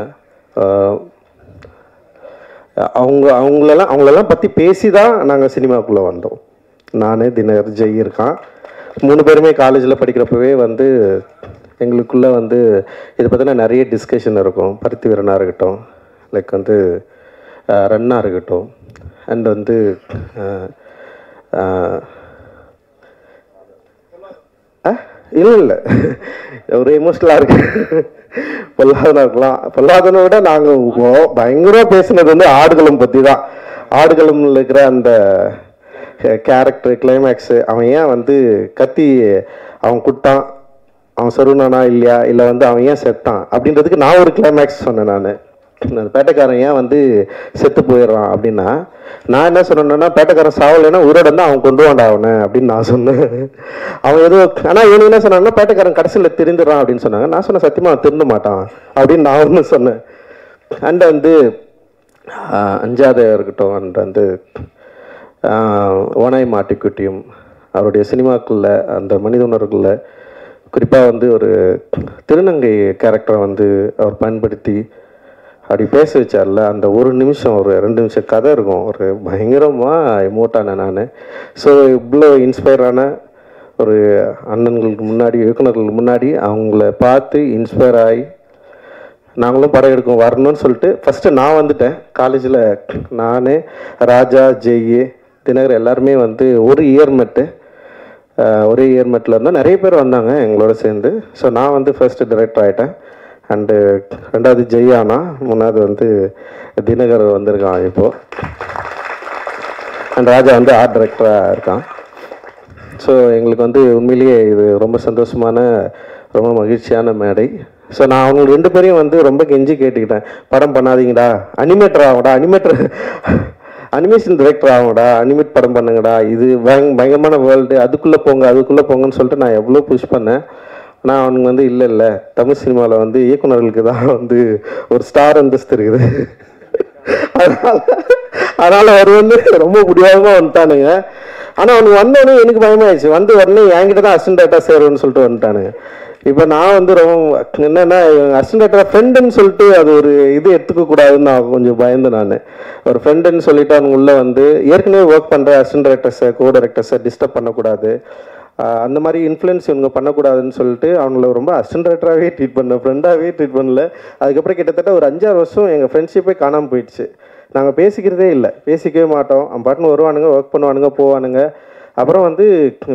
அவங்களெல்லாம் பற்றி பேசி தான் நாங்கள் சினிமாவுக்குள்ளே வந்தோம். நான், தினகர், ஜெய் இருக்கான், 3 பேருமே காலேஜில் படிக்கிறப்பவே வந்து எங்களுக்குள்ளே வந்து இதை பற்றின நிறைய டிஸ்கஷன் இருக்கும். பருத்தி வீரனாக இருக்கட்டும், லைக் வந்து ரன்னாக இருக்கட்டும், அண்ட் வந்து இல்லை ஒரு எமோஷ்னலாக இருக்கு. பொல்லாதனை விட நாங்கள் பயங்கரமாக பேசுனது வந்து ஆடுகளம் பற்றி தான். ஆடுகளம்ல இருக்கிற அந்த கேரக்டர் கிளைமேக்ஸு, அவன் ஏன் வந்து கத்தி அவன் குட்டான், அவன் சொருனானா இல்லையா, இல்லை வந்து அவன் ஏன் செத்தான் அப்படின்றதுக்கு நான் ஒரு கிளைமேக்ஸ் சொன்னேன். நான் பேட்டைக்காரன் ஏன் வந்து செத்து போயிடுறான் அப்படின்னா, நான் என்ன சொன்னேன்னா, பேட்டைக்காரன் சாவலைன்னா உயிரோட தான் அவன் கொண்டு வாண்டா அவனை அப்படின்னு நான் சொன்னேன். அவன் எதுவும், ஆனால் இவனு என்ன சொன்னாங்கன்னா பேட்டைக்காரன் கடைசியில் திருந்துடுறான் அப்படின்னு சொன்னாங்க. நான் சொன்னேன் சத்தியமாக அவன் திருந்த மாட்டான் அப்படின்னு நான் ஒன்று சொன்னேன். அண்ட் வந்து அஞ்சாவது இருக்கட்டும், அண்ட் வந்து ஓனாய் மாட்டிக்குட்டியும் அவருடைய சினிமாக்களில் அந்த மனித உணர்வுகளில் குறிப்பாக வந்து ஒரு திருநங்கை கேரக்டரை வந்து அவர் பயன்படுத்தி அப்படி பேச வச்சார்ல, அந்த ஒரு நிமிஷம் ஒரு 2 நிமிஷம் கதை இருக்கும், ஒரு பயங்கரமாக எமோட்டான நான். ஸோ இவ்வளோ இன்ஸ்பயரான ஒரு அண்ணன்களுக்கு முன்னாடி, இயக்குநர்களுக்கு முன்னாடி அவங்கள பார்த்து இன்ஸ்பயர் ஆகி நாங்களும் படம் எடுக்கும் வரணும்னு சொல்லிட்டு ஃபஸ்ட்டு நான் வந்துட்டேன். காலேஜில் நான், ராஜா, ஜெய், தினகர் எல்லாருமே வந்து ஒரே இயர்மெட்டில் இருந்தால் நிறைய பேர் வந்தாங்க எங்களோட சேர்ந்து. ஸோ நான் வந்து ஃபர்ஸ்ட்டு டைரக்டர் ஆகிட்டேன். அண்டு 2வது ஜெய் ஆனா, 3வது வந்து தினகர் வந்திருக்கான் இப்போது. அண்ட் ராஜா வந்து ஆர்ட் டைரக்டராக இருக்கான். ஸோ எங்களுக்கு வந்து உண்மையிலேயே இது ரொம்ப சந்தோஷமான, ரொம்ப மகிழ்ச்சியான மேடை. ஸோ நான் அவங்களுக்கு 2 பேரையும் வந்து ரொம்ப கெஞ்சி கேட்டுக்கிட்டேன், படம் பண்ணாதீங்கடா, அனிமேட்டர் ஆகும்டா, அனிமேஷன் டைரக்டர் ஆகும்டா, அனிமேட் படம் பண்ணுங்கடா, இது பயங்கரமான வேர்ல்டு, அதுக்குள்ளே போங்கன்னு சொல்லிட்டு நான் எவ்வளோ புஷ் பண்ணேன். ஆனால் அவனுக்கு வந்து இல்லை தமிழ் சினிமாவில் வந்து இயக்குநர்களுக்கு தான் வந்து ஒரு ஸ்டார் அந்தஸ்து இருக்குது, அதனால் அவர் வந்து ரொம்ப முடியாமல் வந்துட்டானுங்க. ஆனால் அவனுக்கு வந்தோடனே எனக்கு பயமாயிடுச்சு, வந்து உடனே என்கிட்ட தான் அசிஸ்டன்ட் டைரக்டர் சேருன்னு சொல்லிட்டு வந்துட்டானுங்க. இப்போ நான் வந்து ரொம்ப என்னென்னா அசிஸ்டன்ட் டைரக்டர் ஃப்ரெண்டுன்னு சொல்லிட்டு அது ஒரு இது எடுத்துக்கக்கூடாதுன்னு நான் கொஞ்சம் பயந்தேன். நான் ஒரு ஃப்ரெண்டுன்னு சொல்லிட்டு அவங்க உள்ளே வந்து ஏற்கனவே ஒர்க் பண்ணுற அசிஸ்டன்ட் டைரக்டர்ஸை, கோ டைரக்டர்ஸை டிஸ்டர்ப் பண்ணக்கூடாது, அந்த மாதிரி இன்ஃப்ளூயன்ஸ் இவங்க பண்ணக்கூடாதுன்னு சொல்லிட்டு அவங்கள ரொம்ப அசிஸ்டன்ட் டைரக்டராகவே ட்ரீட் பண்ணேன், ஃப்ரெண்டாகவே ட்ரீட் பண்ணல. அதுக்கப்புறம் கிட்டத்தட்ட ஒரு 5-6 வருஷம் எங்கள் ஃப்ரெண்ட்ஷிப்பே காணாமல் போயிடுச்சு. நாங்கள் பேசிக்கிறதே இல்லை, பேசிக்கவே மாட்டோம். அவன் பாட்டுன்னு வருவானுங்க, ஒர்க் பண்ணுவானுங்க, போவானுங்க. அப்புறம் வந்து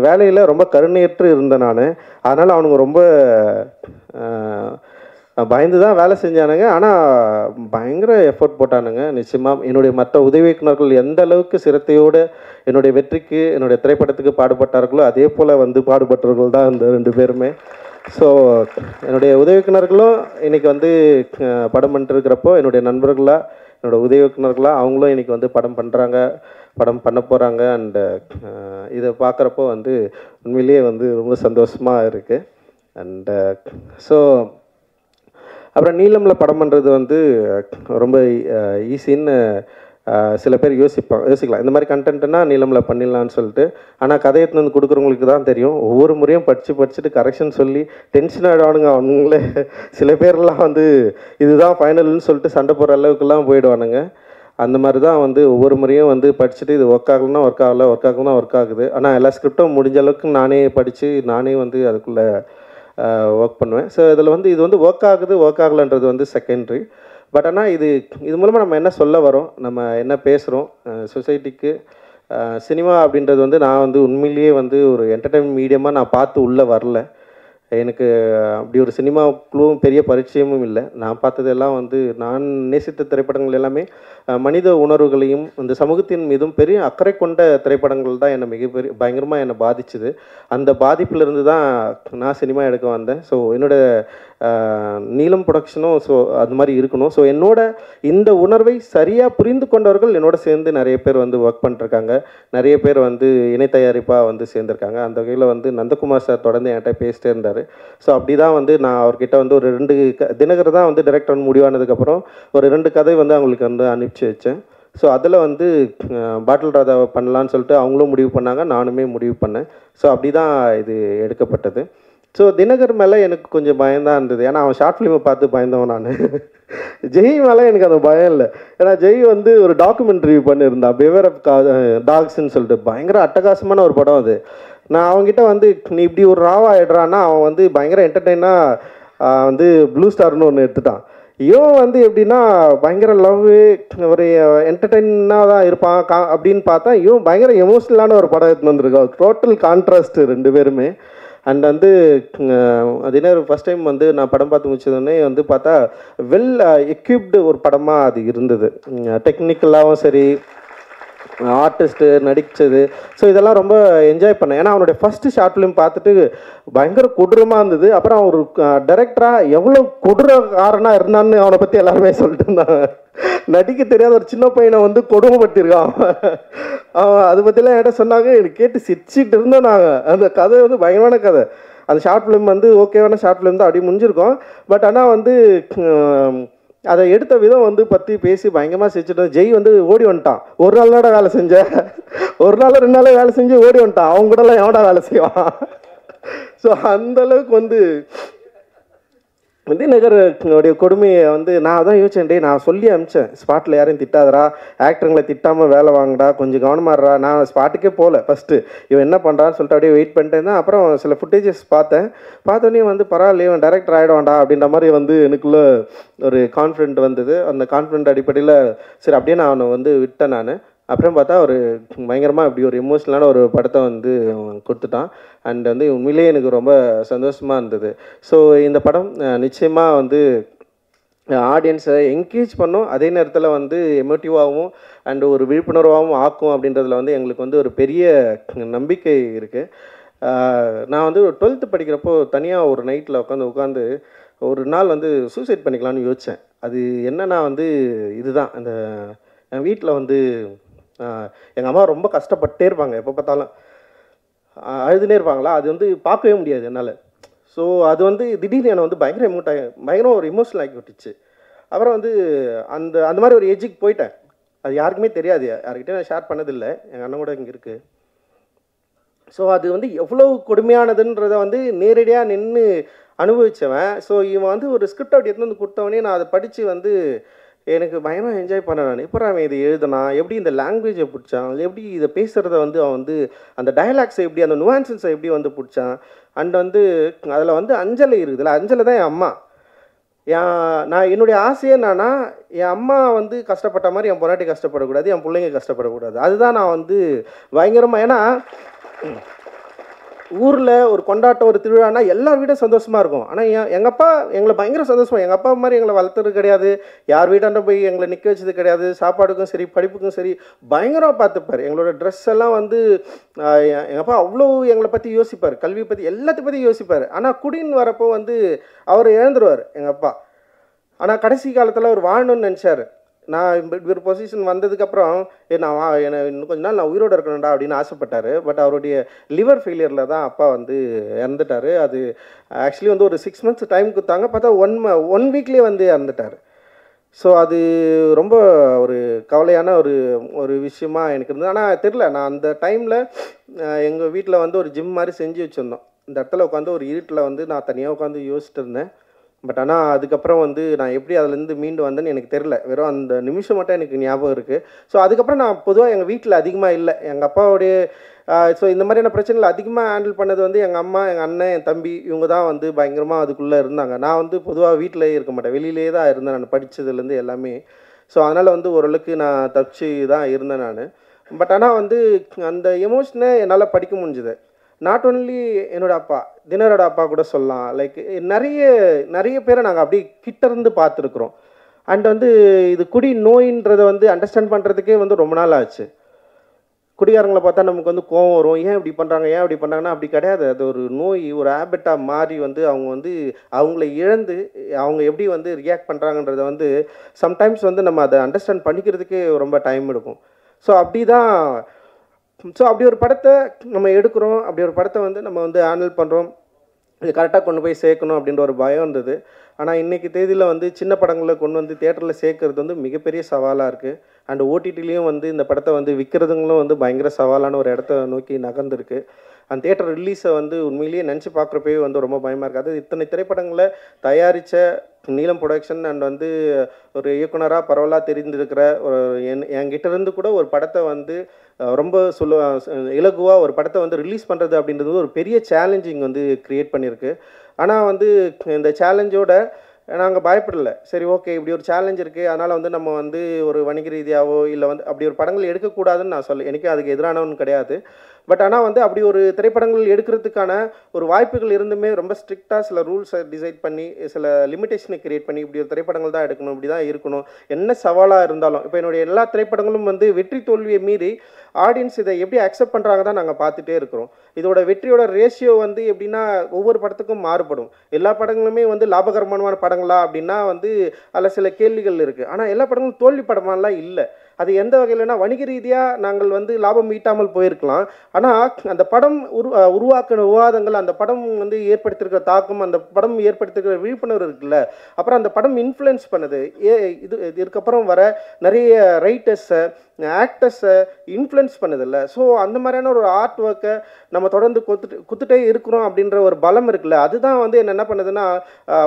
வேலையில் ரொம்ப கருணையற்று இருந்தேன் நான். அதனால் அவனுங்க ரொம்ப பயந்து தான் வேலை செஞ்சானுங்க. ஆனால் பயங்கர எஃபர்ட் போட்டானுங்க. நிச்சயமாக என்னுடைய மற்ற உதவி இயக்குநர்கள் எந்த அளவுக்கு சிரத்தையோடு என்னுடைய வெற்றிக்கு, என்னுடைய திரைப்படத்துக்கு பாடுபட்டார்களோ அதே போல் வந்து பாடுபட்டவர்கள் தான் இந்த 2 பேருமே. ஸோ என்னுடைய உதவி இயக்குநர்களும் இன்றைக்கி வந்து படம் பண்ணிட்டு இருக்கிறப்போ என்னுடைய நண்பர்களாக, என்னோடய உதவி இயக்குநர்களாக அவங்களும் இன்றைக்கி வந்து படம் பண்ணுறாங்க, படம் பண்ண போகிறாங்க. அண்டு இதை பார்க்குறப்போ வந்து உண்மையிலேயே வந்து ரொம்ப சந்தோஷமாக இருக்குது. அண்டு ஸோ அப்புறம் நீலமில் படம் பண்ணுறது வந்து ரொம்ப ஈஸின்னு சில பேர் யோசிக்கலாம், இந்த மாதிரி கண்டென்ட்னா நீலமில் பண்ணிடலான்னு சொல்லிட்டு. ஆனால் கதையை வந்து கொடுக்குறவங்களுக்கு தான் தெரியும். ஒவ்வொரு முறையும் படிச்சுட்டு கரெக்ஷன் சொல்லி டென்ஷன் ஆகிடுவானுங்க அவங்களே. சில பேர்லாம் வந்து இதுதான் ஃபைனல்னு சொல்லிட்டு சண்டை போடுற அளவுக்குலாம் போயிடுவானுங்க. அந்த மாதிரி தான் வந்து ஒவ்வொரு முறையும் வந்து படிச்சுட்டு இது ஒர்க் ஆகலைன்னா ஒர்க் ஆகலை, ஒர்க் ஆகுனா ஒர்க் ஆகுது. ஆனால் எல்லா ஸ்கிரிப்டும் முடிஞ்ச அளவுக்கு நானே படித்து நானே வந்து அதுக்குள்ளே ஒர்க் பண்ணுவேன். ஸோ இதில் வந்து இது வந்து ஒர்க் ஆகலைன்றது வந்து செகண்டரி. பட் ஆனால் இது மூலமாக நம்ம என்ன சொல்ல வரோம், நம்ம என்ன பேசுகிறோம் சொசைட்டிக்கு. சினிமா அப்படின்றது வந்து நான் வந்து உண்மையிலேயே வந்து ஒரு என்டர்டைன்மெண்ட் மீடியமாக நான் பார்த்து உள்ளே வரல. எனக்கு அப்படி ஒரு சினிமாவுக்குள்ளும் பெரிய பரிச்சயமும் இல்லை. நான் பார்த்ததெல்லாம் வந்து நான் நேசித்த திரைப்படங்கள் எல்லாமே மனித உணர்வுகளையும் இந்த சமூகத்தின் மீதும் பெரிய அக்கறை கொண்ட திரைப்படங்கள் தான் என்னை பயங்கரமாக என்னை பாதிச்சுது. அந்த பாதிப்பிலிருந்து தான் நான் சினிமா எடுக்க வந்தேன். ஸோ என்னோடய நீலம் ப்ரொடக்ஷனும் ஸோ அது மாதிரி இருக்கணும். ஸோ என்னோட இந்த உணர்வை சரியாக புரிந்து கொண்டவர்கள் என்னோட சேர்ந்து நிறைய பேர் வந்து ஒர்க் பண்ணிருக்காங்க, நிறைய பேர் வந்து இணை தயாரிப்பாக வந்து சேர்ந்துருக்காங்க. அந்த வகையில் வந்து நந்தகுமார் சார் தொடர்ந்து என்கிட்ட பேசிட்டே இருந்தார். ஸோ அப்படி தான் வந்து நான் அவர்கிட்ட வந்து ஒரு 2 தினகர் தான் வந்து டைரக்டர் முடிவானதுக்கப்புறம் ஒரு 2 கதை வந்து அவங்களுக்கு வந்து அனுப்பிச்சி வச்சேன். ஸோ அதில் வந்து பாட்டில் ராதாவை பண்ணலான்னு சொல்லிட்டு அவங்களும் முடிவு பண்ணாங்க, நானுமே முடிவு பண்ணேன். ஸோ அப்படி தான் இது எடுக்கப்பட்டது. ஸோ தினகர் மேலே எனக்கு கொஞ்சம் பயம்தான் இருந்தது, ஏன்னா அவன் ஷார்ட் ஃபிலிமை பார்த்து பயந்தவன் நான். ஜெய் மேலே எனக்கு அந்த பயம் இல்லை, ஏன்னா ஜெய் வந்து ஒரு டாக்குமெண்ட்ரி பண்ணியிருந்தான், பிவேர் ஆஃப் டாக்ஸ்ன்னு சொல்லிட்டு பயங்கர அட்டகாசமான ஒரு படம் அது. நான் அவங்ககிட்ட வந்து நீ இப்படி ஒரு ராவா ஆகிடுறான்னா அவன் வந்து பயங்கர என்டர்டெயினாக வந்து ப்ளூ ஸ்டார்னு ஒன்று எடுத்துட்டான். இவன் வந்து எப்படின்னா பயங்கர லவ், ஒரு என்டர்டெயினாக தான் இருப்பான் அப்படின்னு பார்த்தா இவன் பயங்கர எமோஷ்னலான ஒரு படம் எடுத்துன்னு வந்திருக்கான். டோட்டல் கான்ட்ராஸ்ட் 2 பேருமே. அண்ட் வந்து அதே ஃபஸ்ட் டைம் வந்து நான் படம் பார்த்து முடிச்சதுன்னே வந்து பார்த்தா வெல் எக்யூப்டு ஒரு படமாக அது இருந்தது. டெக்னிக்கலாகவும் சரி, ஆர்டிஸ்ட்டு நடித்தது, ஸோ இதெல்லாம் ரொம்ப என்ஜாய் பண்ணேன். ஏன்னா அவனுடைய ஃபஸ்ட்டு ஷார்ட் ஃபிலிம் பார்த்துட்டு பயங்கர கொடூரமாக இருந்தது. அப்புறம் ஒரு டைரக்டராக எவ்வளோ கொடூரக்காரனாக இருந்தான்னு அவனை பற்றி எல்லாருமே சொல்லிட்டு இருந்தாங்க. நடிக்க தெரியாத ஒரு சின்ன பையனை வந்து கொடுமைப்படுத்தியிருக்கான் அவன். அதை பற்றிலாம் என்கிட்ட சொன்னாங்க. எனக்கு கேட்டு சிரிச்சிட்டு இருந்தோம் நாங்கள். அந்த கதை வந்து பயங்கரமான கதை. அந்த ஷார்ட் ஃபிலிம் வந்து ஓகேவான ஷார்ட் ஃபிலிம் தான், அப்படி முடிஞ்சிருக்கோம். பட் ஆனால் வந்து அதை எடுத்த விதம் வந்து பற்றி பேசி பயங்கரமாக சிரிச்சிட்டோம். ஜெய் வந்து ஓடி வந்துட்டான். ஒரு நாள் தானே வேலை செஞ்சேன், ஒரு நாள் 2 நாளே வேலை செஞ்சு ஓடி வந்துட்டான். அவங்க கூடலாம் எவடா வேலை செய்வான். ஸோ அந்தளவுக்கு வந்து விதிநகருடைய கொடுமையை வந்து நான் தான் யோசிச்சேன். டே நான் சொல்லி அனுப்பிச்சேன், ஸ்பாட்டில் யாரையும் திட்டாதரா, ஆக்டருங்களை திட்டாமல் வேலை வாங்கடா, கொஞ்சம் கவனமாடுறா. நான் ஸ்பாட்டுக்கே போகல ஃபஸ்ட்டு, இவன் என்ன பண்ணுறான்னு சொல்லிட்டு அப்படியே வெயிட் பண்ணிட்டேன் தான். அப்புறம் சில ஃபுட்டேஜஸ் பார்த்தோன்னே வந்து பரவாயில்ல இவன் டைரக்டர் ஆகிடுவான்டா அப்படின்ற மாதிரி வந்து எனக்குள்ளே ஒரு கான்ஃபிடென்ட் வந்தது. அந்த கான்ஃபிடென்ட் அடிப்படையில் சரி அப்படியே நான் அவனை வந்து விட்டேன் நான். அப்புறம் பார்த்தா ஒரு பயங்கரமாக இப்படி ஒரு எமோஷ்னலான ஒரு படத்தை வந்து கொடுத்துட்டான். அண்ட் வந்து உண்மையிலேயே எனக்கு ரொம்ப சந்தோஷமாக இருந்தது. ஸோ இந்த படம் நிச்சயமாக வந்து ஆடியன்ஸை என்கேஜ் பண்ணும், அதே நேரத்தில் வந்து எமோட்டிவாகவும் அண்ட் ஒரு விழிப்புணர்வாகவும் ஆக்கும் அப்படின்றதுல வந்து எங்களுக்கு வந்து ஒரு பெரிய நம்பிக்கை இருக்குது. நான் வந்து 12th படிக்கிறப்போ தனியாக ஒரு நைட்டில் உட்காந்து ஒரு நாள் வந்து சூசைட் பண்ணிக்கலான்னு யோசித்தேன். அது என்னன்னா வந்து இதுதான், அந்த என் வீட்டில் வந்து எங்கள் அம்மா ரொம்ப கஷ்டப்பட்டே இருப்பாங்க, எப்போ பார்த்தாலும் அழுதுனே இருப்பாங்களா, அது வந்து பார்க்கவே முடியாது என்னால். ஸோ அது வந்து திடீர்னு என்னை வந்து பயங்கரமாக ஒரு எமோஷனல் ஆக்கி விட்டுச்சு. அப்புறம் வந்து அந்த மாதிரி ஒரு ஏஜுக்கு போயிட்டேன். அது யாருக்குமே தெரியாது, யார்கிட்டயும் நான் ஷேர் பண்ணதில்லை, எங்கள் அண்ணன் கூட இங்கே இருக்குது. ஸோ அது வந்து எவ்வளோ கொடுமையானதுன்றதை வந்து நேரடியாக நின்று அனுபவித்தவன். ஸோ இவன் வந்து ஒரு ஸ்கிரிப்ட் அப்படி எடுத்து வந்து கொடுத்தவனே நான் அதை படித்து வந்து எனக்கு பயங்கரமாக என்ஜாய் பண்ணேன். நான் எப்படி அவன் இதை எழுதுனான், எப்படி இந்த லாங்குவேஜை பிடிச்சான், எப்படி இதை பேசுகிறத வந்து அவன் வந்து அந்த டயலாக்ஸை எப்படி, அந்த நுவான்சன்ஸை எப்படி வந்து பிடிச்சான். அண்ட் வந்து அதில் வந்து அஞ்சலை இருக்குதுல்ல, அஞ்சலை தான் என் அம்மா. நான் என்னுடைய ஆசையே என்னன்னா, என் அம்மா வந்து கஷ்டப்பட்ட மாதிரி என் பொண்டாட்டி கஷ்டப்படக்கூடாது, என் பிள்ளைங்க கஷ்டப்படக்கூடாது. அதுதான் நான் வந்து பயங்கரமாக, ஏன்னா ஊரில் ஒரு கொண்டாட்டம், ஒரு திருவிழானா எல்லார் வீடும் சந்தோஷமாக இருக்கும். ஆனால் எங்கள் அப்பா எங்களை பயங்கர சந்தோஷமாக, எங்கள் அப்பா மாதிரி எங்களை வளர்த்துறது கிடையாது, யார் வீட்டாண்ட போய் எங்களை நிற்க வச்சது கிடையாது. சாப்பாடுக்கும் சரி படிப்புக்கும் சரி பயங்கரமாக பார்த்துப்பார். எங்களோட ட்ரெஸ் எல்லாம் வந்து எங்கள் அப்பா அவ்வளோ எங்களை பற்றி யோசிப்பார், கல்வியை பற்றி எல்லாத்தையும் பற்றி யோசிப்பார். ஆனால் குடின்னு வரப்போ வந்து அவர் இழந்துருவார் எங்கள் அப்பா. ஆனால் கடைசி காலத்தில் அவர் வாழணும்னு நினச்சார். நான் ஒரு பொசிஷன் வந்ததுக்கப்புறம் நான் இன்னும் கொஞ்ச நாள் நான் உயிரோடு இருக்கணும்டா அப்படின்னு ஆசைப்பட்டார். பட் அவருடைய லிவர் ஃபெயிலியரில் தான் அப்பா வந்து இறந்துட்டார். அது ஆக்சுவலி வந்து ஒரு 6 months டைம் கொடுத்தாங்க, பார்த்தா 1 வீக்லேயே வந்து இறந்துட்டார். ஸோ அது ரொம்ப ஒரு கவலையான ஒரு விஷயமா எனக்கு இருந்தது. ஆனால் தெரில, நான் அந்த டைமில் எங்கள் வீட்டில் வந்து ஒரு ஜிம் மாதிரி செஞ்சு வச்சுருந்தோம். இந்த இடத்துல உட்காந்து ஒரு இருட்டில் வந்து நான் தனியாக உட்காந்து யோசிச்சுட்டு இருந்தேன். பட் ஆனால் அதுக்கப்புறம் வந்து நான் எப்படி அதுலேருந்து மீண்டு வந்தேன்னு எனக்கு தெரில, வெறும் அந்த நிமிஷம் மட்டும் எனக்கு ஞாபகம் இருக்குது. ஸோ அதுக்கப்புறம் நான் பொதுவாக எங்கள் வீட்டில் அதிகமாக இல்லை, எங்கள் அப்பாவுடைய ஸோ இந்த மாதிரியான பிரச்சனைகள் அதிகமாக ஹேண்டில் பண்ணது வந்து எங்கள் அம்மா, எங்கள் அண்ணன், என் தம்பி, இவங்க தான் வந்து பயங்கரமாக அதுக்குள்ளே இருந்தாங்க. நான் வந்து பொதுவாக வீட்டிலே இருக்க மாட்டேன், வெளியிலே தான் இருந்தேன் நான் படித்ததுலேருந்து எல்லாமே. ஸோ அதனால் வந்து ஓரளவுக்கு நான் தப்பிச்சு தான் இருந்தேன் நான். பட் ஆனால் வந்து அந்த எமோஷனை என்னால் படிக்க முடிஞ்சுது. நாட் ஓன்லி என்னோடய அப்பா, தினரோட அப்பா கூட சொல்லலாம். லைக் நிறைய பேரை நாங்கள் அப்படி கிட்டேருந்து பார்த்துருக்குறோம். அண்ட் வந்து இது குடி நோயின்றதை வந்து அண்டர்ஸ்டாண்ட் பண்ணுறதுக்கே வந்து ரொம்ப நாள் ஆச்சு. குடிகாரங்களை பார்த்தா நமக்கு வந்து கோவம் வரும், ஏன் இப்படி பண்ணுறாங்கன்னா அப்படி கிடையாது. அது ஒரு நோய், ஒரு ஹேபிட்டாக மாறி வந்து அவங்க வந்து அவங்கள இழந்து அவங்க எப்படி வந்து ரியாக்ட் பண்ணுறாங்கன்றத வந்து சம்டைம்ஸ் வந்து நம்ம அதை அண்டர்ஸ்டாண்ட் பண்ணிக்கிறதுக்கே ரொம்ப டைம் எடுக்கும். ஸோ அப்படி ஒரு படத்தை நம்ம எடுக்கிறோம், அப்படி ஒரு படத்தை வந்து நம்ம வந்து ஹேண்டில் பண்ணுறோம், இது கரெக்டாக கொண்டு போய் சேர்க்கணும் அப்படின்ற ஒரு பயம் இருந்தது. ஆனால் இன்றைக்கி தேதியில் வந்து சின்ன படங்களை கொண்டு வந்து தியேட்டரில் சேர்க்கறது வந்து மிகப்பெரிய சவாலாக இருக்குது. அண்ட் ஓடிடிலையும் வந்து இந்த படத்தை வந்து விற்கிறதுங்களும் வந்து பயங்கர சவாலான ஒரு இடத்த நோக்கி நகர்ந்துருக்கு. அந்த தியேட்டர் ரிலீஸை வந்து உண்மையிலேயே நினச்சி பார்க்குறப்பவே வந்து ரொம்ப பயமாக இருக்குது. அது இத்தனை திரைப்படங்களை தயாரித்த நீலம் ப்ரொடக்ஷன் அண்ட் வந்து ஒரு இயக்குனராக பரவலாக தெரிந்திருக்கிற ஒரு என்கிட்ட இருந்து கூட ஒரு படத்தை வந்து ரொம்ப இலகுவாக ஒரு படத்தை வந்து ரிலீஸ் பண்ணுறது அப்படின்றது ஒரு பெரிய சேலஞ்சிங் வந்து க்ரியேட் பண்ணியிருக்கு. ஆனால் வந்து இந்த சேலஞ்சோட நாங்கள் பயப்படலை. சரி ஓகே, இப்படி ஒரு சேலஞ்ச் இருக்குது, அதனால் வந்து நம்ம வந்து ஒரு வணிக ரீதியாகவோ இல்லை வந்து அப்படி ஒரு படங்கள் எடுக்கக்கூடாதுன்னு நான் எனக்கே அதுக்கு எதிரானவன்னு கிடையாது. பட் ஆனால் வந்து அப்படி ஒரு திரைப்படங்கள் எடுக்கிறதுக்கான ஒரு வாய்ப்புகள் இருந்துமே ரொம்ப ஸ்ட்ரிக்டாக சில ரூல்ஸை டிசைட் பண்ணி சில லிமிடேஷனை கிரியேட் பண்ணி இப்படி ஒரு திரைப்படங்கள் தான் எடுக்கணும், இப்படி தான் இருக்கணும், என்ன சவாலாக இருந்தாலும். இப்போ என்னுடைய எல்லா திரைப்படங்களும் வந்து வெற்றி தோல்வியை மீறி ஆடியன்ஸ் இதை எப்படி அக்செப்ட் பண்ணுறாங்க தான் நாங்கள் பார்த்துட்டே இருக்கிறோம். இதோட வெற்றியோட ரேஷியோ வந்து எப்படின்னா ஒவ்வொரு படத்துக்கும் மாறுபடும். எல்லா படங்களுமே வந்து லாபகரமான படங்களா அப்படின்னா வந்து அதில் சில கேள்விகள் இருக்குது. ஆனால் எல்லா படங்களும் தோல்வி படமாலாம் இல்லை. அது எந்த வகையிலனா வணிக ரீதியாக நாங்கள் வந்து லாபம் ஈட்டாமல் போயிருக்கலாம். ஆனால் அந்த படம் உருவாக்கின விவாதங்கள், அந்த படம் வந்து ஏற்படுத்தியிருக்கிற தாக்கம், அந்த படம் ஏற்படுத்தியிருக்கிற விழிப்புணர்வு இருக்குல்ல, அப்புறம் அந்த படம் இன்ஃப்ளூயன்ஸ் பண்ணுது. இதுக்கப்புறம் வர நிறைய ரைட்டர்ஸை ஆக்டர்ஸை இன்ஃப்ளூயன்ஸ் பண்ணுதில்ல. ஸோ அந்த மாதிரியான ஒரு ஆர்ட் ஒர்க்கை நம்ம தொடர்ந்து குத்துட்டே இருக்கிறோம் அப்படின்ற ஒரு பலம் இருக்குல்ல, அதுதான் வந்து என்ன பண்ணுதுன்னா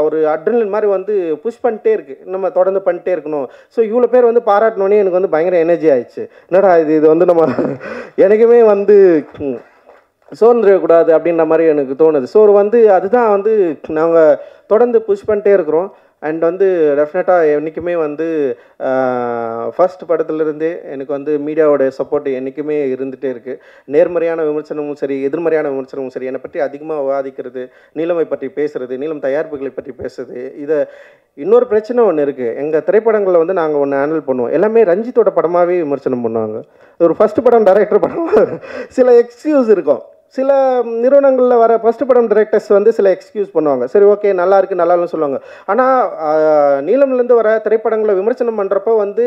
ஒரு அட்ரினலின் மாதிரி வந்து புஷ் பண்ணிட்டே இருக்குது, நம்ம தொடர்ந்து பண்ணிட்டே இருக்கணும். ஸோ இவ்வளோ பேர் வந்து பாராட்டினோன்னே எனக்கு வந்து பயங்கர எனர்ஜி ஆயிடுச்சு. என்னடா இது வந்து நம்ம எனக்குமே வந்து சோர்ந்துடக்கூடாது அப்படின்ற மாதிரி எனக்கு தோணுது. ஸோ வந்து அதுதான் வந்து நாங்கள் தொடர்ந்து புஷ் பண்ணிட்டே இருக்கிறோம். அண்ட் வந்து டெஃபினட்டாக என்றைக்குமே வந்து ஃபர்ஸ்ட் படத்துலேருந்தே எனக்கு வந்து மீடியாவோட சப்போர்ட் என்றைக்குமே இருந்துகிட்டே இருக்குது. நேர்மறையான விமர்சனமும் சரி, எதிர்மறையான விமர்சனமும் சரி, என்னை பற்றி அதிகமாக விவாதிக்கிறது, நீலமை பற்றி பேசுகிறது, நீலம் தயாரிப்புகளை பற்றி பேசுறது. இதை இன்னொரு பிரச்சனை ஒன்று இருக்குது. எங்கள் திரைப்படங்களில் வந்து நாங்கள் ஒன்று ஹேண்டில் பண்ணுவோம், எல்லாமே ரஞ்சித்தோட படமாகவே விமர்சனம் பண்ணுவாங்க. ஒரு ஃபஸ்ட்டு படம் டைரக்டர் படம் சில எக்ஸ்கியூஸ் இருக்கும். சில நிறுவனங்களில் வர ஃபஸ்ட்டு படம் டைரக்டர்ஸ் வந்து சில எக்ஸ்கியூஸ் பண்ணுவாங்க, சரி ஓகே நல்லா இருக்குது நல்லா இல்லைன்னு சொல்லுவாங்க. ஆனால் நீலம்லேருந்து வர திரைப்படங்களை விமர்சனம் பண்ணுறப்போ வந்து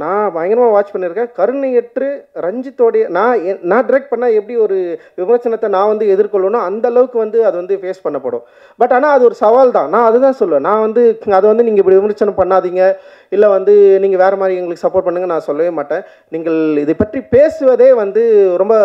நான் பயங்கரமாக வாட்ச் பண்ணியிருக்கேன். கருணையற்று ரஞ்சித்தோடைய நான் டைரக்ட் பண்ணால் எப்படி ஒரு விமர்சனத்தை நான் வந்து எதிர்கொள்ளணும் அந்த அளவுக்கு வந்து அது வந்து ஃபேஸ் பண்ணப்படும். பட் ஆனால் அது ஒரு சவால் தான். நான் அதுதான் சொல்லுவேன். நான் வந்து அதை வந்து நீங்கள் இப்படி விமர்சனம் பண்ணாதீங்க, இல்லை வந்து நீங்கள் வேறு மாதிரி எங்களுக்கு சப்போர்ட் பண்ணுங்கள் நான் சொல்லவே மாட்டேன். நீங்கள் இதை பற்றி பேசுவதே வந்து ரொம்ப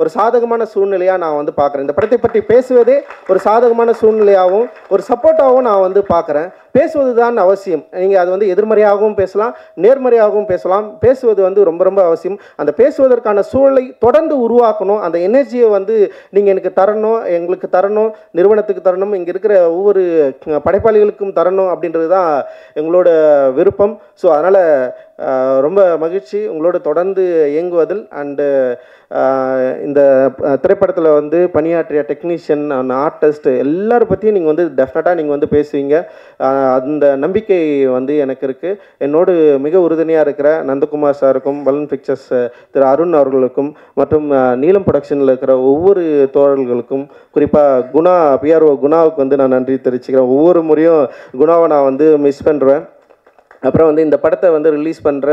ஒரு சாதகமான சூழ்நிலையாக நான் வந்து பார்க்குறேன். இந்த படத்தை பற்றி பேசுவதே ஒரு சாதகமான சூழ்நிலையாகவும் ஒரு சப்போர்ட்டாகவும் நான் வந்து பார்க்குறேன். பேசுவது தான் அவசியம். நீங்கள் அது வந்து எதிர்மறையாகவும் பேசலாம், நேர்மறையாகவும் பேசலாம். பேசுவது வந்து ரொம்ப ரொம்ப அவசியம். அந்த பேசுவதற்கான சூழலை தொடர்ந்து உருவாக்கணும். அந்த எனர்ஜியை வந்து நீங்கள் எனக்கு தரணும், எங்களுக்கு தரணும், நிறுவனத்துக்கு தரணும், இங்கே இருக்கிற ஒவ்வொரு படைப்பாளிகளுக்கும் தரணும் அப்படின்றது தான் எங்களோட விருப்பம். ஸோ அதனால் ரொம்ப மகிழ்ச்சி உங்களோட தொடர்ந்து இயங்குவதில். அண்டு இந்த திரைப்படத்தில் வந்து பணியாற்றிய டெக்னீஷியன், ஆர்டிஸ்ட் எல்லாரும் பற்றியும் நீங்கள் வந்து டெஃபினட்டாக நீங்கள் வந்து பேசுவீங்க. அந்த நம்பிக்கை வந்து எனக்கு இருக்குது. என்னோடு மிக உறுதுணையாக இருக்கிற நந்தகுமார் சாருக்கும், பலன் பிக்சர்ஸ் திரு அருண் அவர்களுக்கும், மற்றும் நீலம் ப்ரொடக்ஷனில் இருக்கிற ஒவ்வொரு தோழர்களுக்கும், குறிப்பாக குணா பிஆர்ஓ குணாவுக்கு வந்து நான் நன்றி தெரிவிச்சுக்கிறேன். ஒவ்வொரு முறையும் குணாவை நான் வந்து மிஸ் பண்ணுறேன். அப்புறம் வந்து இந்த படத்தை வந்து ரிலீஸ் பண்ணுற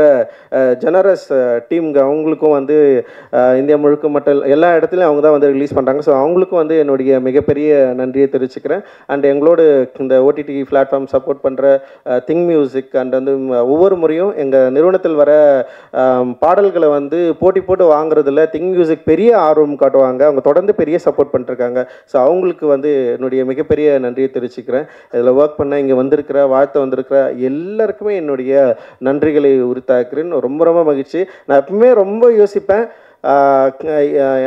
ஜெனரஸ் டீமுங்க அவங்களுக்கும் வந்து இந்தியா முழுக்க மட்டும் எல்லா இடத்துலையும் அவங்க தான் வந்து ரிலீஸ் பண்ணுறாங்க. ஸோ அவங்களுக்கும் வந்து என்னுடைய மிகப்பெரிய நன்றியை தெரிவிச்சுக்கிறேன். அண்ட் எங்களோட இந்த ஓடிடி பிளாட்ஃபார்ம் சப்போர்ட் பண்ணுற திங் மியூசிக் அண்ட் வந்து ஒவ்வொரு முறையும் எங்கள் நிறுவனத்தில் வர பாடல்களை வந்து போட்டி போட்டு வாங்குறதுல திங் மியூசிக் பெரிய ஆர்வம் காட்டுவாங்க. அவங்க தொடர்ந்து பெரிய சப்போர்ட் பண்ணிட்டுருக்காங்க. ஸோ அவங்களுக்கு வந்து என்னுடைய மிகப்பெரிய நன்றியை தெரிவிச்சுக்கிறேன். இதில் ஒர்க் பண்ண இங்கே வந்திருக்கிற வாழ்த்த வந்திருக்கிற எல்லாருக்குமே என்னுடைய நன்றிகளை உரித்தாக்குறேன். ரொம்ப ரொம்ப மகிழ்ச்சி. நான் எப்பவுமே ரொம்ப யோசிப்பேன்,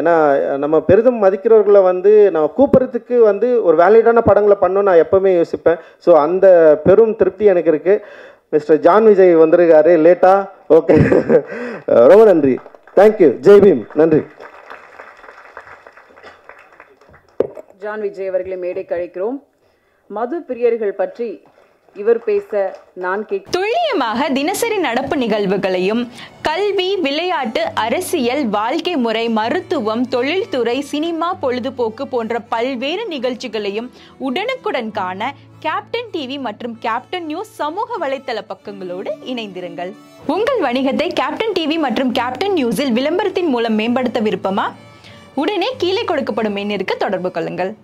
ஏன்னா நம்ம பெரிதும் மதிக்கிறவர்களை வந்து நம்ம கூப்பிட்றதுக்கு வந்து ஒரு வேலிடான படங்களை பண்ணணும்னு நான் எப்போவுமே யோசிப்பேன். ஸோ அந்த பெரும் திருப்தி எனக்கு இருக்குது. மிஸ்டர் ஜான் விஜய் வந்திருக்காரு லேட்டா. ஓகே, ரொம்ப நன்றி. தேங்க்யூ. ஜெய் பீம். நன்றி. ஜான் விஜய் அவர்களை மேடைக்கு அழைக்கிறோம். மது பிரியர்கள் பற்றி இவர் பேச நான் துல்லியமாக தினசரி நடப்பு நிகழ்வுகளையும் கல்வி, விளையாட்டு, அரசியல், வாழ்க்கை முறை, மருத்துவம், தொழில்துறை, சினிமா, பொழுதுபோக்கு போன்ற பல்வேறு நிகழ்ச்சிகளையும் உடனுக்குடன் காண கேப்டன் டிவி மற்றும் கேப்டன் நியூஸ் சமூக வலைத்தள பக்கங்களோடு இணைந்திருங்கள். உங்கள் வணிகத்தை கேப்டன் டிவி மற்றும் கேப்டன் நியூஸில் விளம்பரத்தின் மூலம் மேம்படுத்த விருப்பமா? உடனே கீழே கொடுக்கப்படும் எண்ணிற்கு தொடர்பு கொள்ளுங்கள்.